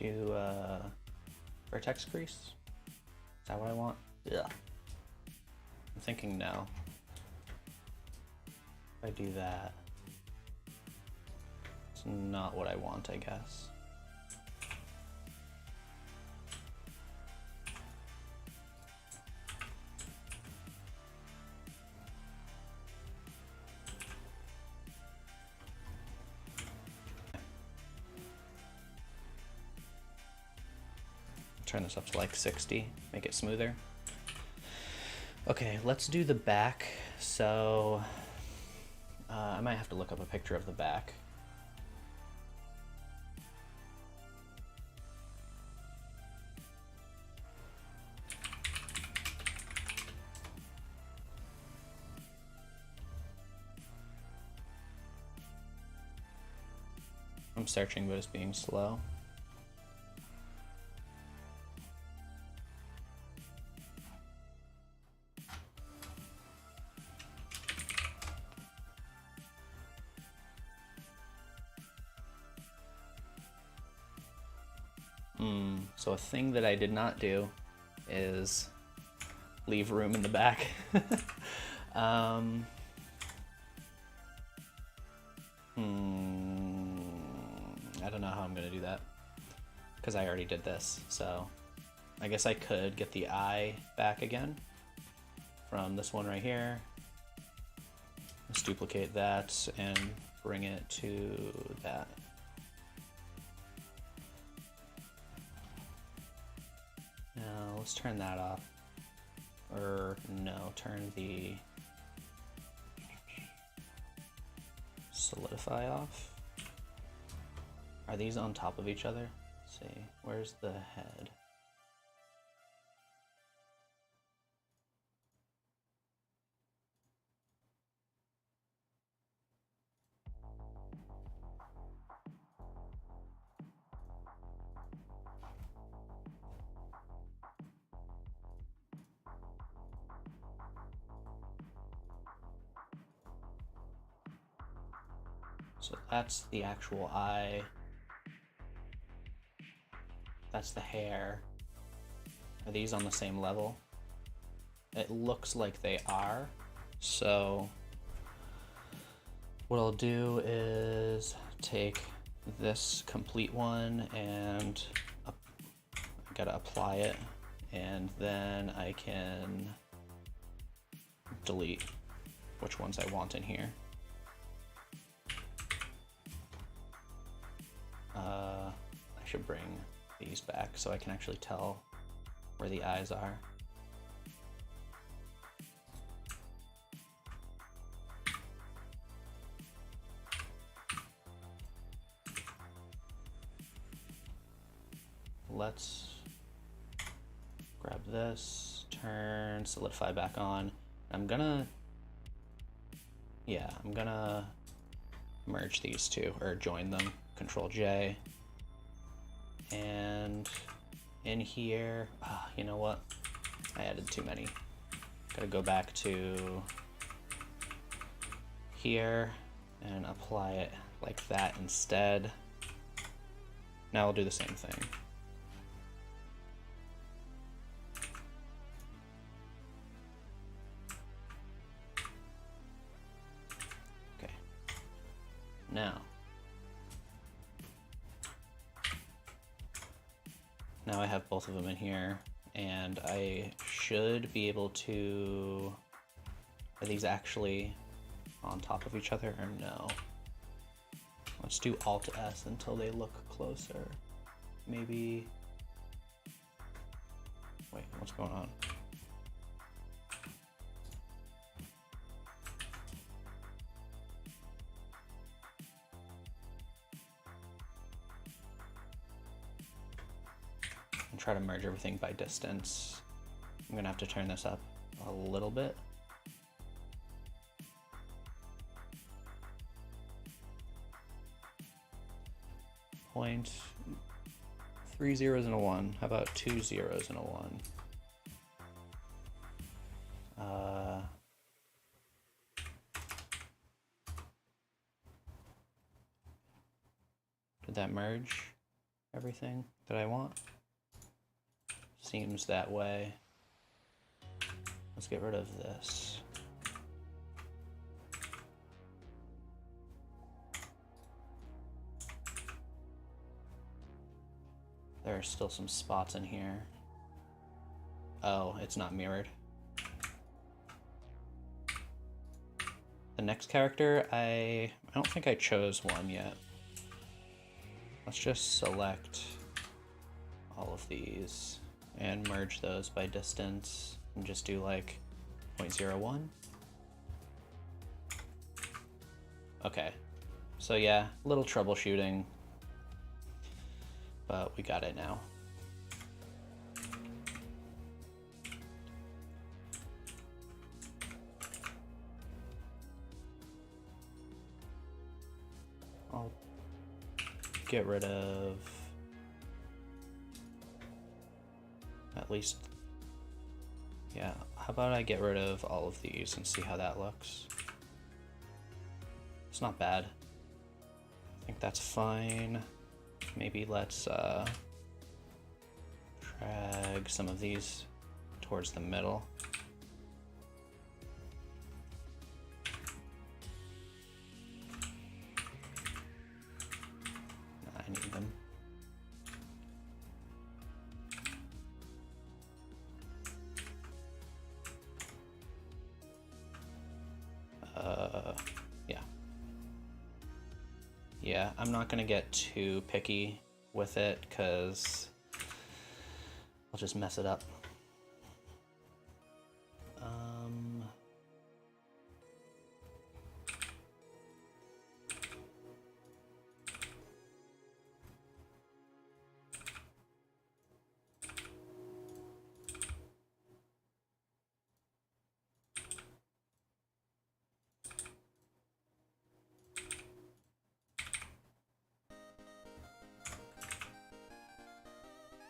Do vertex crease? Is that what I want? Yeah. I'm thinking no. If I do that, it's not what I want, I guess. Turn this up to like 60, make it smoother. Okay, let's do the back. So I might have to look up a picture of the back. I'm searching, but it's being slow. So a thing that I did not do is leave room in the back. I don't know how I'm gonna do that because I already did this. So I guess I could get the eye back again from this one right here. Let's duplicate that and bring it to that. Now let's turn that off. Or no, turn the solidify off. Are these on top of each other? Let's see, where's the head? So that's the actual eye. That's the hair. Are these on the same level? It looks like they are. So what I'll do is take this complete one and I gotta apply it, and then I can delete which ones I want in here. I should bring these back so I can actually tell where the eyes are. Let's grab this, turn solidify back on. I'm gonna merge these two, or join them, Control J. And in here, you know what? I added too many. Gotta go back to here and apply it like that instead. Now I'll do the same thing. Okay. Now I have both of them in here, and I should be able to... Are these actually on top of each other or no? Let's do Alt S until they look closer. Maybe... Wait, what's going on? And try to merge everything by distance. I'm gonna have to turn this up a little bit. Point 3 zeros and a 1. How about 2 zeros and a 1? Did that merge everything that I want? Seems that way. Let's get rid of this. There are still some spots in here. Oh, it's not mirrored. The next character, I don't think I chose one yet. Let's just select all of these and merge those by distance and just do like 0.01. Okay, so yeah, a little troubleshooting, but we got it now. I'll get rid of at least, yeah, how about I get rid of all of these and see how that looks. It's not bad. I think that's fine. Maybe let's drag some of these towards the middle. I need them. Yeah, I'm not gonna get too picky with it because I'll just mess it up.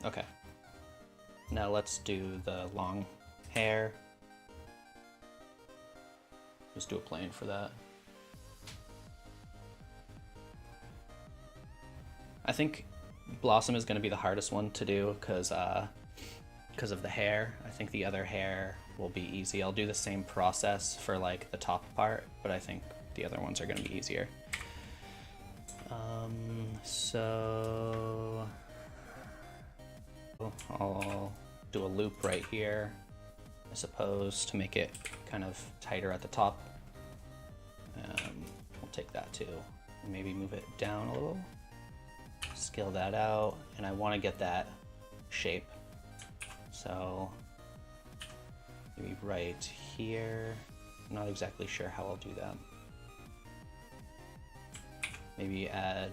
Okay, now let's do the long hair. Just do a plane for that. I think Blossom is going to be the hardest one to do because of the hair. I think the other hair will be easy. I'll do the same process for like the top part, but I think the other ones are going to be easier. So I'll do a loop right here, I suppose, to make it kind of tighter at the top. We'll take that too, and maybe move it down a little, scale that out, and I want to get that shape. So maybe right here. I'm not exactly sure how I'll do that. Maybe add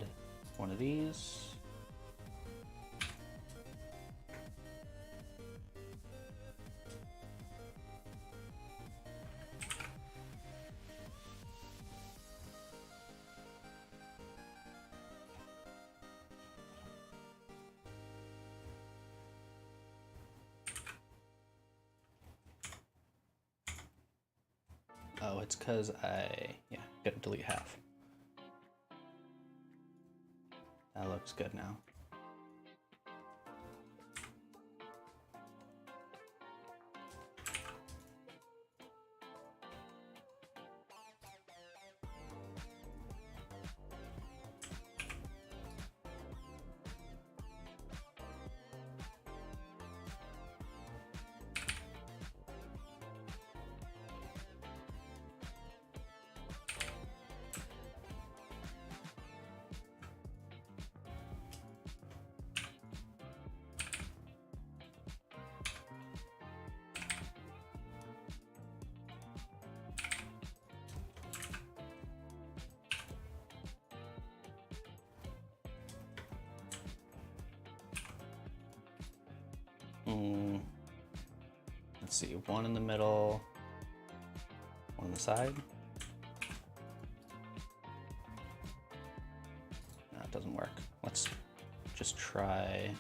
one of these. Oh, it's because yeah. Gonna delete half. That looks good now. Let's see, one in the middle, one on the side. No, it doesn't work. Let's just try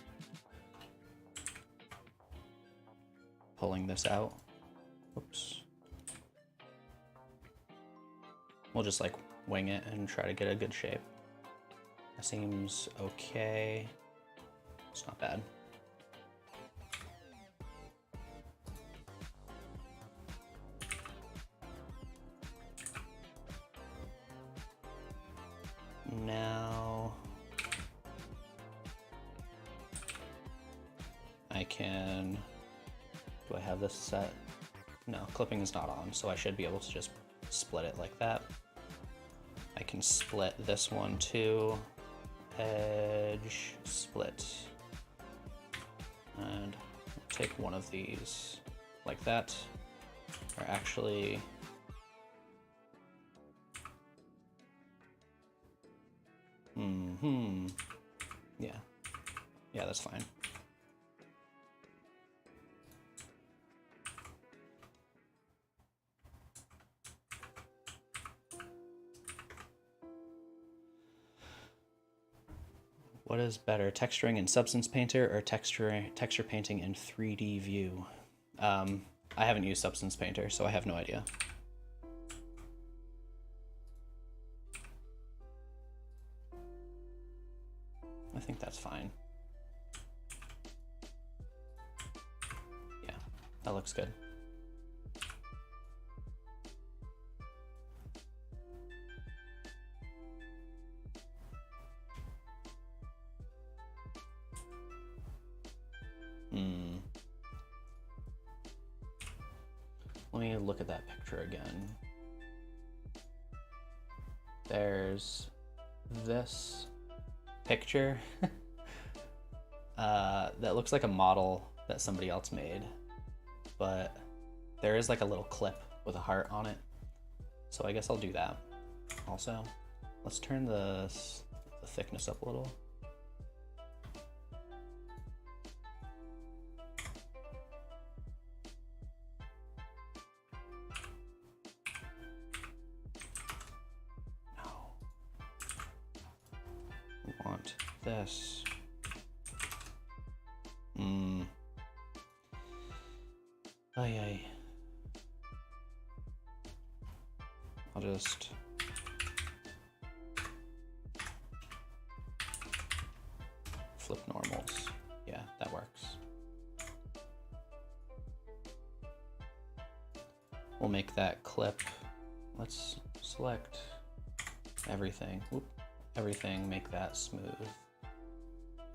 pulling this out. Oops. We'll just like wing it and try to get a good shape. That seems okay. It's not bad. Now I can, do I have this set? No, clipping is not on, so I should be able to just split it like that. I can split this one too, edge, split, and take one of these like that, or actually, yeah, that's fine. What is better, texturing in Substance Painter or texture painting in 3D View? I haven't used Substance Painter, so I have no idea. I think that's fine. Yeah, that looks good. Let me look at that picture again. There's this picture that looks like a model that somebody else made, but there is like a little clip with a heart on it. So I guess I'll do that. Also, let's turn the thickness up a little. Want this. Ay. I'll just flip normals. Yeah, that works. We'll make that clip. Let's select everything. Whoop. Everything, make that smooth,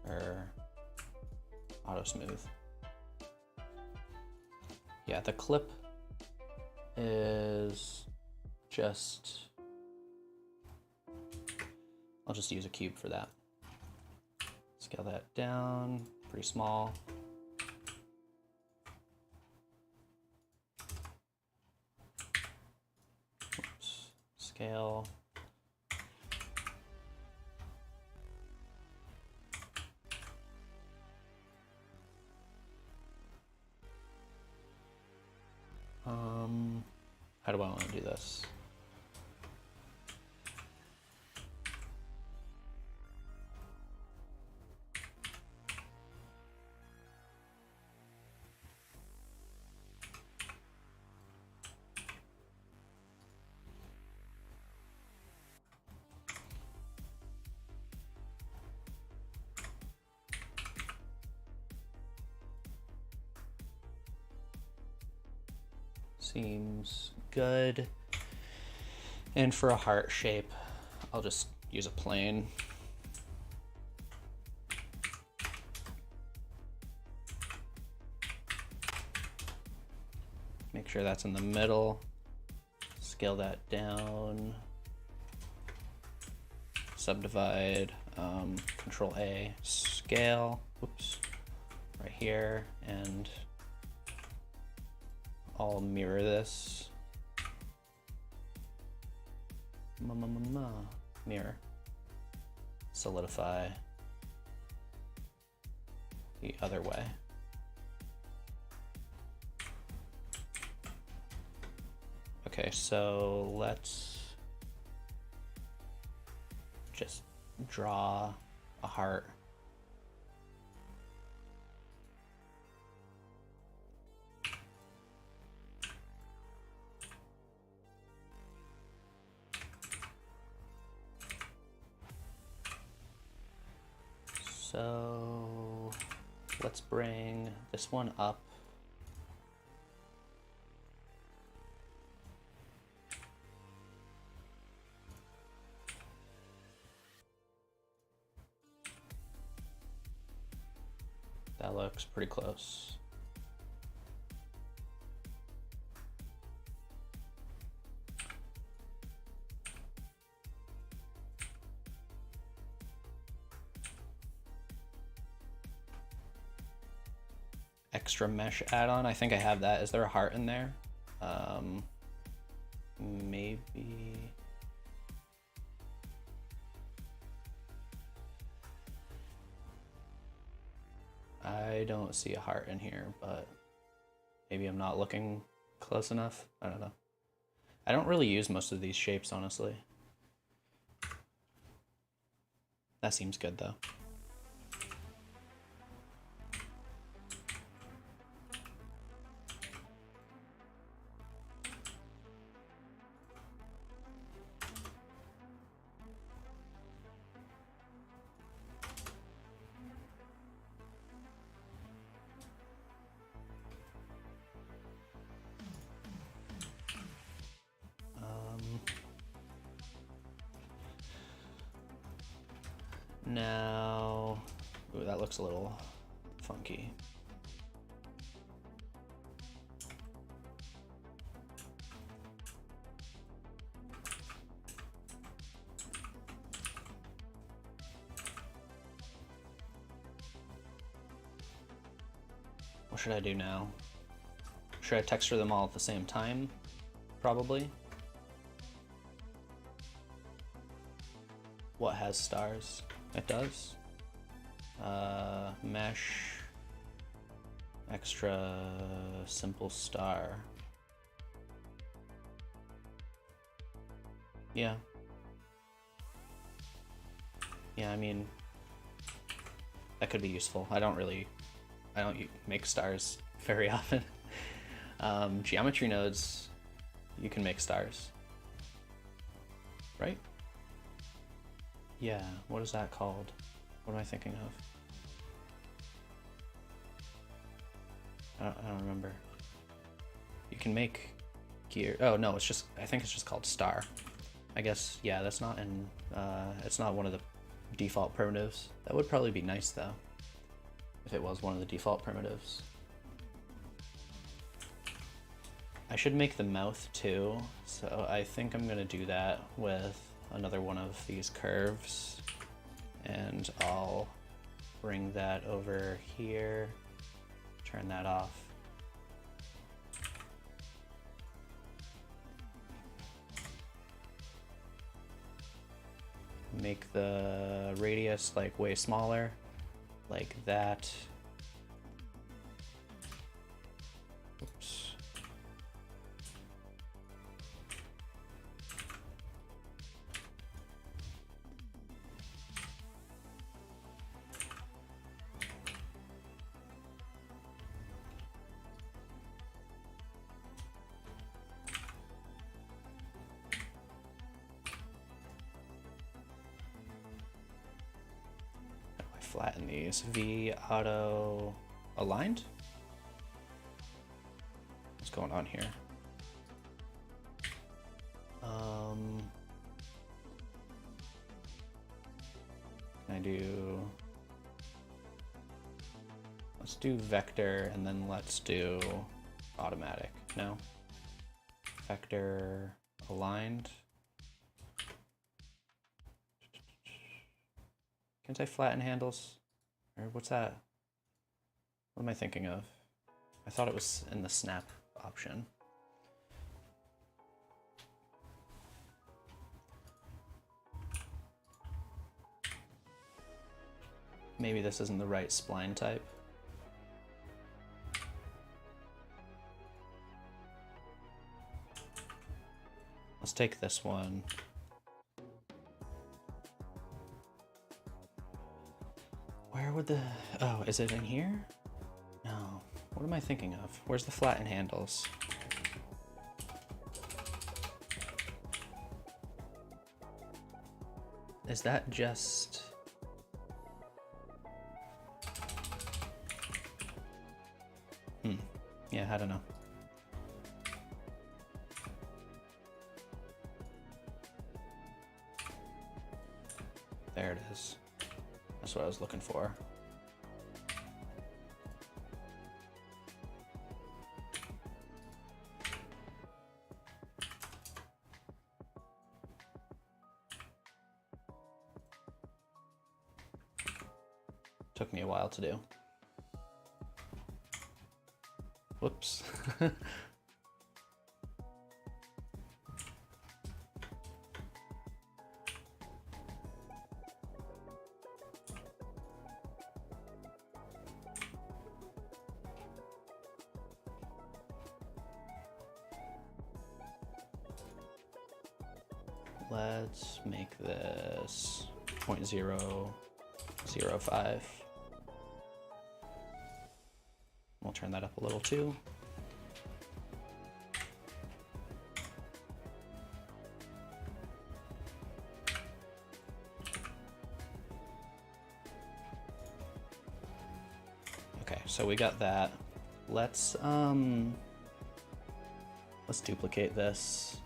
or auto smooth. Yeah, the clip is just, I'll just use a cube for that. Scale that down, pretty small. Oops. Scale. How do I want to do this? Seems good. And for a heart shape, I'll just use a plane. Make sure that's in the middle. Scale that down. Subdivide, Control A, scale, oops, right here, and I'll mirror this. Mirror. Solidify the other way. Okay, so let's just draw a heart. So let's bring this one up. That looks pretty close. Extra mesh add-on, I think I have that. Is there a heart in there? Maybe. I don't see a heart in here, but maybe I'm not looking close enough. I don't know. I don't really use most of these shapes, honestly. That seems good though. Now, ooh, that looks a little funky. What should I do now? Should I texture them all at the same time? Probably. What has stars? It does. Mesh, extra simple star. Yeah. Yeah, I mean, that could be useful. I don't make stars very often. Geometry nodes, you can make stars, right? Yeah, what is that called? What am I thinking of? I don't remember. You can make gear. Oh no, I think it's just called star. I guess, yeah, that's not in, it's not one of the default primitives. That would probably be nice though, if it was one of the default primitives. I should make the mouth too, so I think I'm gonna do that with another one of these curves, and I'll bring that over here, turn that off. Make the radius like way smaller, like that. Oops. Flatten these. V auto aligned? What's going on here? Let's do vector and then let's do automatic. No. Vector aligned. Can't I flatten handles? Or what's that? What am I thinking of? I thought it was in the snap option. Maybe this isn't the right spline type. Let's take this one. Where would the... Oh, is it in here? No. What am I thinking of? Where's the flattened handles? Is that just... Yeah, I don't know. There it is. That's what I was looking for. Took me a while to do. Whoops. Let's make this 0.005. We'll turn that up a little too. Okay, so we got that. Let's duplicate this.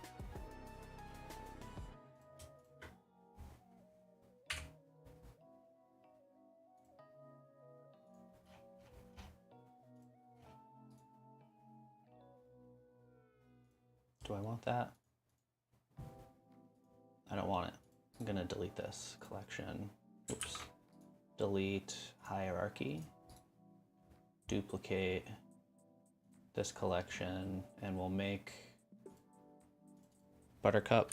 Do I want that? I don't want it. I'm gonna delete this collection. Oops. Delete hierarchy. Duplicate this collection, and we'll make buttercup.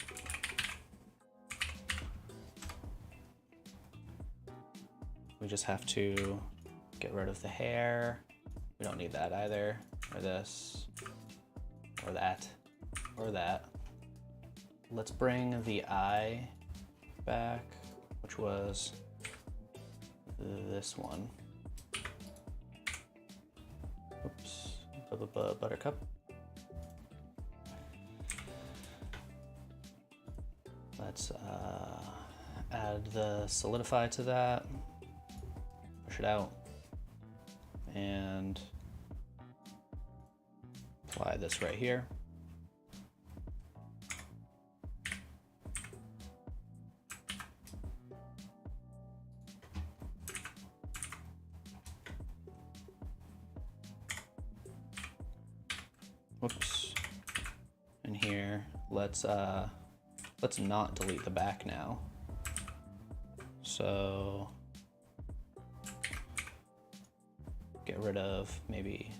We just have to get rid of the hair. We don't need that either. Or this, or that. Or that. Let's bring the eye back, which was this one. Oops, buttercup. Let's add the solidify to that, push it out, and apply this right here. Whoops. And here, let's not delete the back now. So get rid of maybe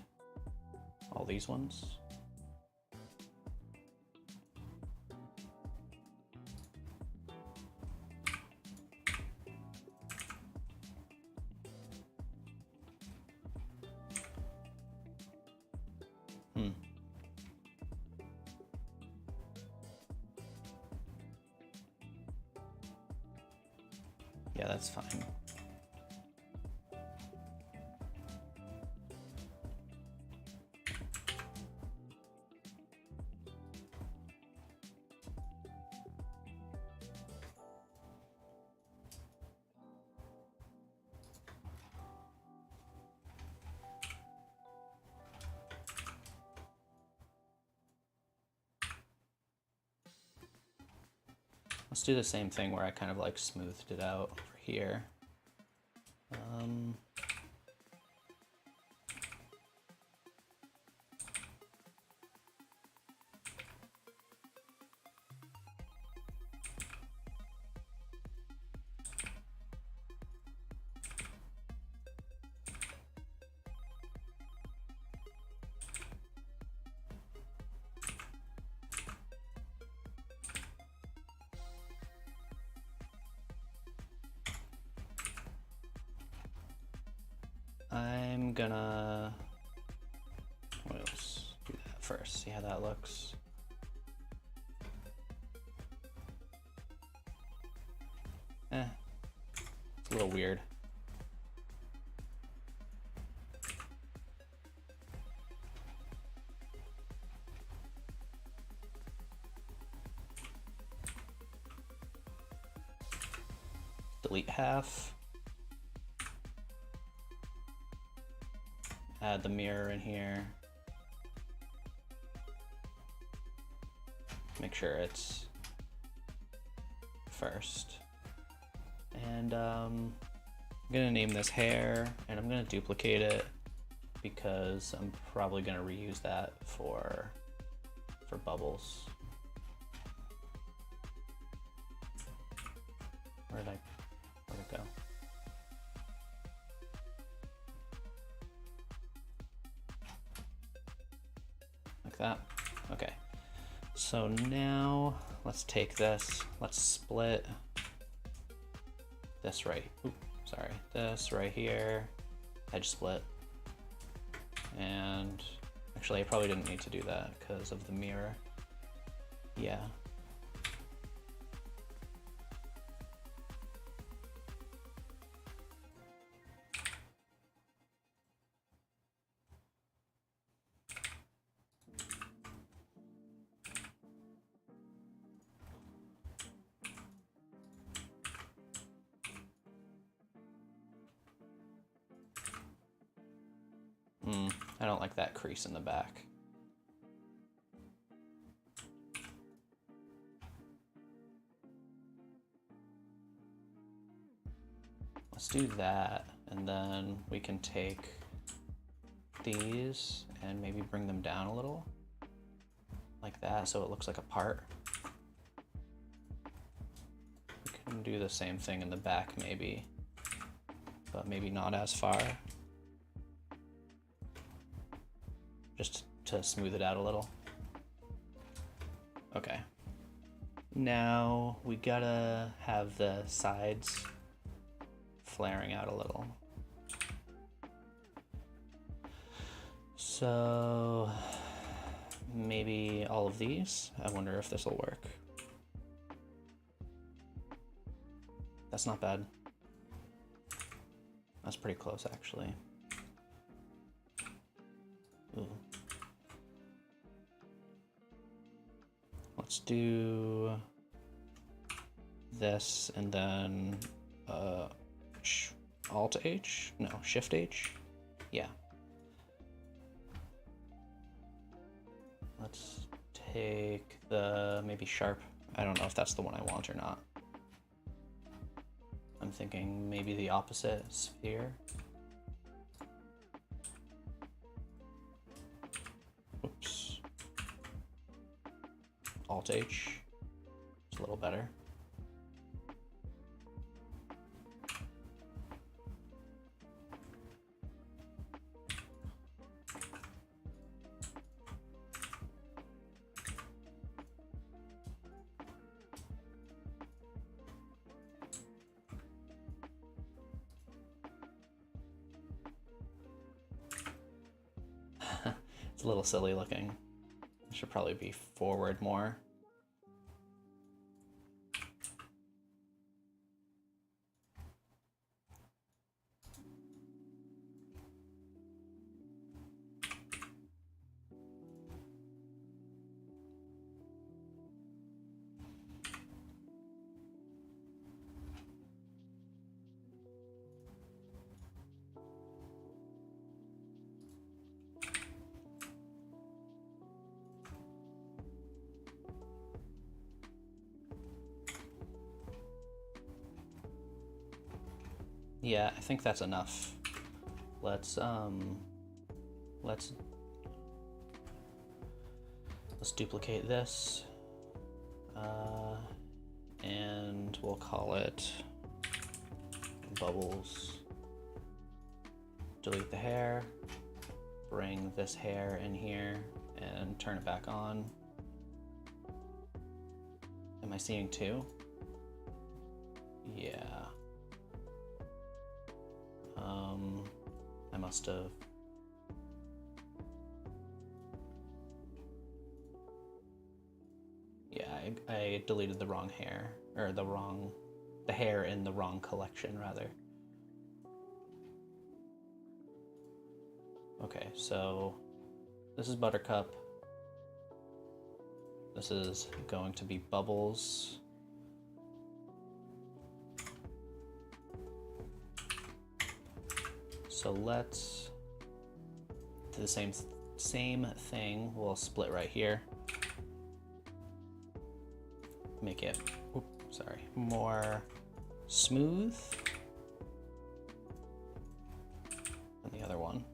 all these ones. Yeah, that's fine. Let's do the same thing where I kind of like smoothed it out over here. I'm gonna, let's do that first, see how that looks. It's a little weird. Delete half. Add the mirror in here. Make sure it's first. And I'm gonna name this hair, and I'm gonna duplicate it because I'm probably gonna reuse that for bubbles. Where'd it go? Like that. Okay. So now let's take this. Let's split this this right here. Edge split. And actually, I probably didn't need to do that because of the mirror. Yeah. I don't like that crease in the back. Let's do that, and then we can take these and maybe bring them down a little, like that, so it looks like a part. We can do the same thing in the back maybe, but maybe not as far. Just to smooth it out a little. Okay. Now we gotta have the sides flaring out a little. So maybe all of these. I wonder if this will work. That's not bad. That's pretty close actually. Ooh. Let's do this and then Alt H? No, Shift H? Yeah. Let's take the maybe sharp. I don't know if that's the one I want or not. I'm thinking maybe the opposite sphere. Oops. Alt H. It's a little better. It's a little silly looking. It should probably be forward more. Yeah, I think that's enough. Let's duplicate this, and we'll call it bubbles. Delete the hair, bring this hair in here, and turn it back on. Am I seeing two? Yeah. must have. Yeah, I deleted the wrong hair, or the hair in the wrong collection, rather. Okay, so this is Buttercup. This is going to be Bubbles. So let's do the same thing. We'll split right here. Make it, more smooth than the other one.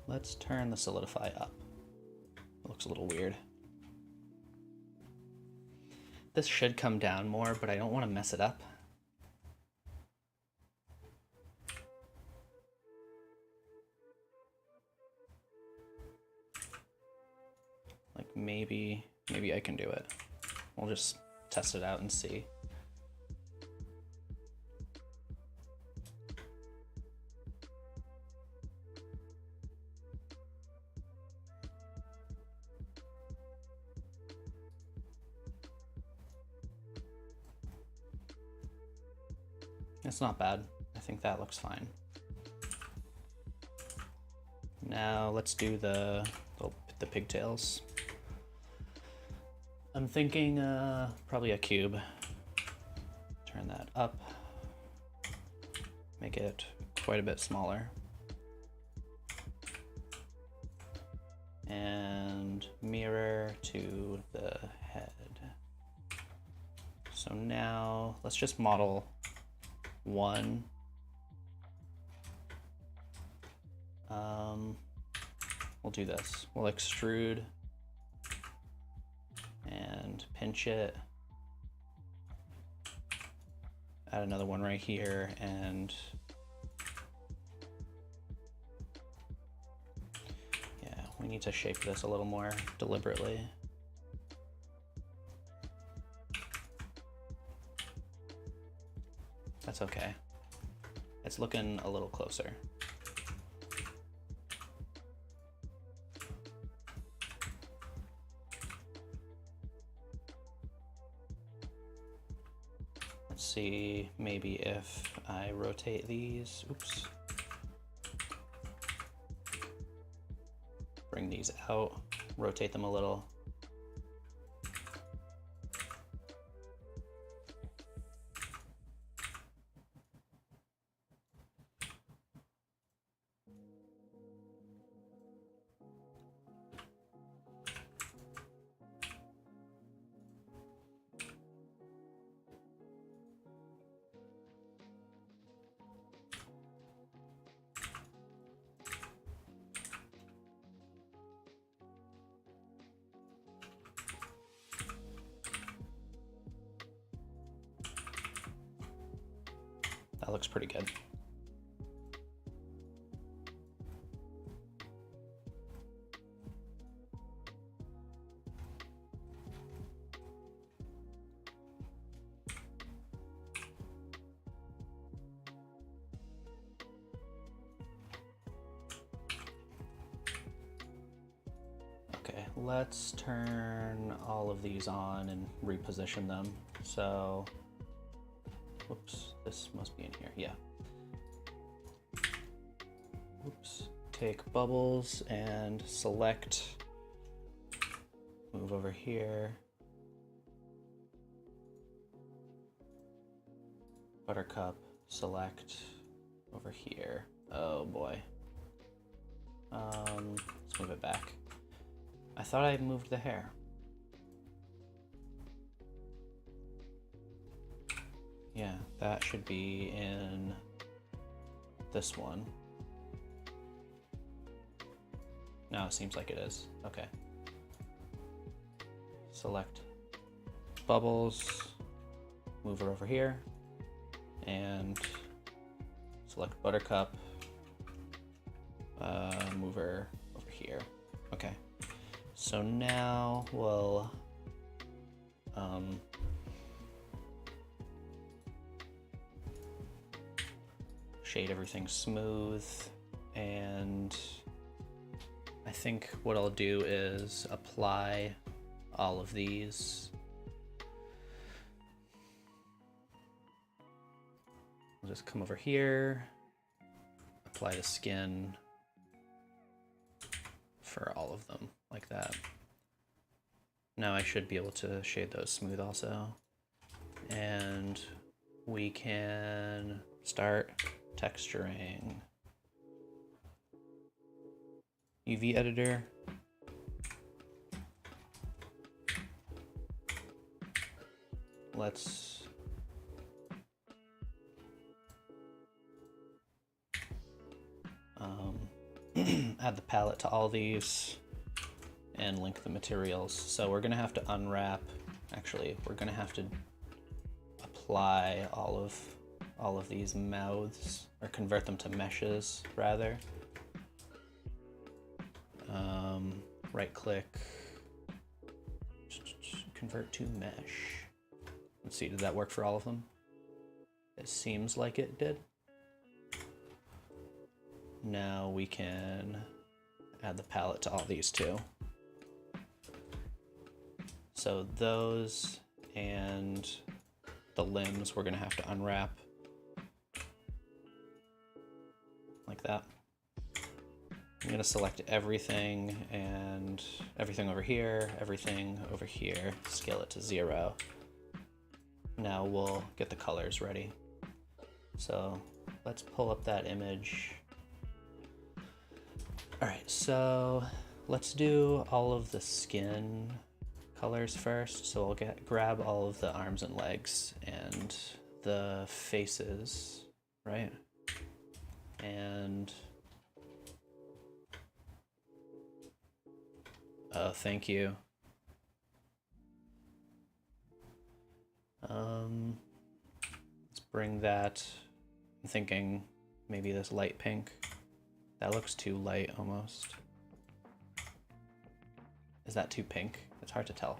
Let's turn the solidify up. It looks a little weird. This should come down more, but I don't want to mess it up. Like maybe I can do it. We'll just test it out and see. It's not bad. I think that looks fine. Now let's do the pigtails. I'm thinking probably a cube. Turn that up. Make it quite a bit smaller. And mirror to the head. So now let's just model one. We'll do this. We'll extrude and pinch it. Add another one right here, and yeah, we need to shape this a little more deliberately. That's okay. It's looking a little closer. Let's see, maybe if I rotate these, oops. Bring these out, rotate them a little. That looks pretty good. Okay, let's turn all of these on and reposition them. So, whoops, this must be in here, yeah. Oops, take Bubbles and select, move over here. Buttercup, select over here. Oh boy. Let's move it back. I thought I moved the hair. Yeah, that should be in this one. No, it seems like it is. Okay. Select bubbles, move her over here, and select buttercup, move her over here. Okay. So now we'll shade everything smooth, and I think what I'll do is apply all of these. I'll just come over here, apply the skin for all of them like that. Now I should be able to shade those smooth also. And we can start texturing. UV editor. Let's add the palette to all these and link the materials. So we're gonna have to unwrap, actually, we're gonna have to apply all of these mouths, or convert them to meshes rather. Right click, convert to mesh. Let's see, did that work for all of them? It seems like it did. Now we can add the palette to all these too. So those and the limbs we're gonna have to unwrap like that. I'm gonna select everything and everything over here, scale it to 0. Now we'll get the colors ready. So let's pull up that image. All right, so let's do all of the skin colors first. So I'll grab all of the arms and legs and the faces, right? And oh, thank you. Let's bring that. I'm thinking maybe this light pink. That looks too light almost. Is that too pink? It's hard to tell.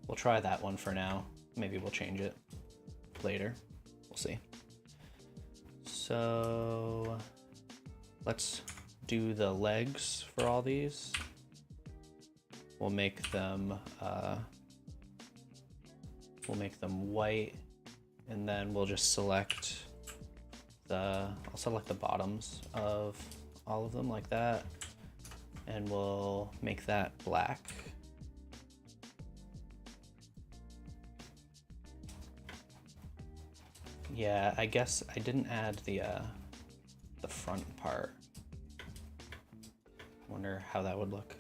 We'll try that one for now. Maybe we'll change it later. We'll see. So let's do the legs for all these. We'll make them white, and then we'll just select I'll select the bottoms of all of them like that, and we'll make that black. Yeah, I guess I didn't add the front part. Wonder how that would look.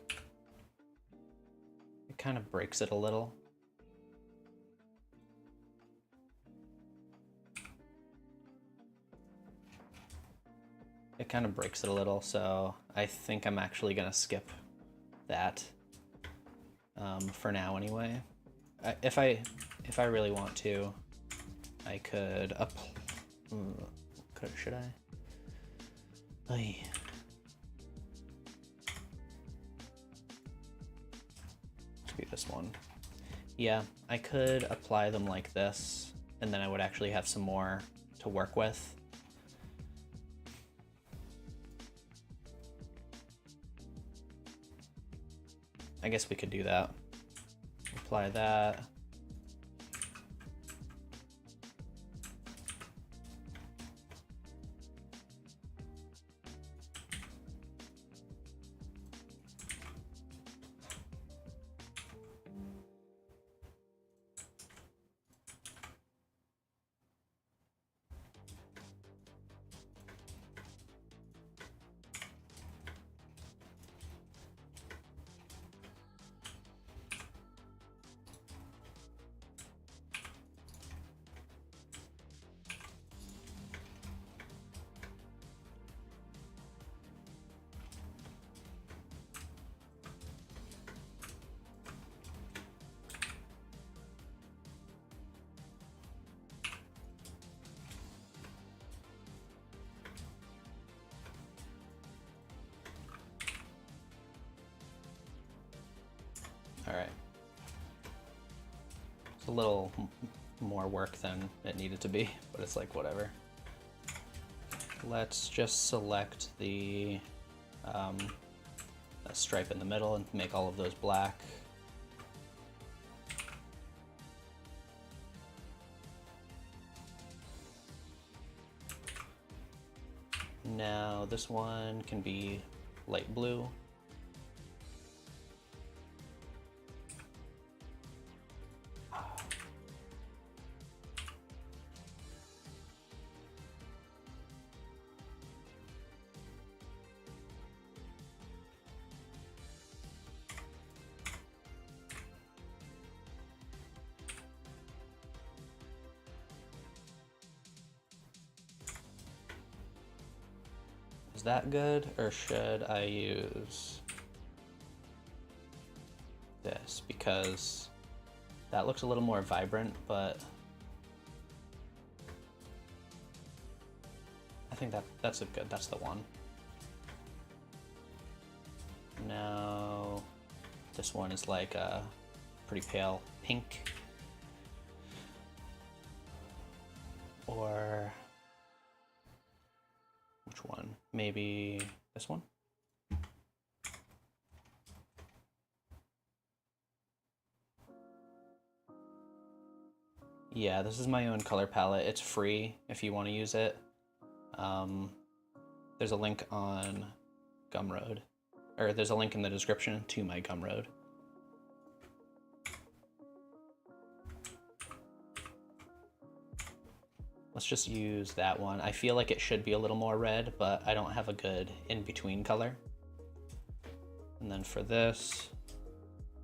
It kind of breaks it a little. It kind of breaks it a little, so I think I'm actually gonna skip that for now anyway. If I really want to, I could should I? Oy. Let's do this one. Yeah, I could apply them like this, and then I would actually have some more to work with. I guess we could do that. Apply that. All right. It's a little more work than it needed to be, but it's like whatever. Let's just select the stripe in the middle and make all of those black. Now this one can be light blue. Is that good, or should I use this? Because that looks a little more vibrant, but I think that's the one. Now this one is like a pretty pale pink. Or which one? Maybe this one? Yeah, this is my own color palette. It's free if you want to use it. There's a link on Gumroad, or there's a link in the description to my Gumroad. Let's just use that one. I feel like it should be a little more red, but I don't have a good in-between color. And then for this,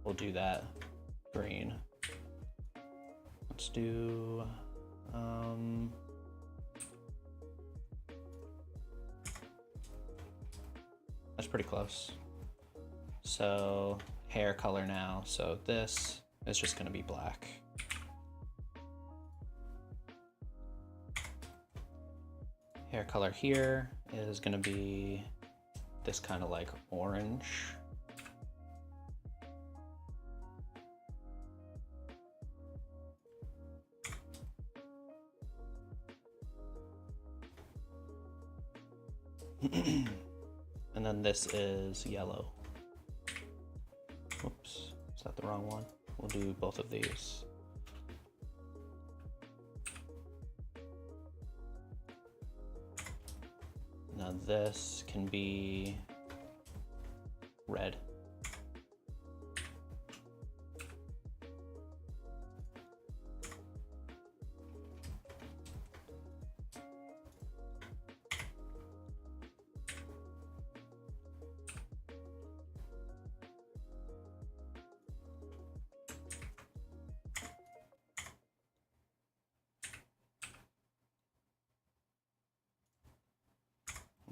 we'll do that green. Let's do, that's pretty close. So hair color now. So this is just gonna be black. Hair color here is gonna be this kind of like orange. And then this is yellow. Oops, is that the wrong one? We'll do both of these. Now this can be red.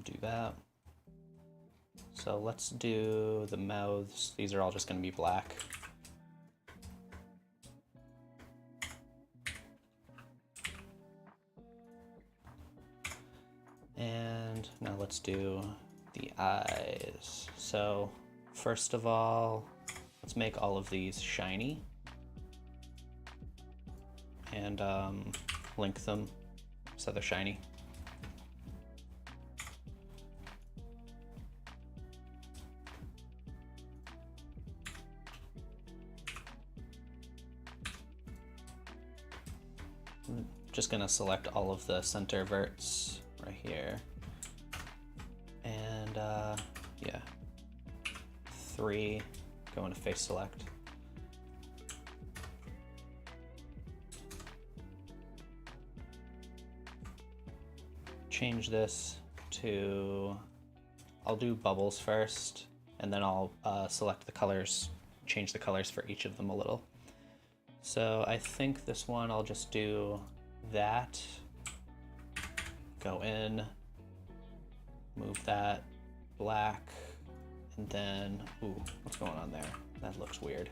Do that. So let's do the mouths. These are all just going to be black. And now let's do the eyes. So first of all, let's make all of these shiny and link them so they're shiny. Just gonna select all of the center verts right here, and yeah, 3, go into face select. Change this to, I'll do bubbles first, and then I'll select the colors, change the colors for each of them a little. So I think this one I'll just do that, go in, move that black, and then, ooh, what's going on there? That looks weird.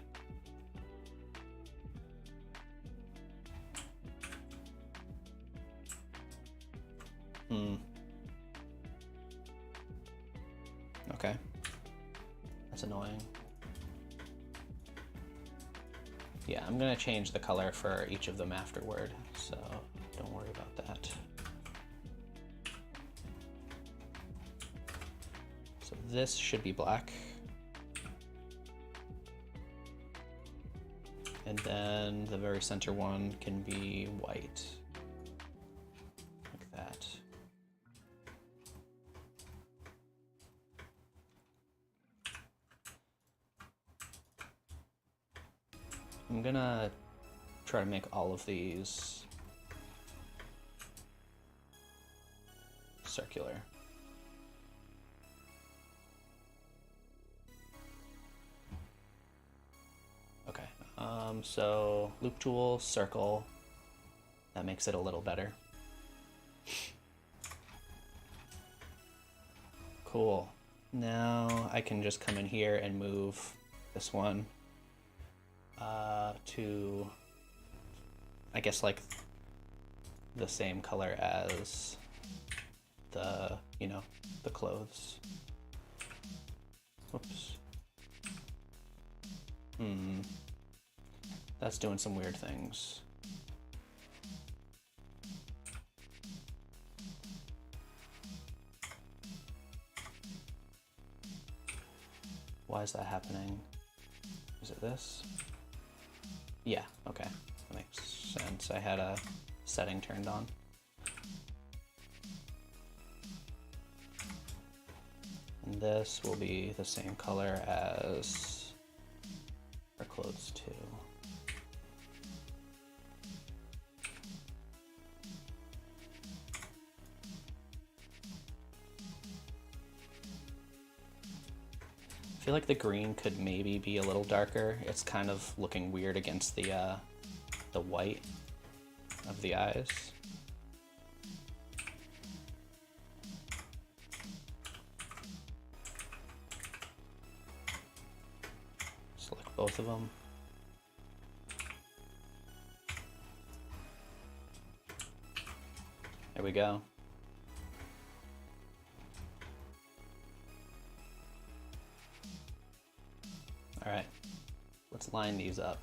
Okay, that's annoying. Yeah, I'm gonna change the color for each of them afterward, so don't worry about that. So this should be black. And then the very center one can be white, like that. I'm gonna try to make all of these circular. Okay, so loop tool, circle, that makes it a little better. Cool. Now I can just come in here and move this one to, I guess, like the same color as the, you know, the clothes. Whoops. That's doing some weird things. Why is that happening? Is it this? Yeah, okay, that makes sense. I had a setting turned on. And this will be the same color as our clothes too. I feel like the green could maybe be a little darker. It's kind of looking weird against the white of the eyes. Select both of them. There we go. All right, let's line these up.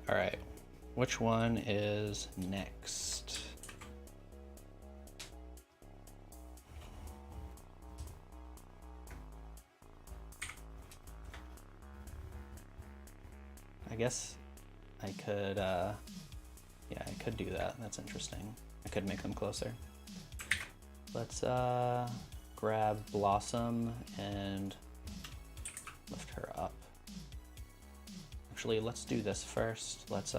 All right, which one is next? I guess I could, yeah, I could do that. That's interesting. I could make them closer. Let's grab Blossom and lift her up. Actually, let's do this first. Let's,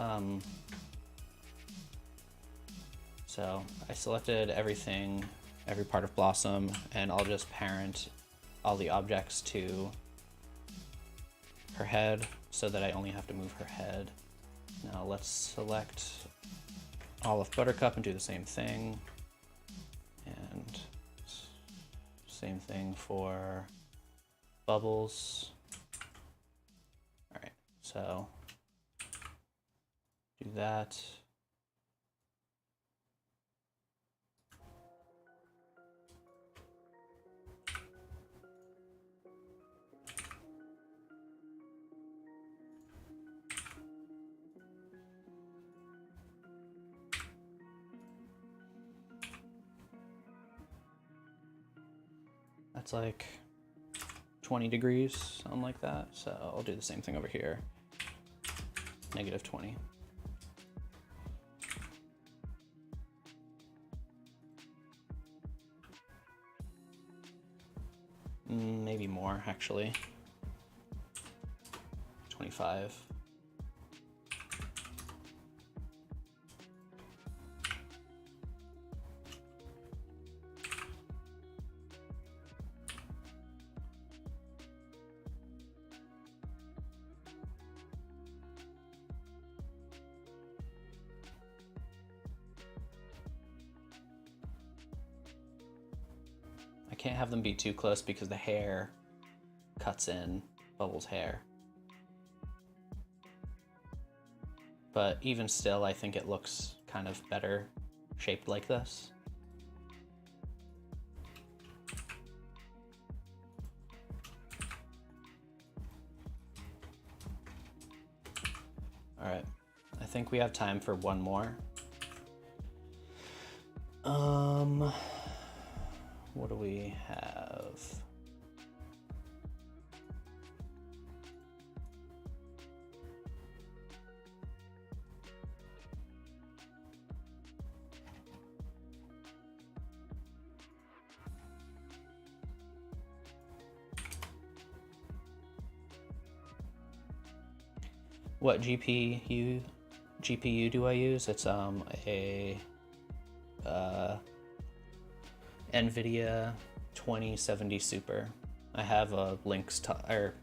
so I selected everything, every part of Blossom, and I'll just parent all the objects to her head so that I only have to move her head. Now let's select all of Buttercup and do the same thing. And same thing for Bubbles. All right, so do that. That's like 20 degrees, something like that. So I'll do the same thing over here. -20. Maybe more, actually. 25. can't have them be too close because the hair cuts in Bubble's hair. But even still, I think it looks kind of better shaped like this. All right, I think we have time for one more. What do we have? What GPU do I use? It's a NVIDIA 2070 Super. I have links to, or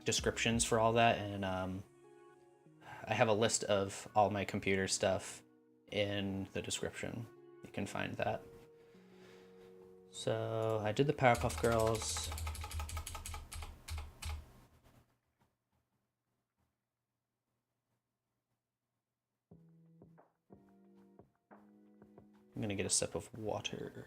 descriptions for all that, and I have a list of all my computer stuff in the description. You can find that. So I did the Powerpuff Girls. I'm gonna get a sip of water.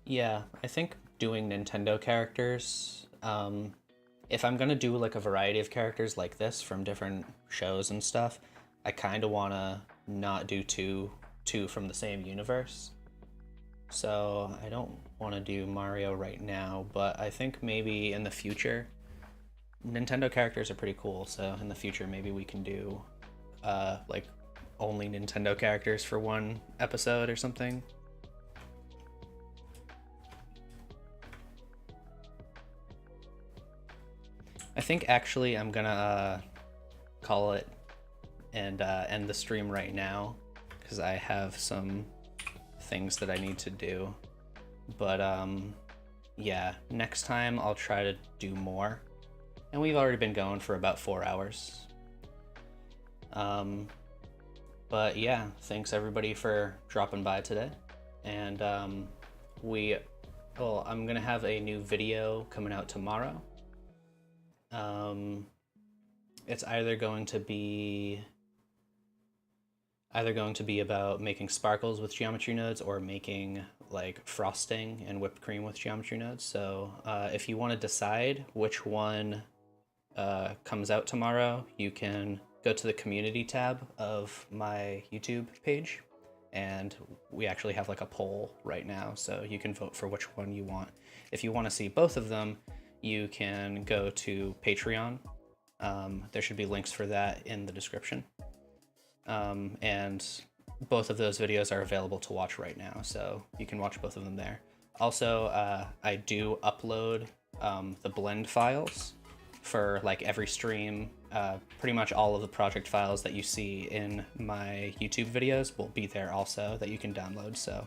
Yeah, I think doing Nintendo characters, if I'm gonna do like a variety of characters like this from different shows and stuff, I kind of want to not do two from the same universe. So I don't want to do Mario right now, but I think maybe in the future, Nintendo characters are pretty cool, so in the future maybe we can do like only Nintendo characters for one episode or something. I think actually I'm gonna call it and end the stream right now because I have some things that I need to do. But yeah, next time I'll try to do more. And we've already been going for about 4 hours. But yeah, thanks everybody for dropping by today. And I'm gonna have a new video coming out tomorrow. It's either going to be about making sparkles with geometry nodes or making like frosting and whipped cream with geometry nodes. So if you want to decide which one comes out tomorrow, you can go to the community tab of my YouTube page, and we actually have like a poll right now, so you can vote for which one you want. If you want to see both of them, you can go to Patreon. There should be links for that in the description. And both of those videos are available to watch right now, so you can watch both of them there. Also, I do upload the blend files for like every stream. Pretty much all of the project files that you see in my YouTube videos will be there also that you can download, so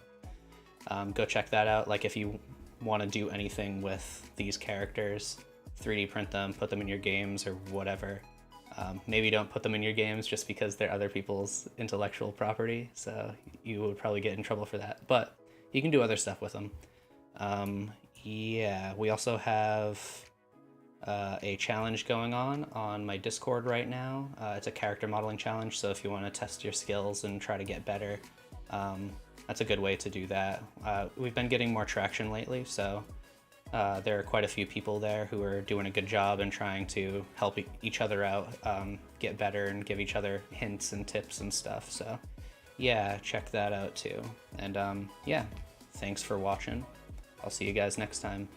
go check that out. Like if you want to do anything with these characters, 3D print them, put them in your games or whatever. Maybe don't put them in your games just because they're other people's intellectual property, so you would probably get in trouble for that, but you can do other stuff with them. Yeah, we also have a challenge going on my Discord right now. It's a character modeling challenge, so if you want to test your skills and try to get better, that's a good way to do that. We've been getting more traction lately, so There are quite a few people there who are doing a good job and trying to help each other out, get better and give each other hints and tips and stuff. So yeah, check that out too. And yeah, thanks for watching. I'll see you guys next time.